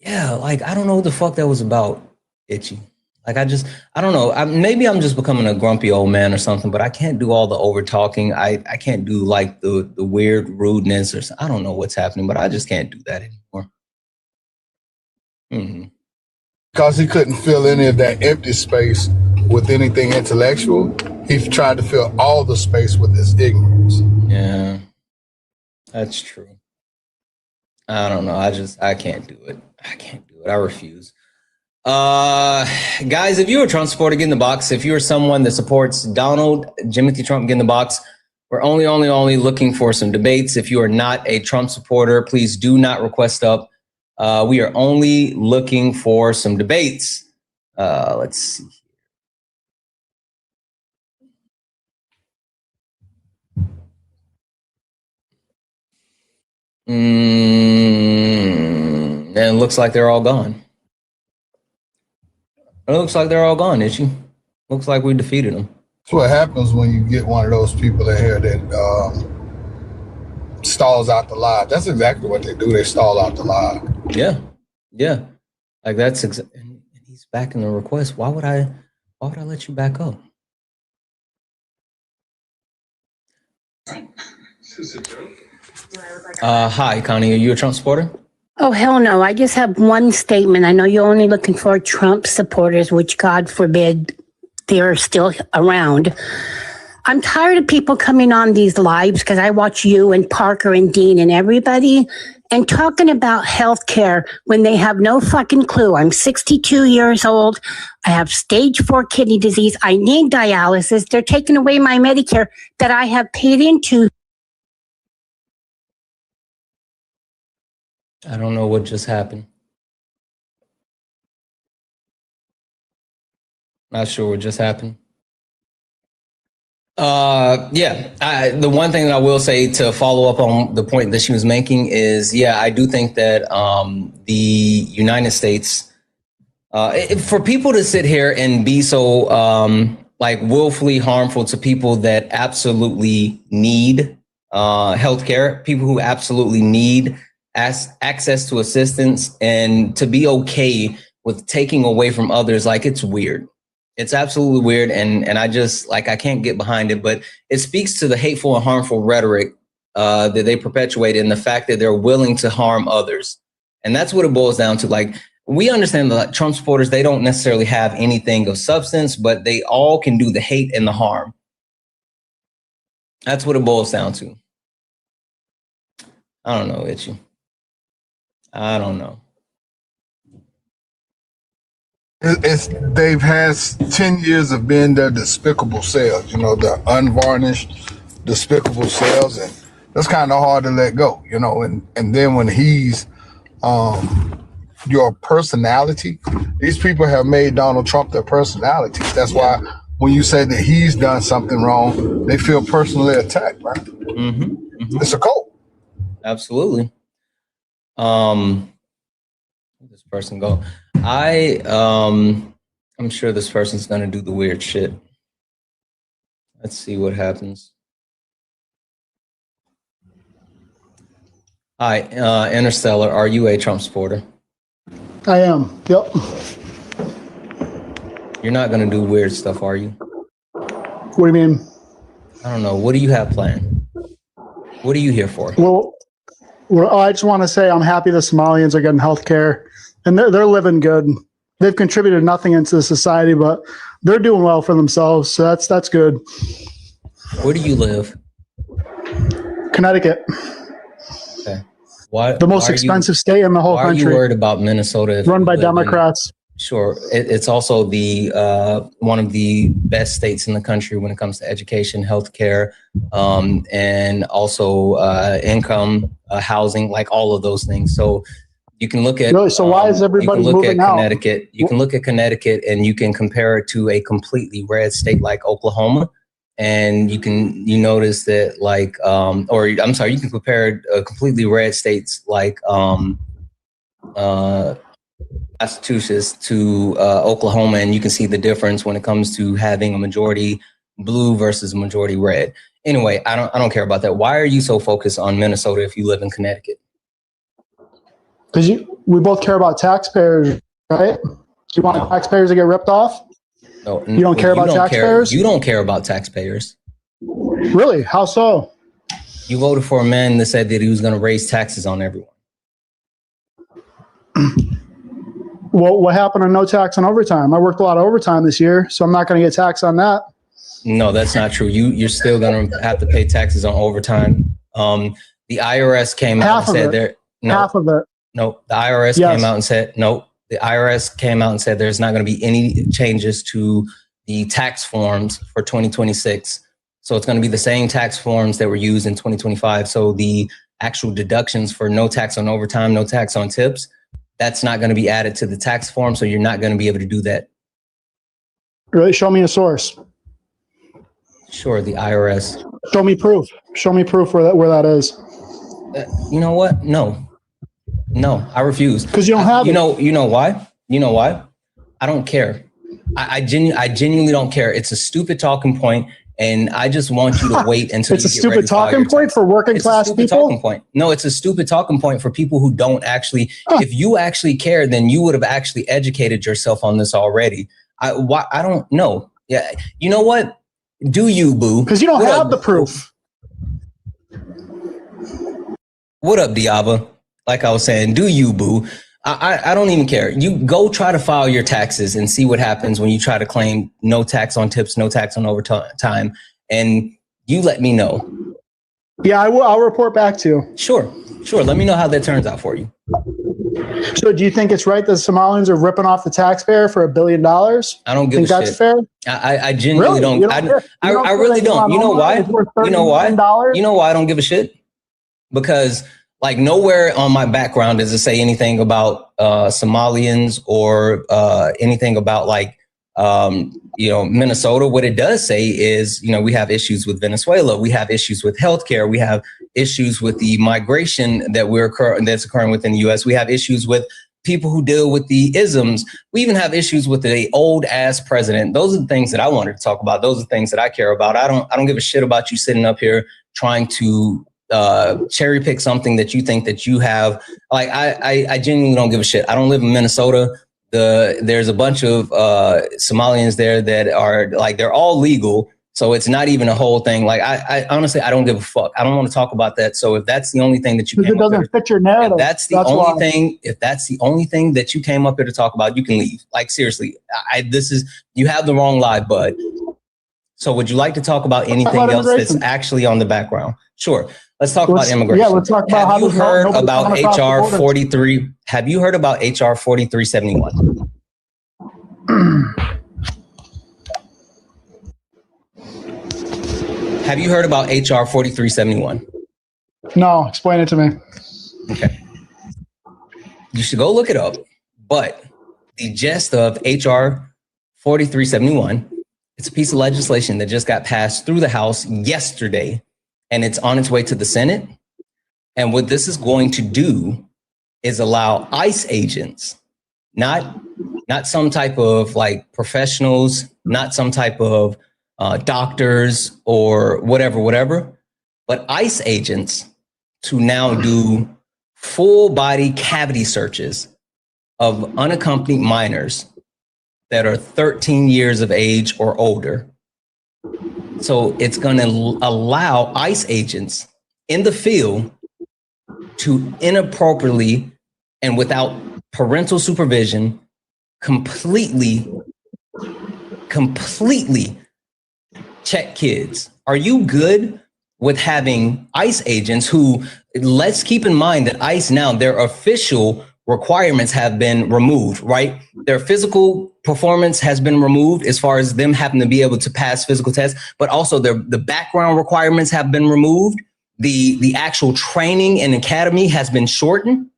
like, I don't know what the fuck that was about, Itchy. Like, I don't know. Maybe I'm just becoming a grumpy old man or something, but I can't do all the over talking. I can't do like the weird rudeness or something. I don't know what's happening, but I just can't do that anymore. Mm-hmm.
Because he couldn't fill any of that empty space with anything intellectual, he tried to fill all the space with his ignorance.
Yeah, that's true. I don't know. I can't do it. I can't do it. I refuse. Guys, if you're a Trump supporter, get in the box. If you're someone that supports Donald, Jimothy Trump, get in the box. We're only looking for some debates. If you are not a Trump supporter, please do not request up. We are only looking for some debates. Let's see. And it looks like they're all gone. It looks like they're all gone, Itchy. Looks like we defeated them.
That's what happens when you get one of those people in here that stalls out the lie. That's exactly what they do. They stall out the lie.
Yeah, yeah. Like that's and he's back in the request. Why would I let you back up? Hi, Connie. Are you a Trump supporter?
Oh, hell no. I just have one statement. I know you're only looking for Trump supporters, which God forbid they're still around. I'm tired of people coming on these lives because I watch you and Parker and Dean and everybody and talking about healthcare when they have no fucking clue. I'm 62 years old. I have stage 4 kidney disease. I need dialysis. They're taking away my Medicare that I have paid into.
I don't know what just happened. Not sure what just happened. The one thing that I will say to follow up on the point that she was making is, yeah, I do think that the United States, for people to sit here and be so like willfully harmful to people that absolutely need healthcare, people who absolutely need access to assistance, and to be okay with taking away from others, like, it's weird. It's absolutely weird, and I just, like, I can't get behind it, but it speaks to the hateful and harmful rhetoric that they perpetuate, and the fact that they're willing to harm others. And that's what it boils down to. Like, we understand that Trump supporters, they don't necessarily have anything of substance, but they all can do the hate and the harm. That's what it boils down to. I don't know, Itchy. I don't know.
They've had 10 years of being their despicable selves, you know, the unvarnished, despicable selves, and that's kind of hard to let go, you know. And then when he's your personality, these people have made Donald Trump their personality. That's why when you say that he's done something wrong, they feel personally attacked, right?
Mm-hmm. Mm-hmm.
It's a cult.
Absolutely. Where'd this person go? I'm sure this person's gonna do the weird shit. Let's see what happens. Hi, Interstellar, are you a Trump supporter?
I am, yep.
You're not gonna do weird stuff, are you?
What do you mean?
I don't know. What do you have planned? What are you here for?
Well, I just want to say I'm happy the Somalians are getting health care, and they're living good. They've contributed nothing into society, but they're doing well for themselves, so that's good.
Where do you live?
Connecticut.
Okay. Why?
The most expensive state in the whole country.
Why are you worried about Minnesota?
Run by Democrats.
Sure. It's also the one of the best states in the country when it comes to education, healthcare, and also income, housing, like all of those things. So you can look at.
Really? So why is everybody moving out?
Connecticut. You can look at Connecticut and you can compare it to a completely red state like Oklahoma. And you notice that, like, you can compare completely red states like Massachusetts to Oklahoma, and you can see the difference when it comes to having a majority blue versus a majority red. Anyway, I don't care about that. Why are you so focused on Minnesota if you live in Connecticut?
Because we both care about taxpayers, right? Do you want taxpayers to get ripped off?
No,
you don't care about taxpayers?
You don't care about taxpayers.
Really? How so?
You voted for a man that said that he was going to raise taxes on everyone.
Well, what happened to no tax on overtime? I worked a lot of overtime this year, so I'm not going to get taxed on that.
No, that's not true. You're still going to have to pay taxes on overtime. The IRS came out and said there. No,
half of it.
No, the IRS came out and said no. The IRS came out and said there's not going to be any changes to the tax forms for 2026. So it's going to be the same tax forms that were used in 2025. So the actual deductions for no tax on overtime, no tax on tips, that's not going to be added to the tax form. So you're not going to be able to do that.
Really? Show me a source.
Sure, the IRS.
Show me proof. Show me proof where that is.
You know what? No, I refuse.
Because you don't have it.
You know why? You know why? I don't care. I genuinely don't care. It's a stupid talking point, and I just want you to wait until
it's a stupid talking point for working class people.
Talking point. No, it's a stupid talking point for people who don't actually. If you actually care, then you would have actually educated yourself on this already. I don't know. Yeah, you know what? Do you, boo?
Because you don't have the proof.
What up, Diaba? Like I was saying, do you, boo? I don't even care. You go try to file your taxes and see what happens when you try to claim no tax on tips, no tax on overtime, and you let me know.
Yeah, I will. I'll report back to you.
Sure. Let me know how that turns out for you.
So do you think it's right that Somalians are ripping off the taxpayer for $1 billion?
I don't give a shit.
Think that's fair?
I genuinely don't. I really don't. You know why? You know why? You know why I don't give a shit? Because like nowhere on my background does it say anything about Somalians or anything about like Minnesota. What it does say is, we have issues with Venezuela. We have issues with healthcare. We have issues with the migration that's occurring within the U.S. We have issues with people who deal with the isms. We even have issues with the old ass president. Those are the things that I wanted to talk about. Those are the things that I care about. I don't give a shit about you sitting up here trying to cherry pick something that you think that you have. Like I genuinely don't give a shit. I don't live in Minnesota. There's a bunch of Somalians there that are like, they're all legal. So it's not even a whole thing. Like I honestly, I don't give a fuck. I don't want to talk about that. So if that's the only thing that you came up here,
fit your narrative,
if that's the only thing that you came up here to talk about, you can leave. Like seriously, you have the wrong live, bud. So would you like to talk about anything else that's actually on the background? Sure. Let's talk about immigration.
Yeah, let's talk about
Have you heard about HR 43? Have you heard about HR 4371? Have you heard about HR 4371?
No, explain it to me.
Okay. You should go look it up. But the gist of HR 4371, it's a piece of legislation that just got passed through the House yesterday, and it's on its way to the Senate. And what this is going to do is allow ICE agents, not some type of like professionals, not some type of doctors or whatever, but ICE agents to now do full body cavity searches of unaccompanied minors that are 13 years of age or older. So it's going to allow ICE agents in the field to inappropriately and without parental supervision completely check kids. Are you good with having ICE agents who, let's keep in mind that ICE now, their official requirements have been removed, right? Their physical performance has been removed as far as them having to be able to pass physical tests, but also the background requirements have been removed. The actual training and academy has been shortened.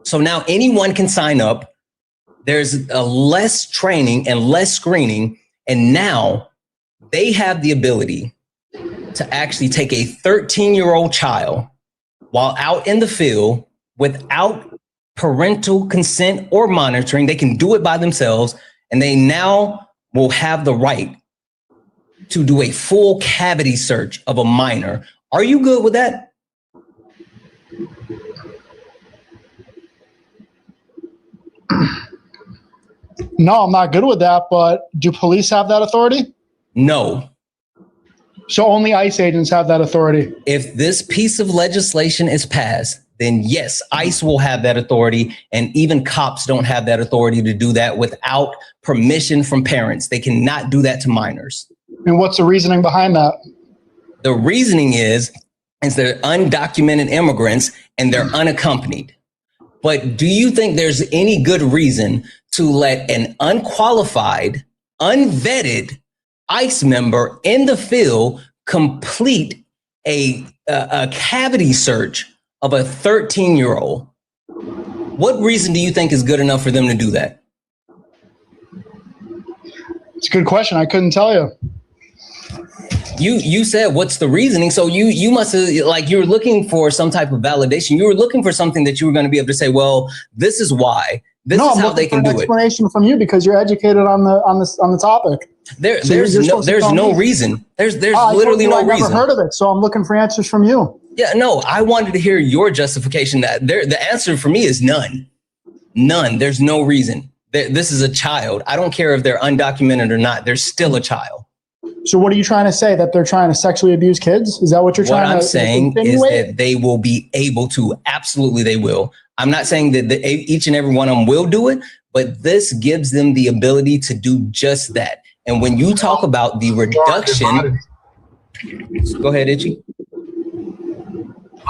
So now anyone can sign up. There's a less training and less screening. And now they have the ability to actually take a 13-year-old child while out in the field without parental consent or monitoring. They can do it by themselves, and they now will have the right to do a full cavity search of a minor. Are you good with that?
No, I'm not good with that, but do police have that authority?
No.
So only ICE agents have that authority.
If this piece of legislation is passed, then yes, ICE will have that authority, and even cops don't have that authority to do that without permission from parents. They cannot do that to minors.
And what's the reasoning behind that?
The reasoning is they're undocumented immigrants and they're unaccompanied. But do you think there's any good reason to let an unqualified, unvetted ICE member in the field complete a cavity search of a 13-year-old? What reason do you think is good enough for them to do that?
It's a good question. I couldn't tell you.
You said, what's the reasoning? So you must have, like, you're looking for some type of validation. You were looking for something that you were going to be able to say, well, this is why. This is how they can do it.
Explanation from you because you're educated on the topic.
There's no reason. There's literally no reason.
I've never heard of it, so I'm looking for answers from you.
Yeah, no, I wanted to hear your justification. That the answer for me is none. None. There's no reason. This is a child. I don't care if they're undocumented or not. They're still a child.
So what are you trying to say? That they're trying to sexually abuse kids? Is that what you're trying to?
What I'm saying is that they will be able to. Absolutely, they will. I'm not saying that each and every one of them will do it, but this gives them the ability to do just that. And when you talk about the reduction, go ahead, Itchy.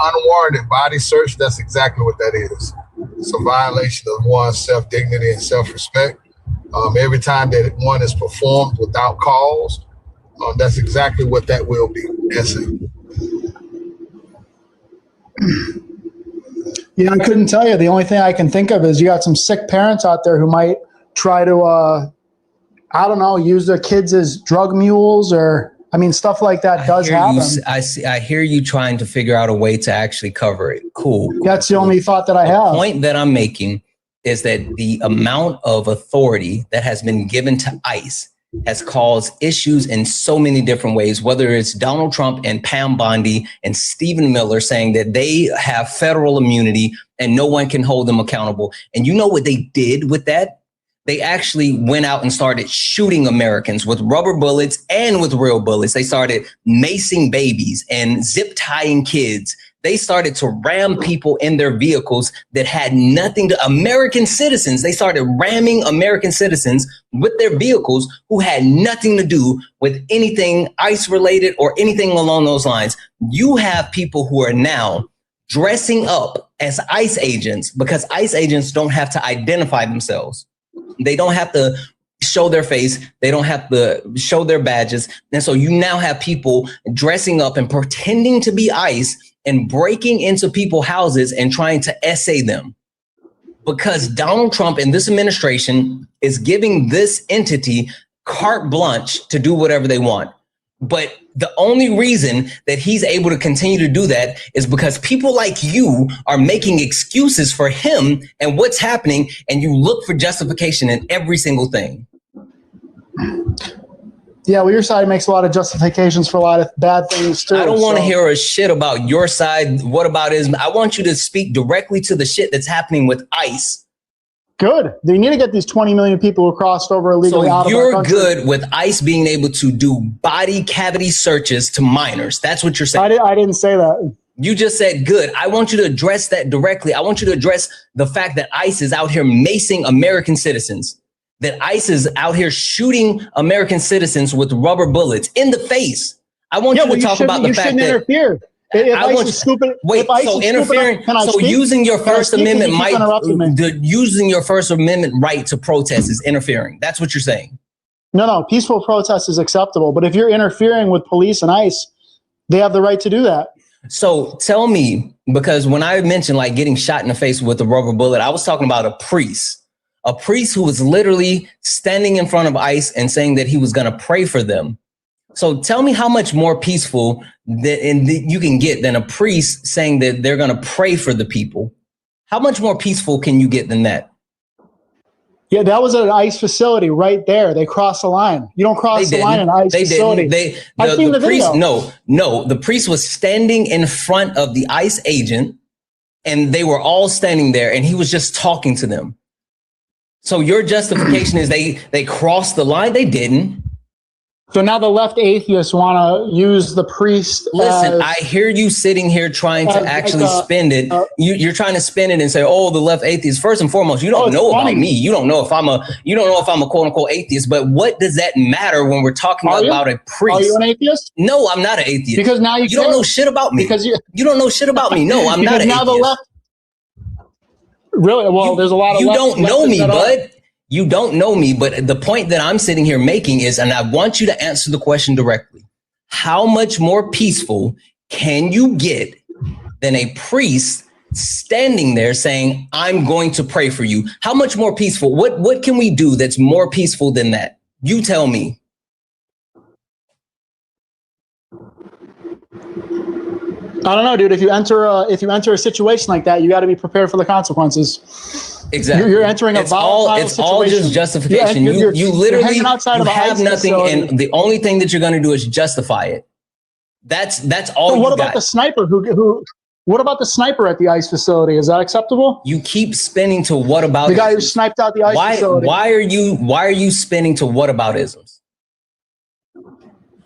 Unwarranted body search, that's exactly what that is. It's a violation of one's self-dignity and self-respect. Every time that one is performed without cause, that's exactly what that will be. That's it.
Yeah, I couldn't tell you. The only thing I can think of is you got some sick parents out there who might try to, I don't know, use their kids as drug mules, or I mean, stuff like that does happen.
I hear you trying to figure out a way to actually cover it. Cool.
That's the only thought that I have.
The point that I'm making is that the amount of authority that has been given to ICE has caused issues in so many different ways, whether it's Donald Trump and Pam Bondi and Stephen Miller saying that they have federal immunity and no one can hold them accountable. And you know what they did with that? They actually went out and started shooting Americans with rubber bullets and with real bullets. They started macing babies and zip tying kids. They started to ram people in their vehicles that had nothing to American citizens. They started ramming American citizens with their vehicles who had nothing to do with anything ICE related or anything along those lines. You have people who are now dressing up as ICE agents because ICE agents don't have to identify themselves. They don't have to show their face. They don't have to show their badges. And so you now have people dressing up and pretending to be ICE and breaking into people's houses and trying to essay them, because Donald Trump and this administration is giving this entity carte blanche to do whatever they want. But the only reason that he's able to continue to do that is because people like you are making excuses for him and what's happening, and you look for justification in every single thing.
Yeah, well, your side makes a lot of justifications for a lot of bad things too.
I don't want to hear a shit about your side. What about ism? I want you to speak directly to the shit that's happening with ICE.
Good. You need to get these 20 million people who crossed over illegally out of our country.
So you're good with ICE being able to do body cavity searches to minors. That's what you're saying.
I didn't say that.
You just said good. I want you to address that directly. I want you to address the fact that ICE is out here macing American citizens. That ICE is out here shooting American citizens with rubber bullets in the face. I want you to talk about the fact that
interfere.
Using your First Amendment using your First Amendment right to protest is interfering. That's what you're saying.
No, peaceful protest is acceptable. But if you're interfering with police and ICE, they have the right to do that.
So tell me, because when I mentioned like getting shot in the face with a rubber bullet, I was talking about a priest who was literally standing in front of ICE and saying that he was going to pray for them. So tell me how much more peaceful you can get than a priest saying that they're going to pray for the people. How much more peaceful can you get than that?
Yeah, that was at an ICE facility right there. They crossed the line. You don't cross the line in an ICE facility. I've seen the
priest,
video.
No, the priest was standing in front of the ICE agent and they were all standing there and he was just talking to them. So your justification is they crossed the line? They didn't.
So now the left atheists want to use the priest.
Listen, I hear you sitting here trying to actually spin it. You're trying to spin it and say, "Oh, the left atheists." First and foremost, you don't know about me. You don't know if I'm a quote unquote atheist. But what does that matter when we're talking about a priest?
Are you an atheist?
No, I'm not an atheist.
Because now you
don't know shit about me.
Because you
don't know shit about me. No, I'm not an
now
atheist.
The left. Really? Well, there's a lot of.
You don't know me, bud. You don't know me, but the point that I'm sitting here making is, and I want you to answer the question directly. How much more peaceful can you get than a priest standing there saying, "I'm going to pray for you"? How much more peaceful? What can we do that's more peaceful than that? You tell me.
I don't know, dude. If you enter a situation like that, you got to be prepared for the consequences.
Exactly.
You're entering a volatile situation.
It's all just justification. You literally have nothing, and the only thing that you're going to do is justify it. That's all.
So what about the sniper who? What about the sniper at the ICE facility? Is that acceptable?
You keep spinning to what about
the guy who sniped out the ICE facility?
Why are you spinning to what about isms?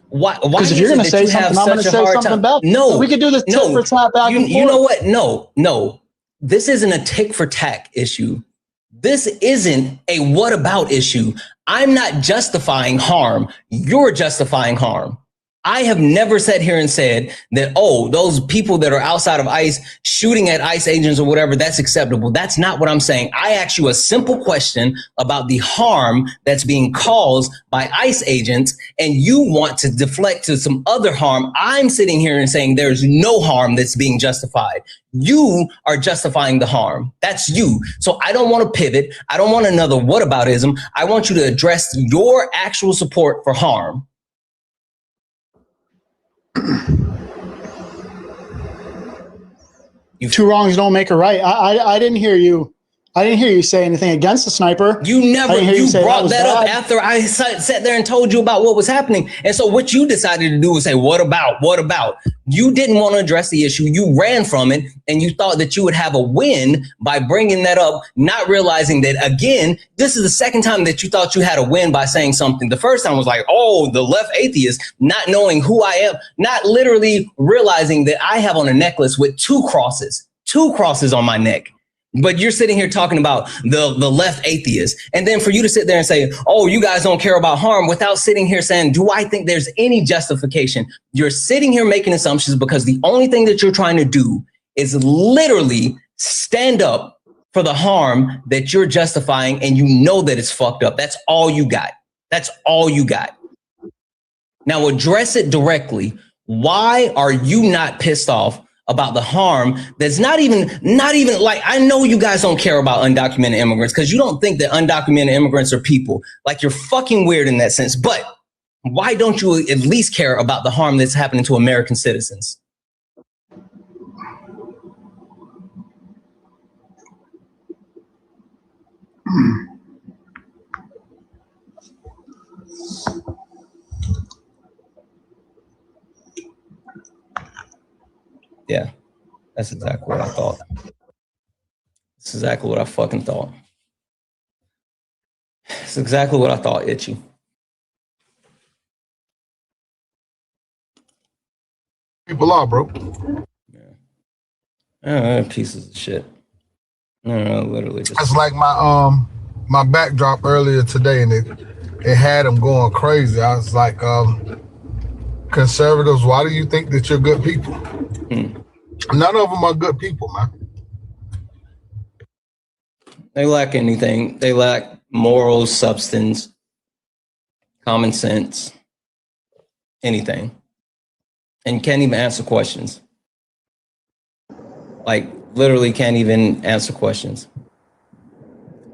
Why?
Because if you're going to say something, I'm going to say something back.
No,
we could do this tit for tat back and forth.
You know what? No. This isn't a tick for tack issue. This isn't a what about issue. I'm not justifying harm. You're justifying harm. I have never sat here and said that, oh, those people that are outside of ICE shooting at ICE agents or whatever, that's acceptable. That's not what I'm saying. I asked you a simple question about the harm that's being caused by ICE agents, and you want to deflect to some other harm. I'm sitting here and saying there's no harm that's being justified. You are justifying the harm. That's you. So I don't want to pivot. I don't want another whataboutism. I want you to address your actual support for harm.
Two wrongs don't make a right. I didn't hear you. I didn't hear you say anything against the sniper.
You brought that up after I sat there and told you about what was happening. And so what you decided to do was say, what about? You didn't want to address the issue. You ran from it, and you thought that you would have a win by bringing that up, not realizing that, again, this is the second time that you thought you had a win by saying something. The first time was like, oh, the left atheist, not knowing who I am, not literally realizing that I have on a necklace with two crosses on my neck. But you're sitting here talking about the left atheist. And then for you to sit there and say, oh, you guys don't care about harm, without sitting here saying, do I think there's any justification? You're sitting here making assumptions because the only thing that you're trying to do is literally stand up for the harm that you're justifying, and you know that it's fucked up. That's all you got. That's all you got. Now address it directly. Why are you not pissed off about the harm that's not even like, I know you guys don't care about undocumented immigrants because you don't think that undocumented immigrants are people. Like, you're fucking weird in that sense. But why don't you at least care about the harm that's happening to American citizens? Yeah, that's exactly what I thought. That's exactly what I fucking thought. That's exactly what I thought, Itchy.
People are, bro.
Yeah. Pieces of shit. No, literally.
It's like my backdrop earlier today, and it had them going crazy. I was like, conservatives, why do you think that you're good people? None of them are good people, man.
They lack anything. They lack morals, substance, common sense, anything. And can't even answer questions. Like, literally can't even answer questions.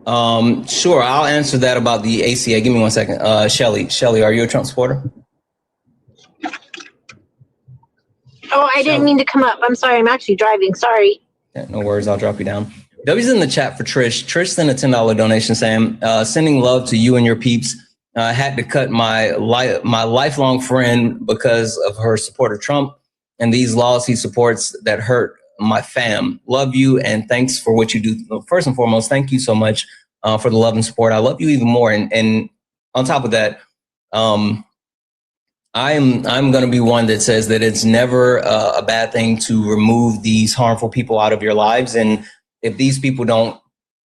Sure, I'll answer that about the ACA. Give me 1 second. Shelly, are you a Trump supporter?
Oh, I didn't mean to come up. I'm sorry. I'm actually driving. Sorry.
Yeah, no worries. I'll drop you down. W's in the chat for Trish. Trish sent a $10 donation saying, sending love to you and your peeps. Had to cut my lifelong friend because of her support of Trump and these laws he supports that hurt my fam. Love you and thanks for what you do. First and foremost, thank you so much for the love and support. I love you even more. And on top of that, I'm going to be one that says that it's never a bad thing to remove these harmful people out of your lives. And if these people don't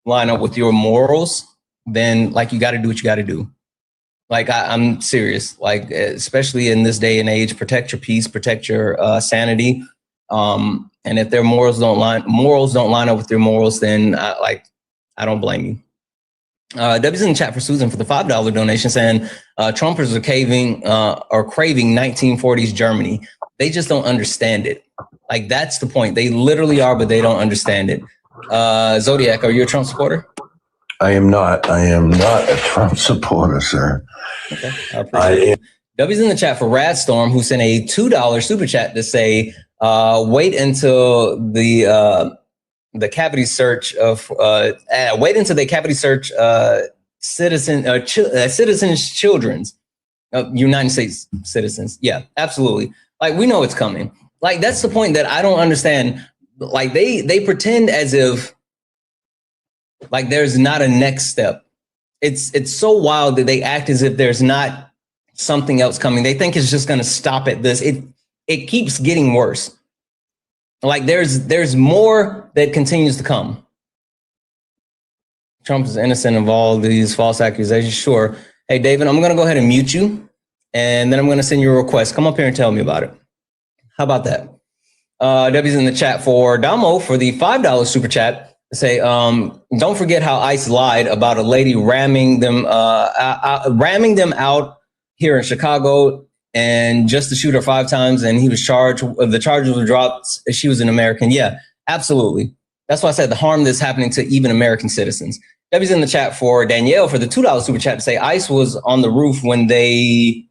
line up with your morals, then like you got to do what you got to do. Like I'm serious, like especially in this day and age, protect your peace, protect your sanity. And if their morals don't line up with your morals, then I don't blame you. W's in the chat for Susan for the $5 donation saying Trumpers are craving 1940s Germany. They just don't understand it. Like that's the point. They literally are, but they don't understand it. Zodiac, are you a Trump supporter?
I am not. I am not a Trump supporter, sir.
Okay, I appreciate it. W's in the chat for Radstorm, who sent a $2 super chat to say, wait until the cavity search of citizens children's United States citizens. Yeah, absolutely. Like we know it's coming. Like that's the point that I don't understand. Like they pretend as if like there's not a next step. It's so wild that they act as if there's not something else coming. They think it's just going to stop at this. It keeps getting worse. Like there's more that continues to come. Trump is innocent of all these false accusations. Sure. Hey, David, I'm going to go ahead and mute you, and then I'm going to send you a request. Come up here and tell me about it. How about that? W's in the chat for Damo for the $5 super chat. Say, don't forget how ICE lied about a lady ramming them out here in Chicago, and just to shoot her 5 times, and he was charged. The charges were dropped. She was an American. Yeah, absolutely. That's why I said the harm that's happening to even American citizens. W's in the chat for Danielle for the $2 super chat to say ICE was on the roof when they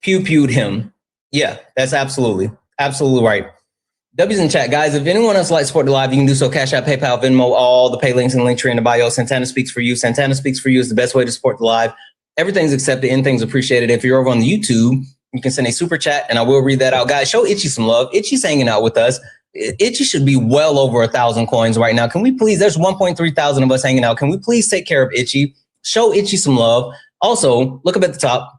pew-pewed him. Yeah, that's absolutely right. W's in the chat, guys. If anyone else likes support the live, you can do so. Cash App, PayPal, Venmo, all the pay links in the link tree in the bio. Santana Speaks for You. Santana Speaks for You is the best way to support the live. Everything's accepted, anything's appreciated. If you're over on the YouTube, you can send a super chat and I will read that out. Guys, show Itchy some love. Itchy's hanging out with us. Itchy should be well over 1,000 coins right now. Can we please, there's 1.3 thousand of us hanging out. Can we please take care of Itchy? Show Itchy some love. Also, look up at the top.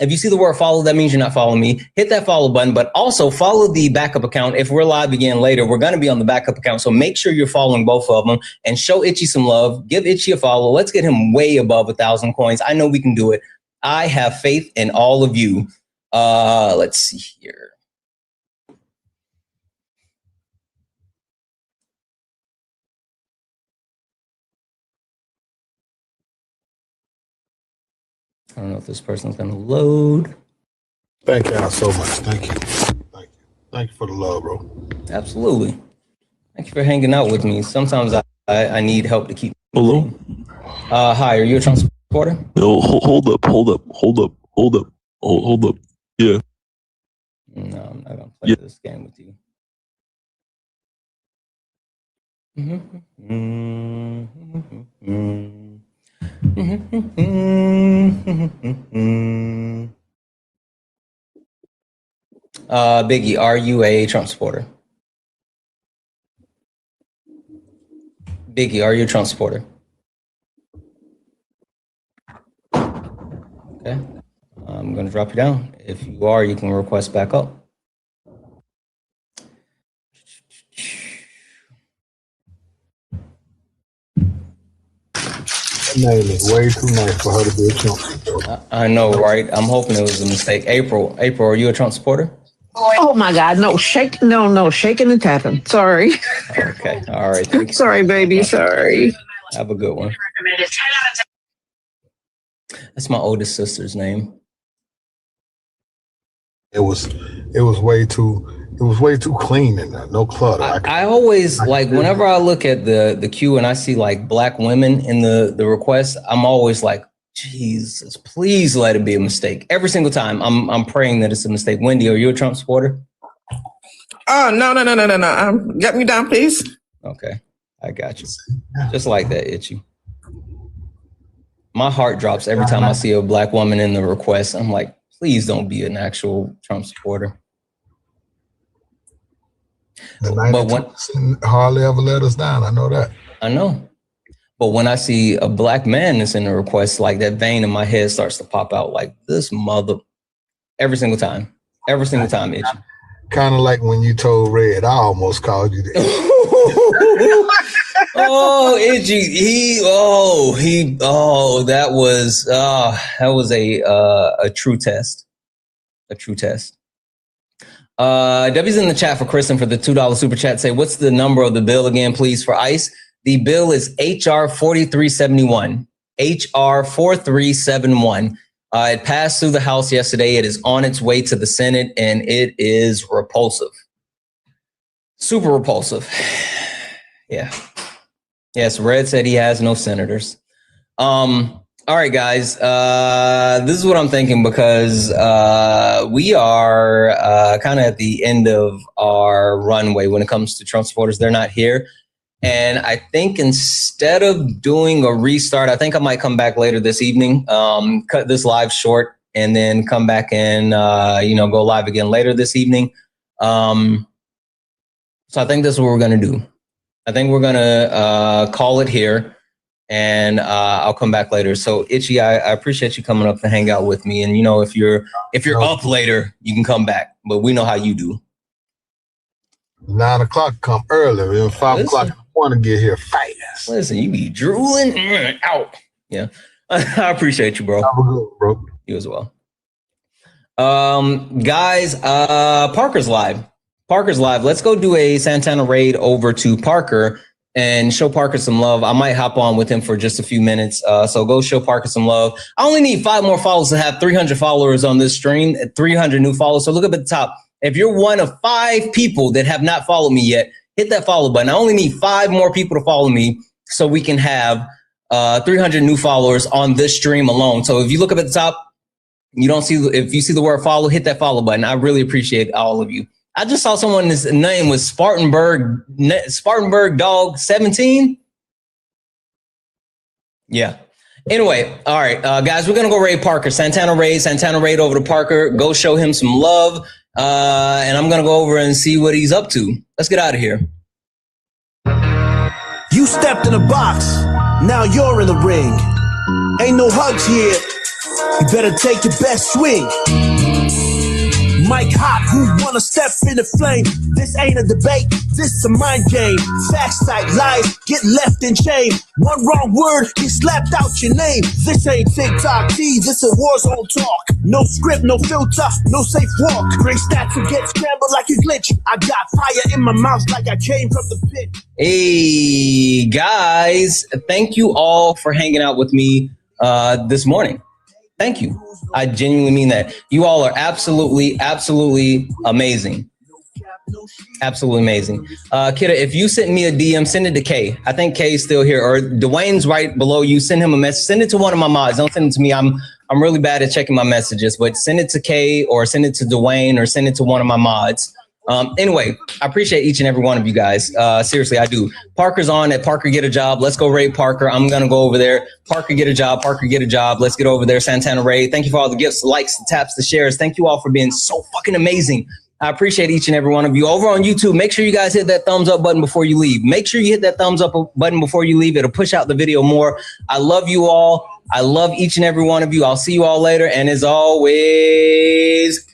If you see the word follow, that means you're not following me. Hit that follow button, but also follow the backup account. If we're live again later, we're going to be on the backup account. So make sure you're following both of them and show Itchy some love. Give Itchy a follow. Let's get him way above 1,000 coins. I know we can do it. I have faith in all of you. Let's see here. I don't know if this person's going to load.
Thank y'all so much. Thank you. Thank you for the love, bro.
Absolutely. Thank you for hanging out with me. Sometimes I need help to keep.
Hello.
Hi, are you a Trump supporter?
No, hold up. Yeah.
No, I'm not going to play this game with you. Biggie, are you a Trump supporter? Biggie, are you a Trump supporter? Okay. I'm going to drop you down. If you are, you can request back up.
Name is way too nice for her to be a Trump supporter.
I know, right? I'm hoping it was a mistake. April, are you a Trump supporter?
Oh my God, no, shaking and tapping. Sorry.
Okay, all right.
Sorry, baby, sorry.
Have a good one. That's my oldest sister's name.
It was way too clean in there, no clutter.
I always like whenever I look at the queue and I see like black women in the request, I'm always like, Jesus, please let it be a mistake. Every single time I'm praying that it's a mistake. Wendy, are you a Trump supporter?
Oh, no. Get me down, please.
Okay, I got you. Just like that, Itchy. My heart drops every time I see a black woman in the request. I'm like, please don't be an actual Trump supporter.
The 92% hardly ever let us down. I know that.
I know. But when I see a black man that's in the request, like that vein in my head starts to pop out like this mother. Every single time. Every single time, Itchy.
Kind of like when you told Red, I almost called you that.
Oh, Itchy. That was a true test. A true test. W's in the chat for Kristen for the $2 super chat. Say, what's the number of the bill again, please, for ICE? The bill is HR 4371. HR 4371. It passed through the House yesterday. It is on its way to the Senate, and it is repulsive. Super repulsive. Yeah. Yes, Red said he has no senators. All right, guys. This is what I'm thinking, because we are kind of at the end of our runway when it comes to Trump supporters. They're not here. And I think instead of doing a restart, I think I might come back later this evening, cut this live short, and then come back and, go live again later this evening. So I think this is what we're going to do. I think we're going to call it here, and I'll come back later. So Itchy, I appreciate you coming up to hang out with me. And, if you're up later, you can come back, but we know how you do.
9 o'clock come early, and 5 o'clock I want to get here fast.
Listen, you be drooling out. Yeah. I appreciate you, bro.
Have a good, bro.
You as well. Guys, Parker's live. Parker's live. Let's go do a Santana raid over to Parker and show Parker some love. I might hop on with him for just a few minutes. So go show Parker some love. I only need 5 more followers to have 300 followers on this stream, 300 new followers. So look up at the top. If you're one of 5 people that have not followed me yet, hit that follow button. I only need 5 more people to follow me so we can have 300 new followers on this stream alone. So if you look up at the top, if you see the word follow, hit that follow button. I really appreciate all of you. I just saw someone's name was Spartanburg Dog 17. Yeah. Anyway, all right, guys, we're gonna go raid Parker. Santana raid over to Parker. Go show him some love. And I'm going to go over and see what he's up to. Let's get out of here.
You stepped in a box. Now you're in the ring. Ain't no hugs here. You better take your best swing. Mike Hot, who wanna step in the flame? This ain't a debate, this a mind game. Facts like lies, get left in shame. One wrong word, he slapped out your name. This ain't TikTok T, this a war zone talk. No script, no filter, no safe walk. Bring stats and get scrambled like a glitch. I got fire in my mouth like I came from the pit.
Hey, guys, thank you all for hanging out with me this morning. Thank you. I genuinely mean that. You all are absolutely amazing. Absolutely amazing. Kidda, if you send me a DM, send it to Kay. I think Kay's still here, or Dwayne's right below you. Send him a message. Send it to one of my mods. Don't send it to me. I'm really bad at checking my messages, but send it to Kay or send it to Dwayne or send it to one of my mods. Anyway, I appreciate each and every one of you guys. Seriously, I do. Parker's on at Parker Get a Job. Let's go raid Parker. I'm going to go over there. Parker Get a Job. Parker Get a Job. Let's get over there. Santana raid. Thank you for all the gifts, the likes, the taps, the shares. Thank you all for being so fucking amazing. I appreciate each and every one of you. Over on YouTube, make sure you guys hit that thumbs up button before you leave. Make sure you hit that thumbs up button before you leave. It'll push out the video more. I love you all. I love each and every one of you. I'll see you all later. And as always,